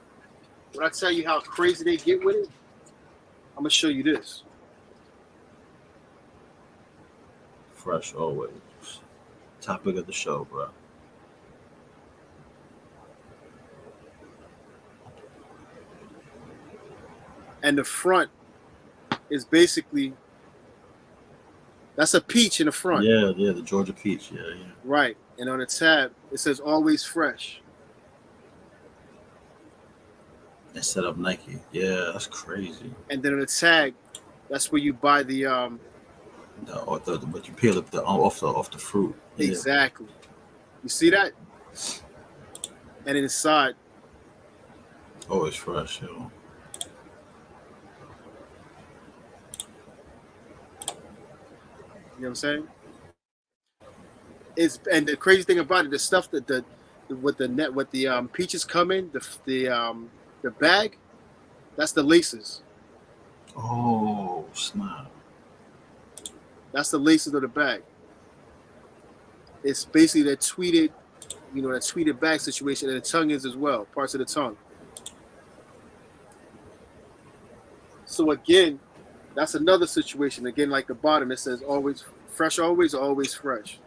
When I tell you how crazy they get with it, I'm gonna show you this. Fresh always. Topic of the show, bro. And the front is basically, that's a peach in the front. Yeah, the Georgia peach. Yeah. Right. And on the tab, it says always fresh. Instead of Nike. Yeah, that's crazy. And then on the tag, that's where you buy the but you peel it off the fruit. Yeah. Exactly. You see that? And inside, Always fresh, yo. you know what I'm saying? And the crazy thing about it, the stuff that the peaches come in, the bag, that's the laces. Oh snap! That's the laces of the bag. It's basically that tweeted bag situation, and the tongue is as well, parts of the tongue. So again, that's another situation. Again, like the bottom, it says always fresh, always fresh.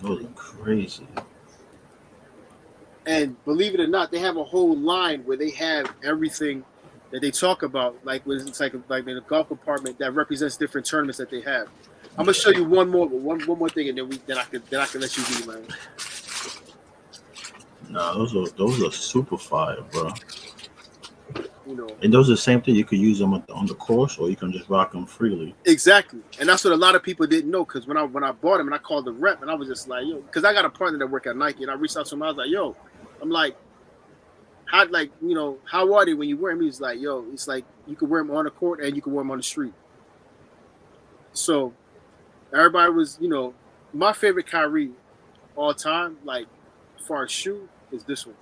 Those are crazy. And believe it or not, they have a whole line where they have everything that they talk about, like it's like in the golf department that represents different tournaments that they have. I'm gonna show you one more thing, and then I can let you be, man. Nah, those are super fire, bro. You know, and those are the same thing. You could use them on the course, or you can just rock them freely. Exactly, and that's what a lot of people didn't know. Because when I bought them and I called the rep, and I was just like, yo, because I got a partner that work at Nike, and I reached out to him. I was like, yo, I'm like, how are they when you wear them? He's like, yo, it's like you can wear them on the court and you can wear them on the street. So everybody was, my favorite Kyrie all time, like as far as shoe, is this one.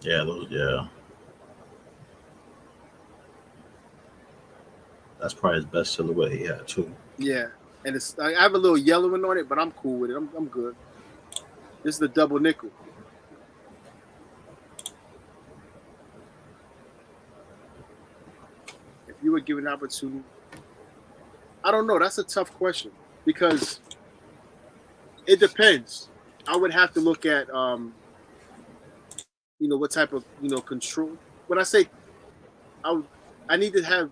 Yeah, that's probably his best silhouette he had too. Yeah, and I have a little yellowing on it, but I'm cool with it. I'm good. This is the double nickel. If you were given an opportunity, I don't know. That's a tough question because it depends. I would have to look at what type of control. When I say I need to have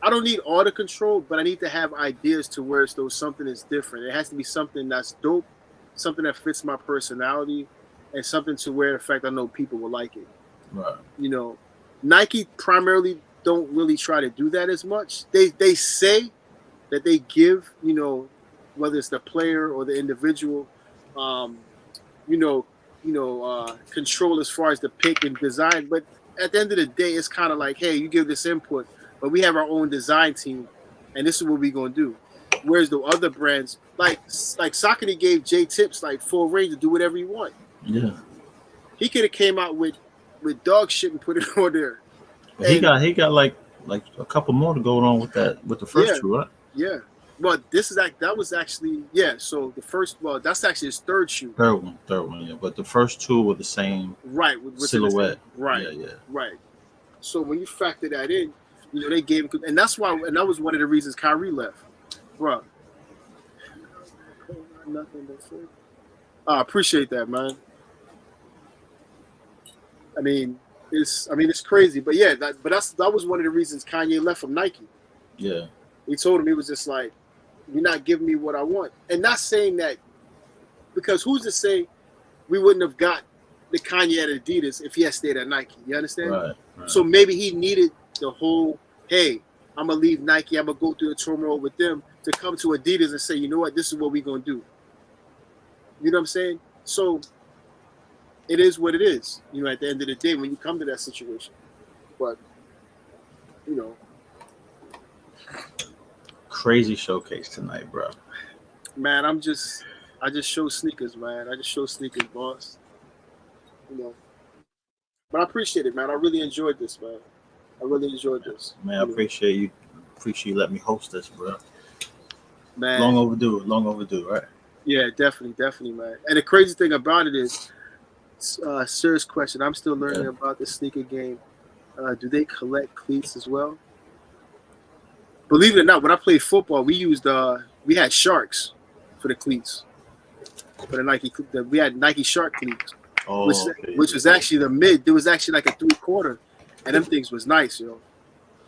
I don't need all the control, but I need to have ideas to where it's though something is different. It has to be something that's dope, something that fits my personality, and something to where, in fact, I know people will like it. Right. You know, Nike primarily don't really try to do that as much. They say that they give, you know, whether it's the player or the individual, um, you know, control as far as the pick and design. But at the end of the day, it's kind of like, hey, you give this input, but we have our own design team, and this is what we're gonna do. Whereas the other brands, like Saucony gave Jay Tips like full range to do whatever you want. Yeah. He could have came out with dog shit and put it on there. But he got like a couple more to go on with the first two, right? Yeah. But that was actually So the first, that's actually his third shoe. Third one, yeah. But the first two were the same, right? Silhouette, right? Yeah. Right. So when you factor that in, you know they gave him, and that's why, and that was one of the reasons Kyrie left, bro. Nothing but I appreciate that, man. I mean, it's crazy, but yeah, that was one of the reasons Kanye left from Nike. Yeah. He told him, he was just like, you're not giving me what I want. And not saying that, because who's to say we wouldn't have got the Kanye at Adidas if he had stayed at Nike? You understand? Right. So maybe he needed the whole, hey, I'm going to leave Nike, I'm going to go through the turmoil with them to come to Adidas and say, you know what, this is what we're going to do. You know what I'm saying? So it is what it is, you know, at the end of the day when you come to that situation. But, you know. Crazy showcase tonight, bro. Man, I just show sneakers, man. I just show sneakers, boss. You know. But I appreciate it, man. I really enjoyed this, man. I really enjoyed this. Man, I appreciate you. Appreciate you letting me host this, bro. Man. Long overdue, right? Yeah, definitely, man. And the crazy thing about it is, serious question. I'm still learning about the sneaker game. Do they collect cleats as well? Believe it or not, when I played football, we had sharks for the cleats. For the Nike, we had Nike Shark cleats, which was actually the mid. There was actually like a 3/4, and them things was nice, yo.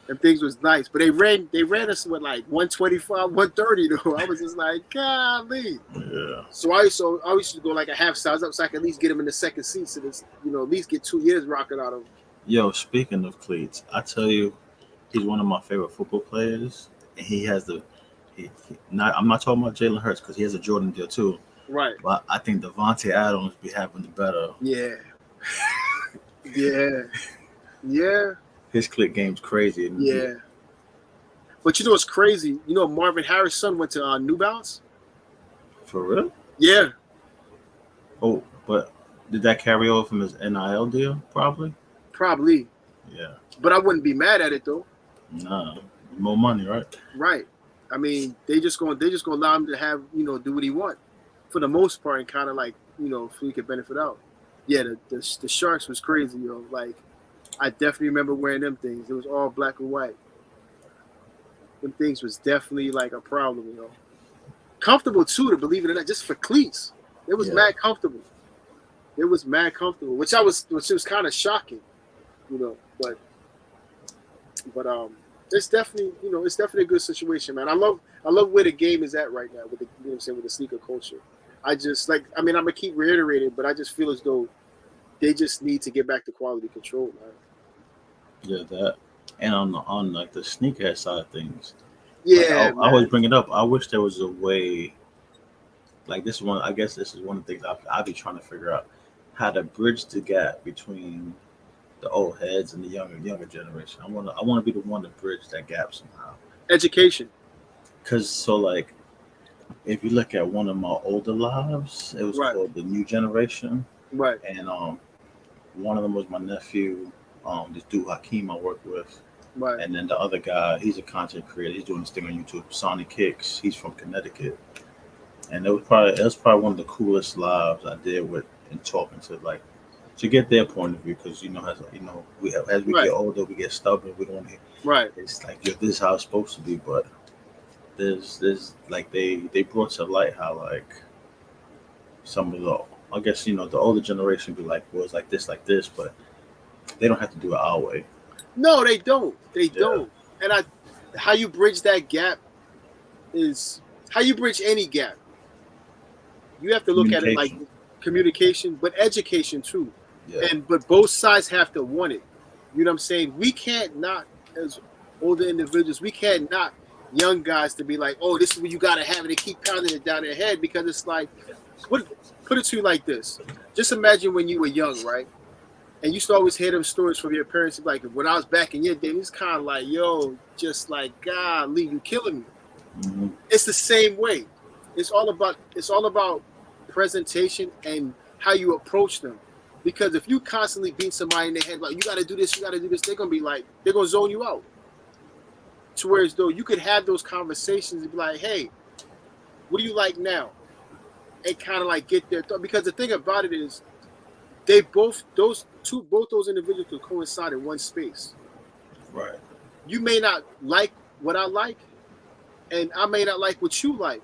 Them things was nice, but they ran us with like 125, 130 though. I was just like, golly. Yeah. So I used to go like a half size up so I could at least get them in the second seat, so this, you know, at least get 2 years rocking out of them. Yo, speaking of cleats, I tell you, he's one of my favorite football players, and he has I'm not talking about Jalen Hurts because he has a Jordan deal too. Right. But I think Devontae Adams be having the better. Yeah. Yeah. His click game's crazy. Yeah. But you know what's crazy? You know Marvin Harris' son went to New Balance? For real? Yeah. Oh, but did that carry over from his NIL deal? Probably. Yeah. But I wouldn't be mad at it though. Nah. More money, right? Right. I mean, they just gonna allow him to have, you know, do what he want for the most part, and kind of like, you know, so he could benefit out. Yeah, the Sharks was crazy, yo. Like, I definitely remember wearing them things. It was all black and white. Them things was definitely like a problem, you know. Comfortable too, to believe it or not, just for cleats. It was mad comfortable. Which was kind of shocking, you know. But it's definitely, you know, it's definitely a good situation, man. I love where the game is at right now with the, you know what I'm saying, with the sneaker culture. I just I'm gonna keep reiterating, but I just feel as though they just need to get back to quality control, man. Yeah, that. And on like the sneakerhead side of things. Yeah. I always bring it up. I wish there was a way, like this one, I guess this is one of the things I'll be trying to figure out, how to bridge the gap between the old heads and the younger generation. I want to be the one to bridge that gap somehow. Education. Because so like, if you look at one of my older lives, it was called The New Generation. Right. And one of them was my nephew, this dude Hakeem I work with. Right. And then the other guy, he's a content creator. He's doing this thing on YouTube, Sonic Kicks. He's from Connecticut. And it was probably one of the coolest lives I did with and talking to get their point of view, because as we get older, we get stubborn. We don't. Right. It's like, this is how it's supposed to be, but there's like they brought to light how like some of the, I guess, the older generation be like, well, it's like this, but they don't have to do it our way. No, they don't. They don't. And how you bridge that gap is how you bridge any gap. You have to look at it like communication, but education too. Yeah. But both sides have to want it. You know what I'm saying? We can't not as older individuals, we can't not young guys to be like, oh, this is what you gotta have, and they keep pounding it down their head because it's like, what? Put it to you like this: just imagine when you were young, right? And you used to always hear them stories from your parents, like when I was back in your day, it's kind of like, yo, just like, golly, you killing me. Mm-hmm. It's the same way. It's all about presentation and how you approach them. Because if you constantly beat somebody in the head, like you got to do this, they're gonna be like, they're gonna zone you out. To whereas though you could have those conversations and be like, hey, what do you like now? And kind of like get their thought. Because the thing about it is, both those individuals could coincide in one space. Right. You may not like what I like, and I may not like what you like,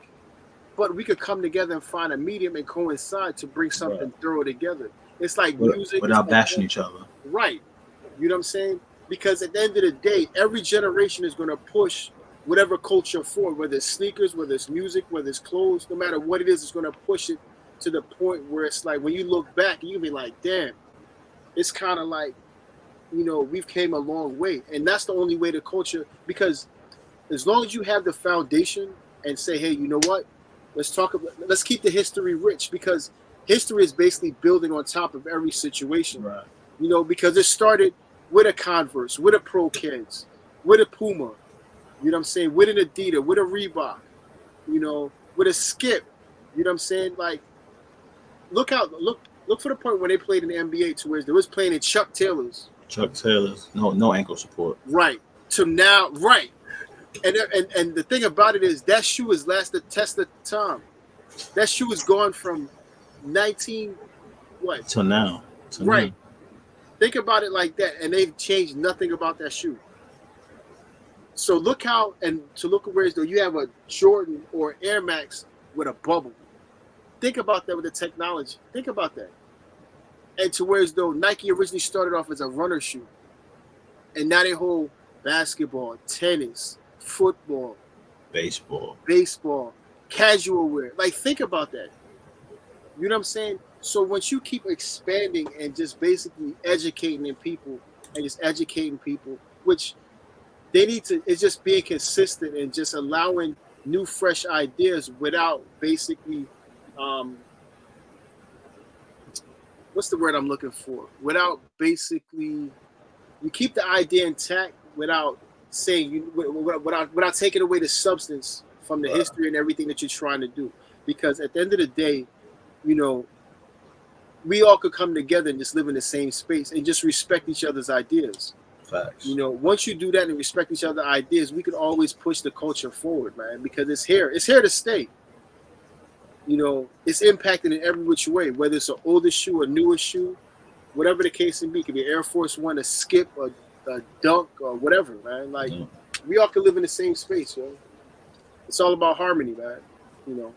but we could come together and find a medium and coincide to bring something thorough together. It's like music without bashing each other. Right. You know what I'm saying? Because at the end of the day, every generation is going to push whatever culture forward, whether it's sneakers, whether it's music, whether it's clothes, no matter what it is, it's going to push it to the point where it's like when you look back, you can be like, damn, it's kind of like, you know, we've came a long way. And that's the only way the culture, because as long as you have the foundation and say, hey, you know what? Let's keep the history rich, because history is basically building on top of every situation. Right. You know, because it started with a Converse, with a Pro Kids, with a Puma, you know what I'm saying, with an Adidas, with a Reebok, you know, with a Skip, you know what I'm saying? Like, look for the point when they played in the NBA to where they was playing in Chuck Taylors. No ankle support. Right. To now, right. And the thing about it is that shoe has lasted the test of time. That shoe is gone from 19 what? Till now. Right. Think about it like that, and they've changed nothing about that shoe. So look how, and to look at where though you have a Jordan or Air Max with a bubble. Think about that with the technology. Think about that. And to whereas though Nike originally started off as a runner shoe, and now they hold basketball, tennis, football, baseball, casual wear. Like, think about that. You know what I'm saying? So once you keep expanding and just basically educating people, which they need to, it's just being consistent and just allowing new, fresh ideas without basically, what's the word I'm looking for? Without basically, you keep the idea intact without saying, without taking away the substance from the history and everything that you're trying to do. Because at the end of the day, you know, we all could come together and just live in the same space and just respect each other's ideas. Facts. You know, once you do that and respect each other's ideas, we could always push the culture forward, man, because it's here to stay. You know, it's impacted in every which way, whether it's an older shoe, a newer shoe, whatever the case may be. It could be Air Force One, a Skip, a Dunk, or whatever, man. Like, we all can live in the same space, yo. It's all about harmony, man. You know.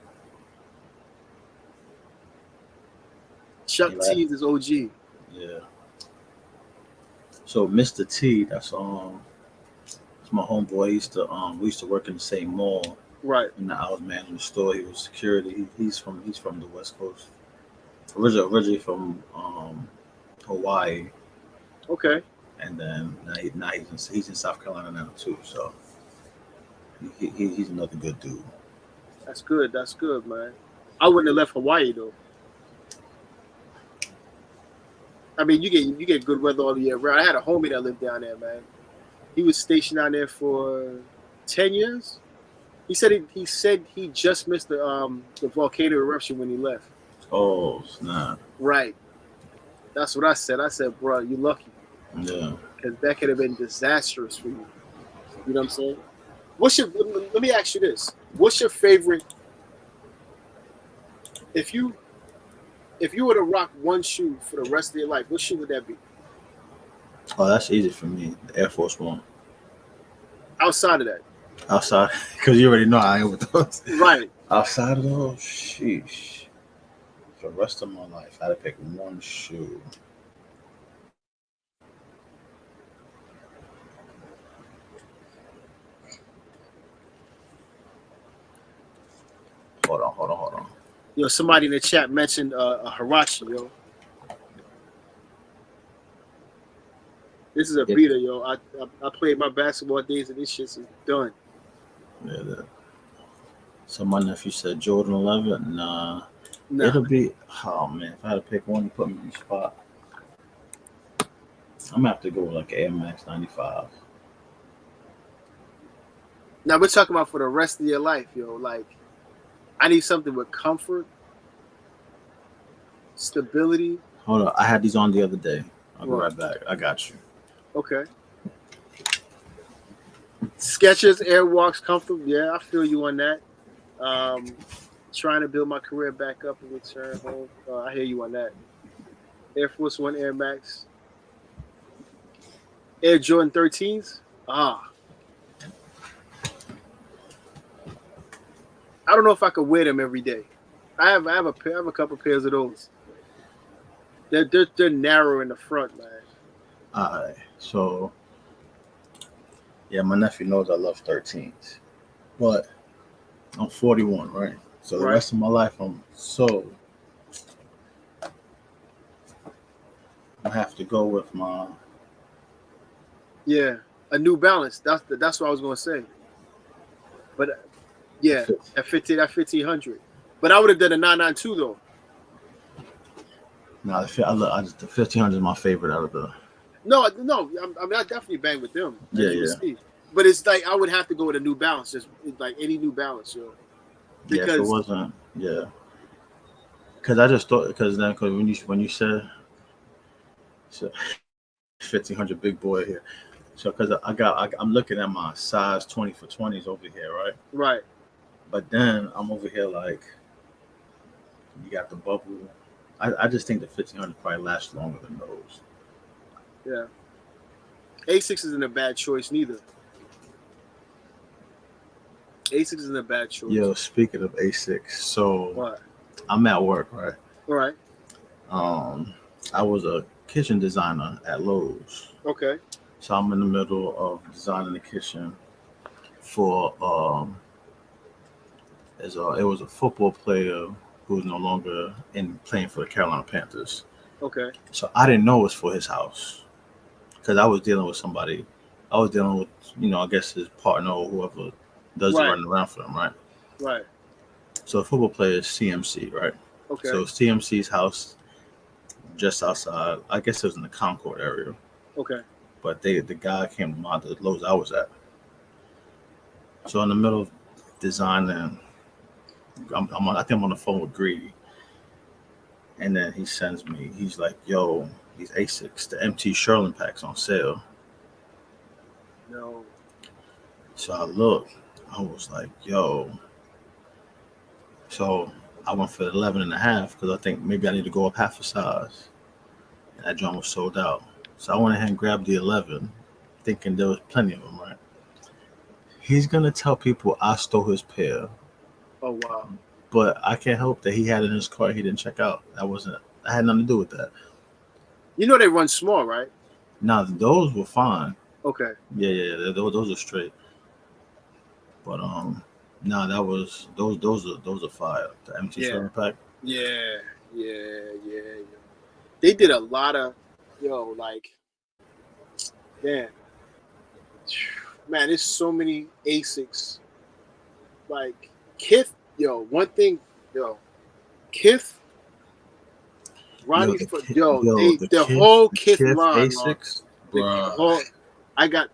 Chuck T is OG. Yeah. So Mr. T, that's my homeboy. We used to work in the same mall. Right. And I was managing the store. He was security. He's from the West Coast. Originally from Hawaii. Okay. And then now he's in South Carolina now too. So he's another good dude. That's good. That's good, man. I wouldn't have left Hawaii though. I mean, you get good weather all year round. I had a homie that lived down there, man. He was stationed down there for 10 years. He said he just missed the volcano eruption when he left. Oh, snap. Right. That's what I said. I said, bro, you lucky. Yeah. Because that could have been disastrous for you. You know what I'm saying? Let me ask you this. What's your favorite, if you were to rock one shoe for the rest of your life, what shoe would that be? Oh, that's easy for me. The Air Force One. Outside of that. Outside, because you already know I am with those. Right. Outside of those, sheesh. For the rest of my life, I had to pick one shoe. Yo, somebody in the chat mentioned a Hirachi, yo. This is a Yeah. beater, yo. I played my basketball days and this shit's done. Yeah, so my nephew said Jordan 11. Nah, it'll Nah. be. Oh man, if I had to pick one, to put me in the spot. I'm gonna have to go with like Air Max 95. Now we're talking about for the rest of your life, yo. Like, I need something with comfort, stability. Hold on, I had these on the other day. I'll be What? right back. I got you. Okay. Skechers, Airwalks, comfortable. Yeah, I feel you on that. Trying to build my career back up and return home. I hear you on that. Air Force One, Air Max, Air Jordan 13s. I don't know if I could wear them every day. I have a couple pairs of those. They're narrow in the front, man. Alright, so yeah, my nephew knows I love 13s, but I'm 41, right? So the Right. rest of my life, I have to go with my. Yeah, a New Balance. That's what I was gonna say. But yeah, at 1500. But I would have done a 992 though. Nah, the 1500 is my favorite out of the. No. I mean, I definitely bang with them. Yeah, as you yeah. see. But it's like I would have to go with a New Balance, just like any New Balance, yo. Yeah, if it Because wasn't, yeah. Because I just thought, because when you said, so 1500 big boy here, so because I'm looking at my size 20 for 20s over here, right? right. But then I'm over here like, you got the bubble. I just think the 1500 probably lasts longer than those. Yeah. A6 isn't a bad choice neither. A6 isn't a bad choice. Yo, speaking of A6, so What? I'm at work, right? All right. I was a kitchen designer at Lowe's. Okay. So I'm in the middle of designing the kitchen for it was a football player who's no longer playing for the Carolina Panthers. Okay. So I didn't know it was for his house because I was dealing with somebody. I was dealing with, I guess his partner or whoever does the Right. running around for him, right? Right. So the football player is CMC, right? Okay. So CMC's house just outside. I guess it was in the Concord area. Okay. But the guy came to the Lowe's I was at. So in the middle of designing, I think I'm on the phone with Greedy. And then he sends me, he's like, yo, these A6, the MT Sherlin packs on sale. No. So I looked, I was like, yo. So I went for 11 and a half because I think maybe I need to go up half a size. And that drum was sold out. So I went ahead and grabbed the 11, thinking there was plenty of them, right? He's going to tell people I stole his pair. Oh, wow. But I can't help that he had it in his car. He didn't check out. I had nothing to do with that. You know they run small, right? Now those were fine. Okay. Yeah. Those are straight. But that was those are fire. The MT Sherman pack. Yeah. They did a lot of, like, man, there's so many ASICs. Like Kith, one thing, Kith, Ronnie, the whole Kith line, ASICs, I got,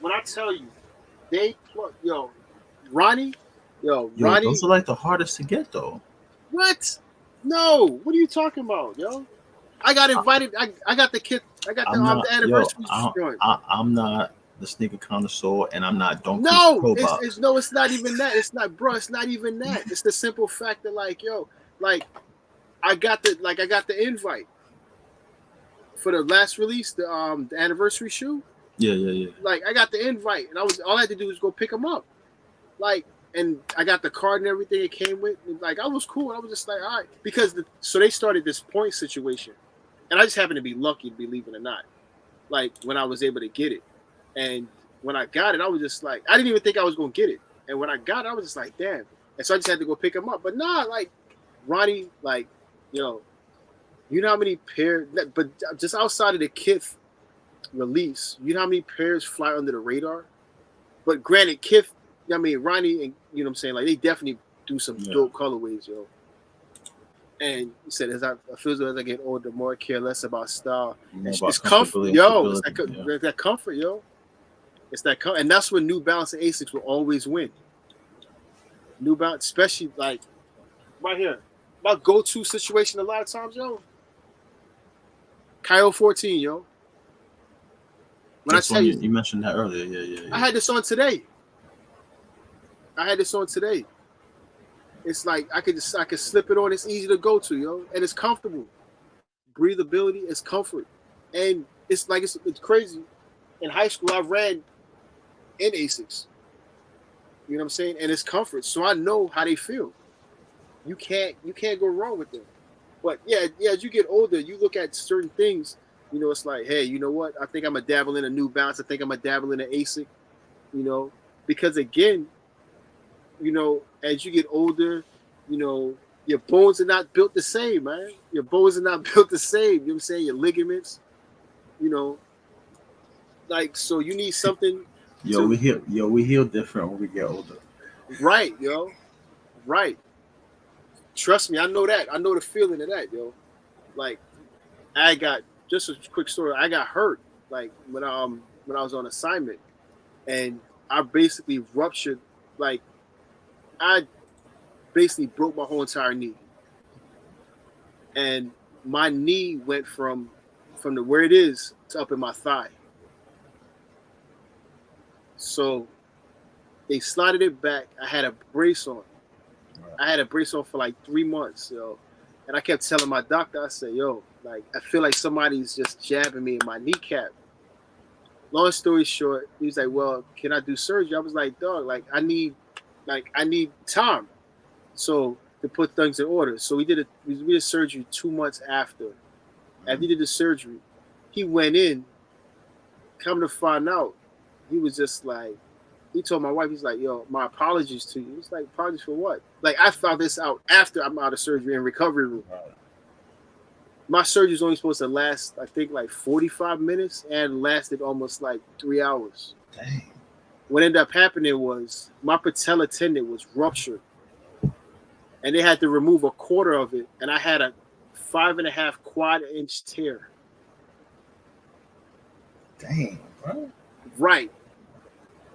when I tell you, Ronnie, Ronnie, those are like the hardest to get though. What? No, what are you talking about, yo? I got invited. I got the kid. I got the anniversary. I'm not the Sneaker Connoisseur, and I'm not Don't. No, it's not even that. It's not, bro. It's not even that. It's the simple fact that, I got the invite for the last release, the anniversary shoe. Yeah. Like, I got the invite, and all I had to do was go pick them up. Like, and I got the card and everything it came with. And, like, I was cool. I was just like, all right, because so they started this point situation, and I just happened to be lucky, believe it or not. Like, when I was able to get it, and when I got it, I was just like, I didn't even think I was gonna get it. And when I got it, I was just like, damn. And so I just had to go pick them up. But nah, like Ronnie, like, yo, you know how many pairs, but just outside of the Kith release, you know how many pairs fly under the radar? But granted, Kith, I mean, Ronnie, and you know what I'm saying, like they definitely do some dope colorways, yo. And he said, as I feel as I get older, the more I care less about style. It's comfort, yo. It's that comfort, yo. It's that comfort, and that's when New Balance and Asics will always win. New Balance, especially like right here, my go-to situation a lot of times, yo. Kyle 14, yo. When I tell you mentioned that earlier, yeah. I had this on today. It's like I could slip it on. It's easy to go to, yo, and it's comfortable. Breathability, it's comfort, and it's like it's crazy. In high school, I ran in Asics. You know what I'm saying? And it's comfort, so I know how they feel. You can't go wrong with them. But yeah, as you get older, you look at certain things. You know, it's like, hey, you know what? I think I'm a dabble in a New Balance. I think I'm a dabble in an ASIC. You know, because again, you know, as you get older, you know, your bones are not built the same, man. Your bones are not built the same. You know what I'm saying? Your ligaments, you know, like, so you need something. We heal different when we get older. Right, yo. Right. Trust me, I know that. I know the feeling of that, yo. Like, I got, just a quick story. I got hurt, like, when I was on assignment, and I basically ruptured, like, I basically broke my whole entire knee. And my knee went from the where it is to up in my thigh. So they slided it back. I had a brace on. I had a brace on for like 3 months, yo. And I kept telling my doctor, I said, yo, like, I feel like somebody's just jabbing me in my kneecap. Long story short, he was like, well, can I do surgery? I was like, dog, like, I need time. So to put things in order. So we did surgery 2 months after. After he did the surgery, he went in, come to find out, he was just like, he told my wife, he's like, yo, my apologies to you. It's like, apologies for what? Like, I found this out after I'm out of surgery in recovery room. My surgery was only supposed to last, I think, like 45 minutes and lasted almost like 3 hours. Dang. What ended up happening was my patella tendon was ruptured. And they had to remove a quarter of it. And I had a 5.5 quad-inch tear. Dang, bro. Right.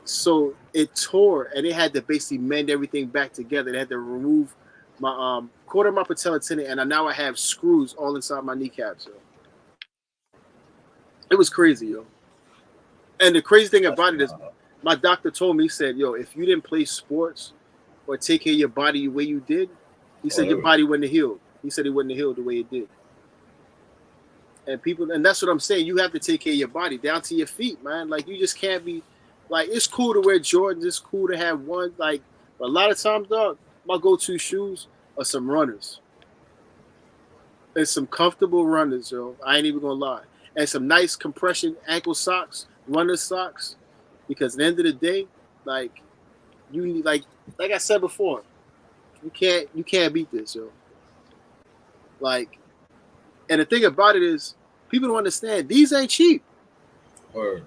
So it tore, and they had to basically mend everything back together. They had to remove my quarter of my patella tendon, and now I have screws all inside my kneecaps. So it was crazy, yo. And the crazy thing about it is, my doctor told me, he said, yo, if you didn't play sports or take care of your body the way you did, he said your body wouldn't have healed. He said it wouldn't have healed the way it did. And that's what I'm saying. You have to take care of your body down to your feet, man. Like, you just can't be, like, it's cool to wear Jordans. It's cool to have one, like, but a lot of times, dog, my go-to shoes are some runners. And some comfortable runners, yo. I ain't even gonna lie. And some nice compression ankle socks, runner socks. Because at the end of the day, like, you need, like I said before, you can't beat this, yo. Like, and the thing about it is, people don't understand, these ain't cheap. Word.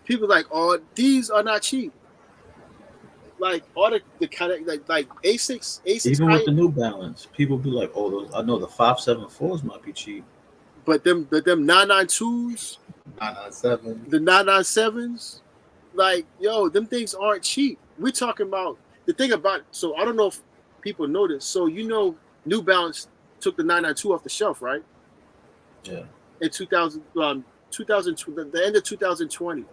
People like, oh, these are not cheap. Like, all the kind of, like Asics. Even with the New Balance, people be like, oh, those, I know the 574s might be cheap. But them 992s, 997, the 997s, like, yo, them things aren't cheap. We're talking about, the thing about, so I don't know if people know this. So, you know, New Balance took the 992 off the shelf, right? Yeah. In 2020, the end of 2020.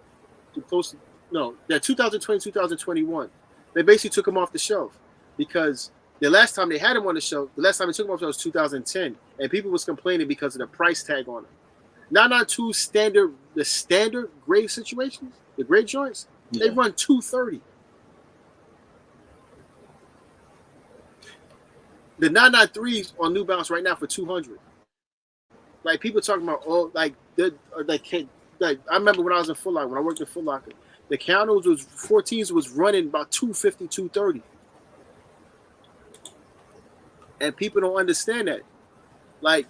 2020, 2021. They basically took them off the shelf because the last time they had them on the shelf, the last time they took them off the shelf was 2010, and people was complaining because of the price tag on them. 992 standard, the standard grade situations, the grade joints, they run $230. The 993s on New Balance right now for $200. Like, people talking about, oh, like I remember when I was in Foot Locker, when I worked in Foot Locker, the Canos was 14s was running about $250, $230. And people don't understand that. Like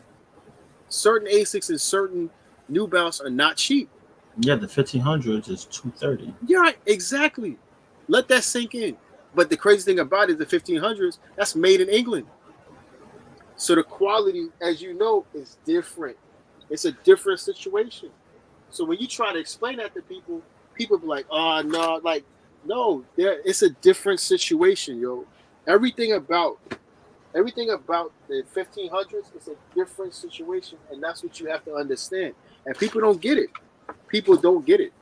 certain Asics and certain New Balance are not cheap. Yeah, the 1500s is 230. Yeah, right, exactly. Let that sink in. But the crazy thing about it, the 1500s, that's made in England. So the quality, as you know, is different. It's a different situation. So when you try to explain that to people, people be like, "Oh no, like no, it's a different situation, yo. Everything about the 1500s is a different situation, and that's what you have to understand. And people don't get it. People don't get it.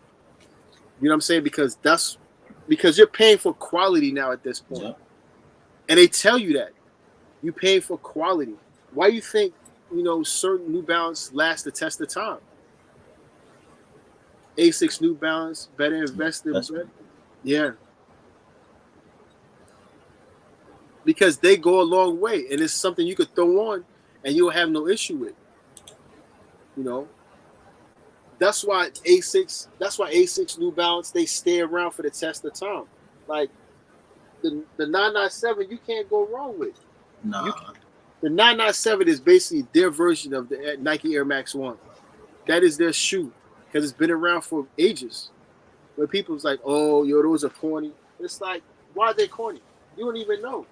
You know what I'm saying? Because you're paying for quality now at this point, Yep. and they tell you that you paying for quality. Why you think certain New Balance last the test of time? Asics, New Balance, better invested. Yeah, because they go a long way, and it's something you could throw on, and you'll have no issue with. You know, that's why Asics, New Balance, they stay around for the test of time. Like the 997, you can't go wrong with. Nah. The 997 is basically their version of the Nike Air Max 1. That is their shoe because it's been around for ages. Where people's like, oh, yo, those are corny. It's like, why are they corny? You don't even know.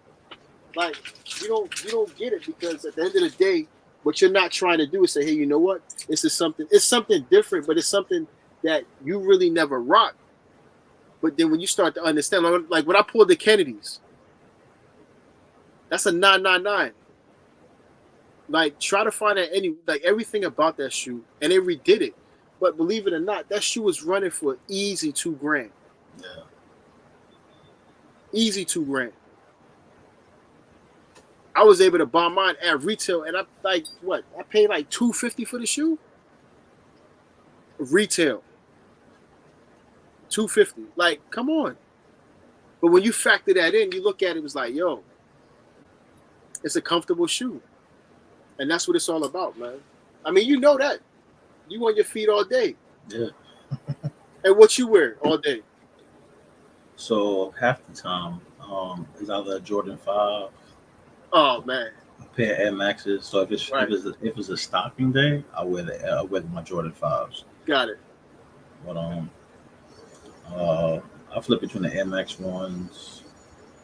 Like, you don't get it because at the end of the day, what you're not trying to do is say, hey, you know what? It's something different, but it's something that you really never rocked. But then when you start to understand, like when I pulled the Kennedys, that's a 999. Like, try to find out everything about that shoe, and they redid it. But believe it or not, that shoe was running for easy $2,000. Yeah. Easy $2,000. I was able to buy mine at retail, and I paid like $250 for the shoe. Retail. $250. Like, come on. But when you factor that in, you look at it, it was like, yo, it's a comfortable shoe. And that's what it's all about, man. I mean, you know that. You on your feet all day. Yeah. And what you wear all day? So half the time, is either a Jordan 5. Oh man. A pair of Air Maxes. So if it's Right. if it's a stocking day, I wear my Jordan 5s. Got it. But I flip between the Air Max 1s,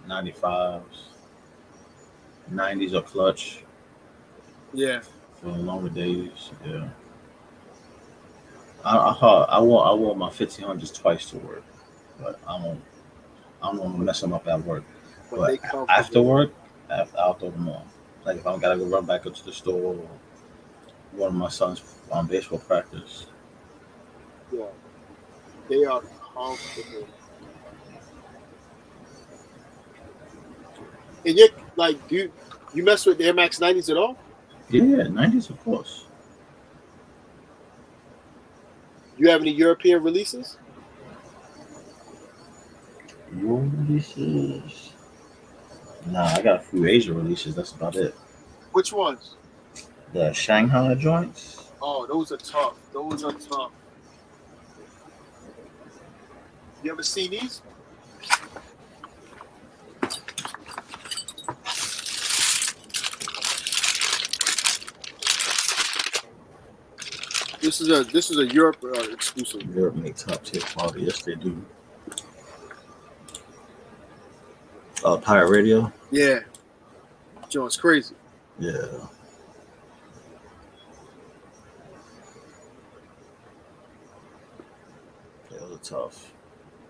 95s, 90s are clutch Yeah. for the longer days. Yeah. I wore my 1500s twice to work, but I don't want to mess them up at work. But after work, I'll throw them on. Like if I gotta go run back up to the store or one of my son's baseball practice. Yeah. They are comfortable. And yet, like, do you mess with the Air Max 90s at all? Yeah, 90s of course. You have any European releases? Your releases? Nah, I got a few Asia releases. That's about it. Which ones? The Shanghai joints. Oh, those are tough. Those are tough. You ever seen these? This is a Europe exclusive. Europe make top tier quality. Yes, they do. Pirate Radio. Yeah. Joint's crazy. Yeah. Those are tough.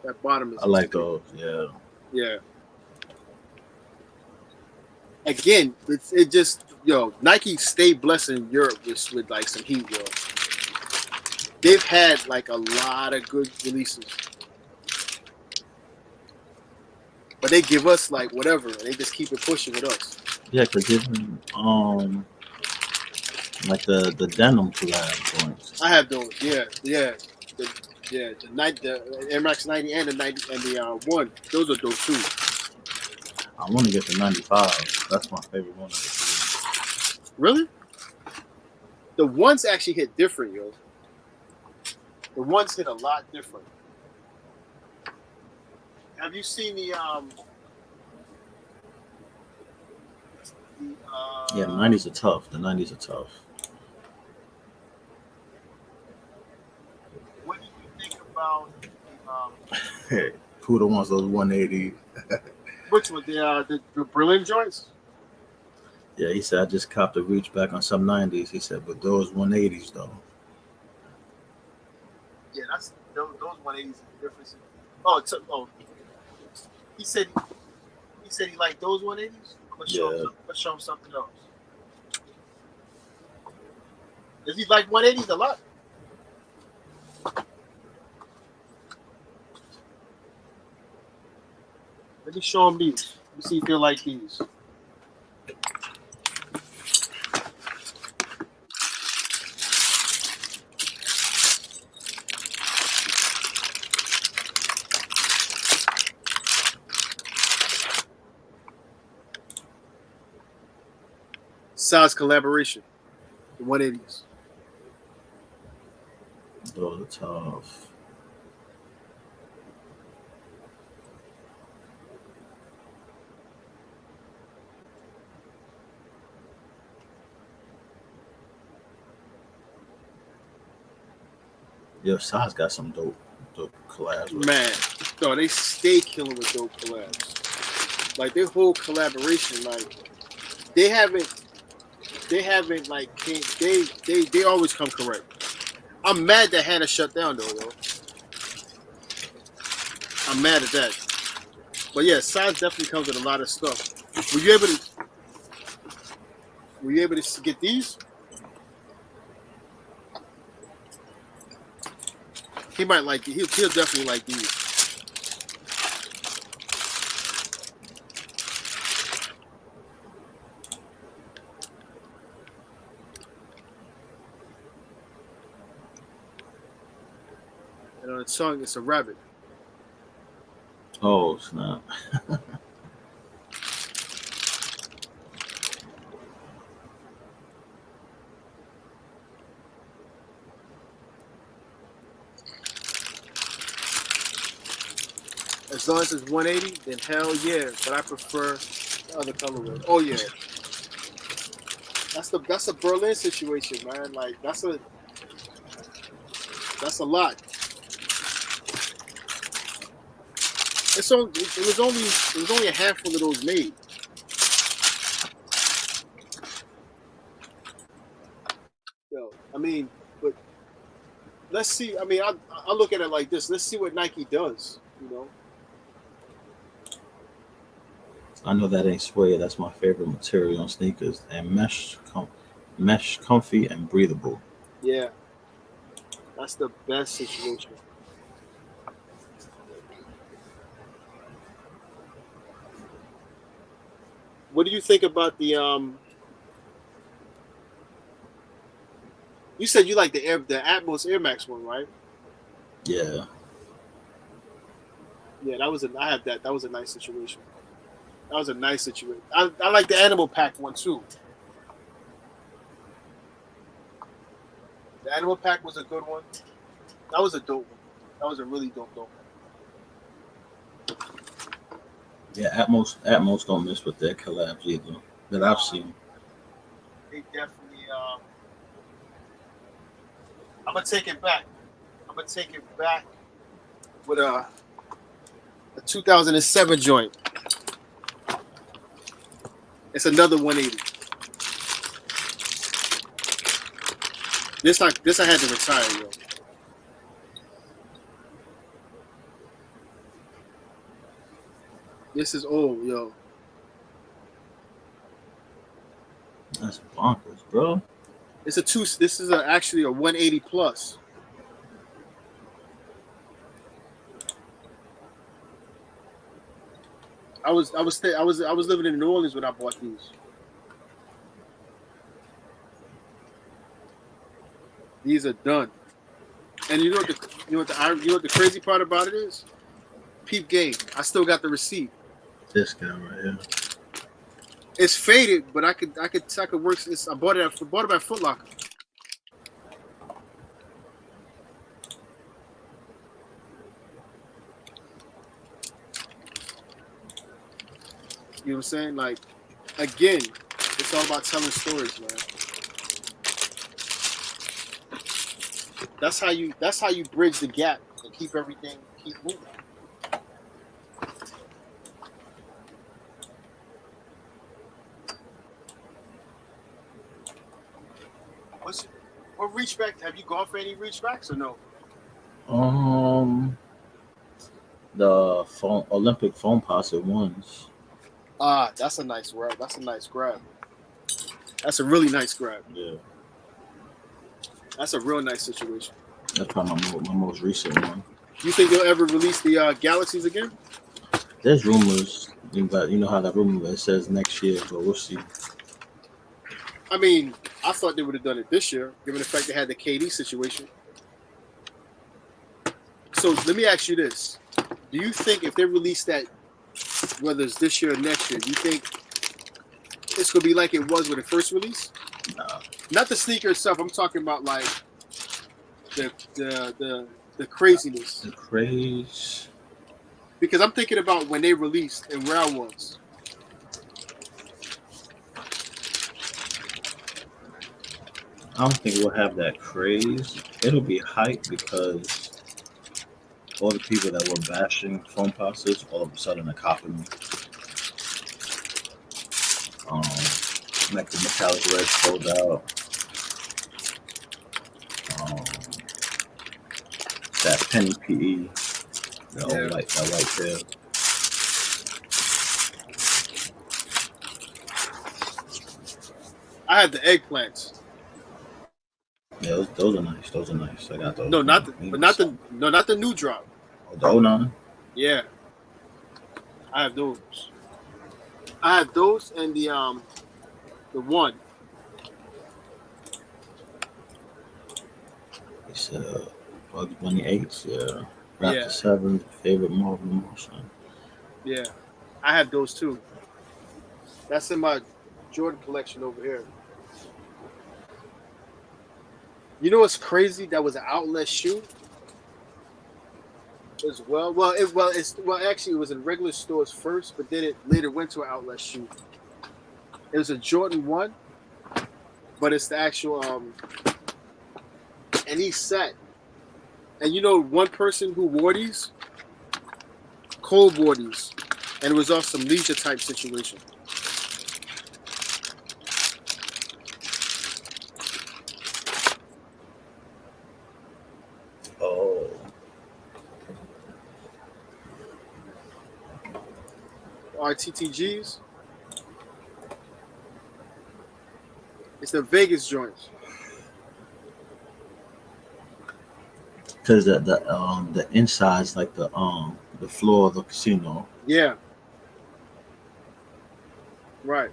That bottom is. I like those. Yeah. Yeah. Again, it just Nike stay blessing Europe with like some heat, yo. They've had like a lot of good releases, but they give us like whatever, and they just keep it pushing with us. Yeah, cause even like the denim collab joints. I have those. Yeah. The Air Max 90 and the 90 and the 1. Those are dope too. I want to get the 95. That's my favorite one. Really? The ones actually hit different, yo. The ones hit a lot different. Have you seen the Yeah, the 90s are tough. The 90s are tough. What do you think about Hey, Puda wants those 180. which one? The Berlin joints? Yeah, he said I just copped a reach back on some 90s. He said, but those 180s though. Yeah, that's those 180s is the difference. Oh, he said he liked those 180s. Yeah, Let's show him something else. Does he like 180s a lot? Let me show him these. Let me see if he'll like these. Size collaboration, the 180s. those are tough. Yo, Sas got some dope collabs. Man, no, they stay killing with dope collabs. Like their whole collaboration, like they haven't like they always come correct. I'm mad that Hannah shut down though. I'm mad at that. But yeah, Size definitely comes with a lot of stuff. Were you able to get these? He might like it. He'll definitely like these. And on the tongue, it's a rabbit. Oh snap! As long as it's 180, then hell yeah. But I prefer the other colorway. Oh yeah. That's a Berlin situation, man. Like that's a lot. It was only a handful of those made. Yo, I mean, but let's see. I mean, I look at it like this. Let's see what Nike does. You know, I know that ain't suede. That's my favorite material on sneakers. And mesh, comfy and breathable. yeah, that's the best situation. What do you think about the You said you like the Atmos Air Max one, right? Yeah, Yeah, I had that. That was a nice situation. That was a nice situation. I like the Animal Pack one too. The Animal Pack was a good one. That was a dope one. That was a really dope one. yeah. Atmos don't miss with their collabs either that I've seen. They definitely. I'm gonna take it back. With a 2007 joint. It's another 180. This I had to retire, yo. This is old, yo. That's bonkers, bro. This is actually a 180 plus. I was living in New Orleans when I bought these. These are done. And you know what the crazy part about it is? Peep game. I still got the receipt. This guy right here. It's faded, but I could work this. I bought it at Foot Locker. You know what I'm saying? Like, again, It's all about telling stories, man. That's how you bridge the gap and keep moving. What reach back? Have you gone for any reach backs or no? The Olympic foam posset ones. That's a nice grab. That's a really nice grab. Yeah, That's a real nice situation. that's probably my most recent one. You think they'll ever release the Galaxies again? There's rumors, but you know how that rumor it says next year, but we'll see. I mean, I thought they would have done it this year, given the fact they had the KD situation. So let me ask you this. Do you think if they release that, whether it's this year or next year, do you think it's going to be like it was when it first released? Nah. Not the sneaker itself. I'm talking about like the craziness. The craze. Because I'm thinking about when they released and where I was. I don't think we'll have that craze. It'll be hype because all the people that were bashing foam possets all of a sudden are copying me. Like the metallic red sold out. That penny PE, that white tail. I had the eggplants. Yeah, those are nice. Those are nice. I got those. No, not the new drop. Oh, the 09? Yeah, I have those. I have those and the one. It's Bugs Bunny 8s, yeah. Raptor 7, favorite Marvel motion. Yeah, I have those too. That's in my Jordan collection over here. You know what's crazy? That was an outlet shoe as well. Actually, it was in regular stores first, but then it later went to an outlet shoe. It was a Jordan 1, but it's the actual and he sat. And you know, one person who wore these, cold wore these, and it was also some leisure type situation. Oh. RTTGs. It's the Vegas joints. Because the inside's like the floor of the casino. Yeah. Right.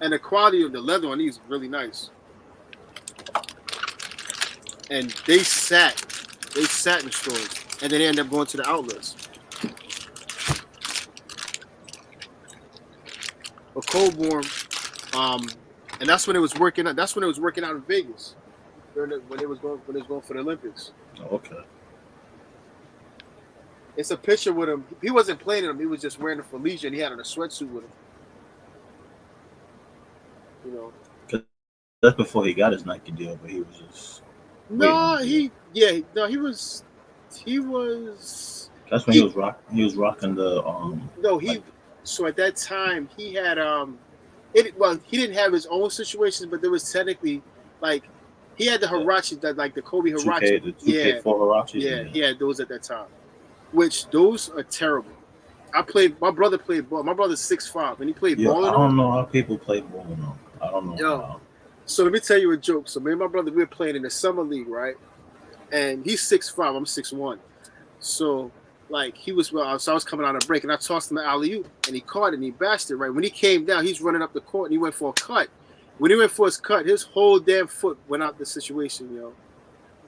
And the quality of the leather on these is really nice. And they sat in the stores, and then they end up going to the outlets. A Coldborn, and that's when it was working out. That's when it was working out in Vegas, when it was going for the Olympics. Oh, okay. It's a picture with him. He wasn't playing them. He was just wearing them for leisure, and he had on a sweatsuit with him. You know. That's before he got his Nike deal, but he was just. He was. That's when he was rocking the No, so at that time he had he didn't have his own situations, but there was technically like he had the Huarache that like the Kobe Huarache. The 2K4 Huarache. Yeah, he had those at that time. Which those are terrible. My brother played ball. My brother's 6'5", and he played ball. I don't know how people play ball now. I don't know. Yo, so let me tell you a joke. So me and my brother, we were playing in the summer league, right? And he's 6'5", I'm 6'1". So like so I was coming out of break, and I tossed him an alley-oop, and he caught it, and he bashed it right. When he came down, he's running up the court, and he went for a cut. When he went for his cut, his whole damn foot went out the situation, yo.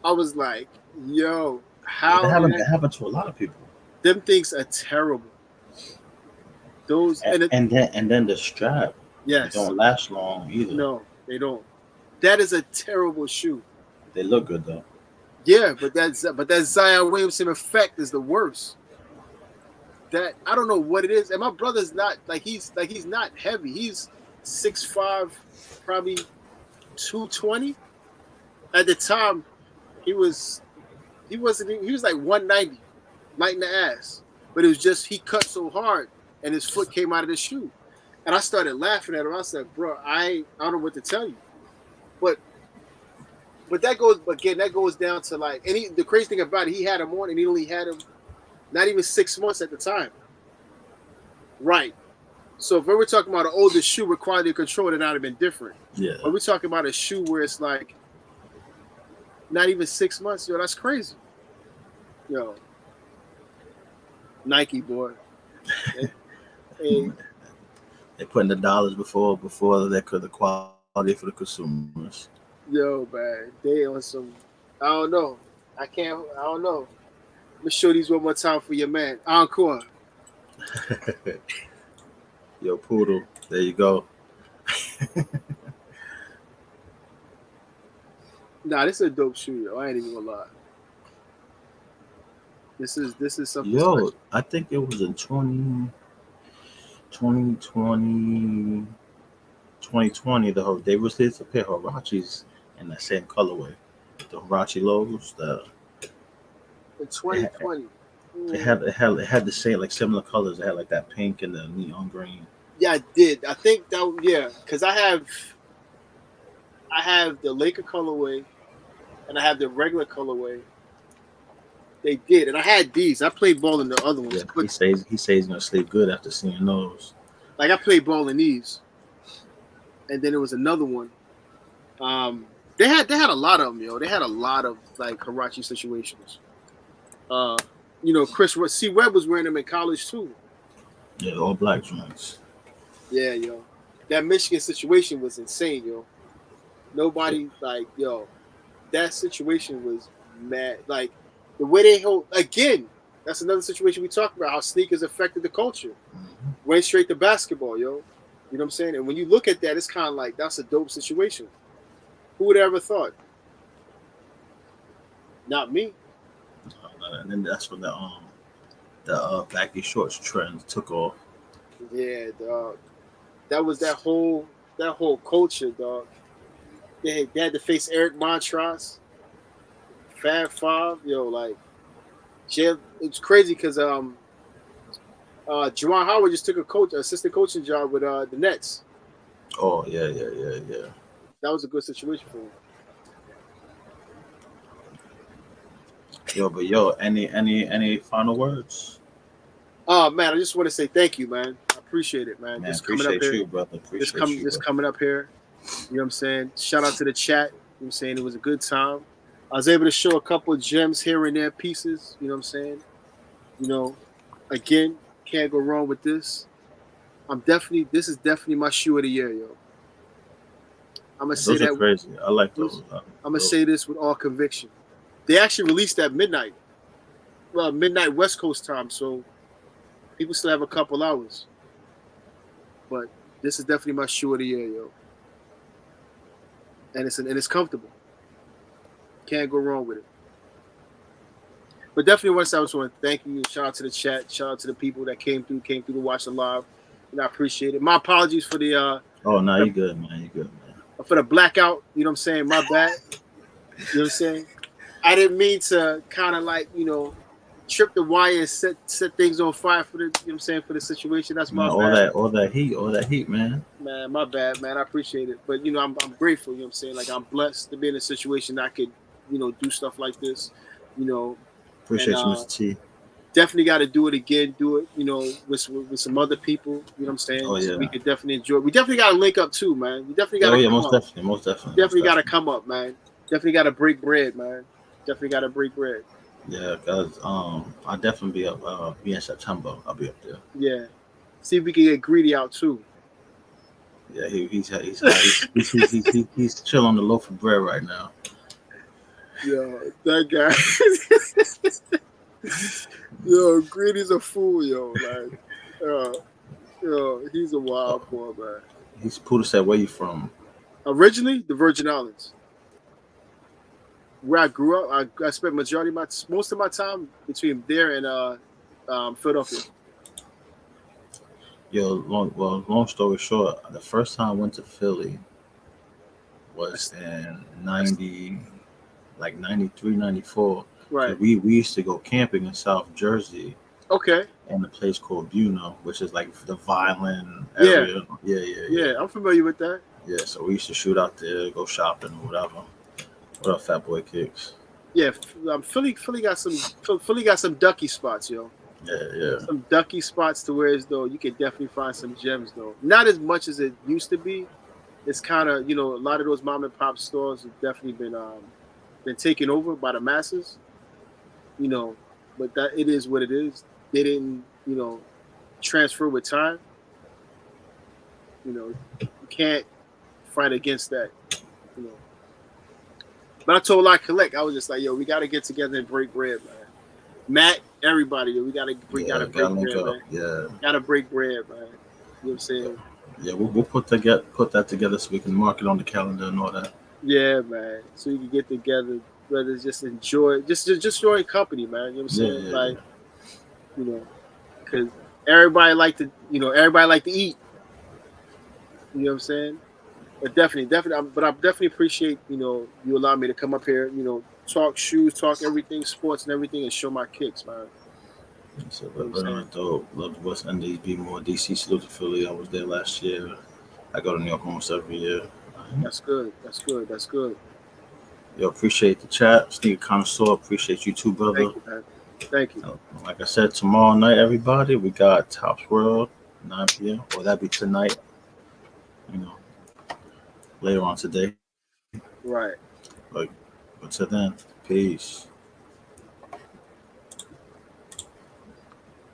I was like, yo, how that happened to a lot of people. Them things are terrible. Those and then the strap. Yes. Don't last long either. No, they don't. That is a terrible shoe. They look good though. Yeah, but that Zion Williamson effect is the worst. that I don't know what it is. And my brother's not he's not heavy. He's 6'5", probably 220. At the time, he was like 190, light in the ass. But it was just he cut so hard and his foot came out of the shoe. And I started laughing at him. I said, bro, I don't know what to tell you. But that goes down to like, and the crazy thing about it, he had him on and he only had him not even 6 months at the time. Right. So if we were talking about an older shoe with quality control, it would have been different. Yeah. But we're talking about a shoe where it's like not even 6 months. Yo, that's crazy. Yo. Nike, boy. Hey. They're putting the dollars before the quality for the consumers. Yo, man. They on some, I don't know. I don't know. Let me show these one more time for your man. Encore. Yo, Poodle. There you go. Nah, this is a dope shoe, yo. I ain't even gonna lie. This is something Yo, special. I think it was in 2020, they released a pair of Hirachis in that same colorway. The Hirachi lows, In 2020. it had the same, like, similar colors. It had like that pink and the neon green. Yeah, I did. I think that, yeah, because I have the Laker colorway and I have the regular colorway. They did, and I had these. I played ball in the other ones. Yeah, he says he's gonna sleep good after seeing those. Like I played ball in these, and then there was another one. They had a lot of them, yo. They had a lot of like Hirachi situations. Chris C. Webb was wearing them in college too. Yeah, all black joints. Yeah, yo. That Michigan situation was insane, yo. Nobody that situation was mad. Like the way they hold again. That's another situation we talked about, how sneakers affected the culture. Mm-hmm. Went straight to basketball, yo. You know what I'm saying? And when you look at that, it's kind of like that's a dope situation. Who would have ever thought? Not me. And then that's when the baggy shorts trend took off. Yeah, dog. That was that whole culture, dog. They had to face Eric Montross, Fab Five, yo, like, it's crazy because Juwan Howard just took assistant coaching job with the Nets. Oh yeah. That was a good situation for him. Any final words? Oh man, I just want to say thank you, man. I appreciate it, man. Man, Just coming appreciate up here. you, brother. Coming up here. You know what I'm saying? Shout out to the chat. You know what I'm saying? It was a good time. I was able to show a couple of gems here and there, pieces. You know what I'm saying? Again, can't go wrong with this. This is definitely my shoe of the year, yo. I'm gonna say that. Crazy. I like those. I'm gonna say this with all conviction. They actually released at midnight. Well, midnight West Coast time, so people still have a couple hours. But this is definitely my shoe of the year, yo. And it's comfortable. Can't go wrong with it. But definitely I just want to thank you. Shout out to the chat. Shout out to the people that came through to watch the live. And I appreciate it. My apologies for the you good, man. You good, man. For the blackout, you know what I'm saying? My bad. You know what I'm saying? I didn't mean to kind of trip the wire and set things on fire for the, you know what I'm saying, for the situation. That's my bad. All that heat, man. Man, my bad, man. I appreciate it. But I'm grateful, you know what I'm saying? Like I'm blessed to be in a situation that I could, do stuff like this. Appreciate you, Mr. T. Definitely got to do it again. Do it, with some other people. You know what I'm saying? Oh, yeah. So we could definitely enjoy. We definitely got to link up too, man. We definitely got to. Most definitely. Definitely got to come up, man. Definitely got to break bread, man. Definitely got to break bread. Yeah, cause I'll definitely be up. Be in September. I'll be up there. Yeah. See if we can get Greedy out too. Yeah, he's chilling on the loaf of bread right now. Yo, that guy. Yo, Greedy's a fool, yo. Like, he's a wild boy, man. He's Poodle said, "Where you from?" Originally, the Virgin Islands. Where I grew up, I spent most of my time between there and Philadelphia. long story short, the first time I went to Philly was in 90, like 93, 94. Right. So we used to go camping in South Jersey Okay. in a place called Buno, which is like the violin Yeah. area. Yeah, I'm familiar with that. Yeah, so we used to shoot out there, go shopping or whatever. What up, Fat Boy Kicks? Yeah, Philly got some ducky spots, yo. Yeah. Some ducky spots to where as though you could definitely find some gems though. Not as much as it used to be. It's kind of, a lot of those mom and pop stores have definitely been taken over by the masses, but that it is what it is. They didn't, transfer with time. You can't fight against that, you know. But I told I collect, I was just like, yo, we gotta get together and break bread, man. Matt, everybody, yo, we gotta break bread, man. Yeah. Gotta break bread, man. You know what I'm saying? Yeah, we'll put that together so we can mark it on the calendar and all that. Yeah, man. So you can get together, brothers, just enjoy company, man. You know what I'm saying? Because everybody like to eat. You know what I'm saying? But definitely, but I definitely appreciate, you allow me to come up here, talk shoes, talk everything, sports and everything, and show my kicks, man. So, dope. Love the West Indies, be more DC, salute to Philly. I was there last year. I go to New York almost every year. That's good. Yo, appreciate the chat. Sneaker Connoisseur, appreciate you too, brother. Thank you, man. Thank you. Like I said, tomorrow night, everybody, we got Topps World, 9 p.m. Or that'd be tonight, later on today. Right. But till then, peace.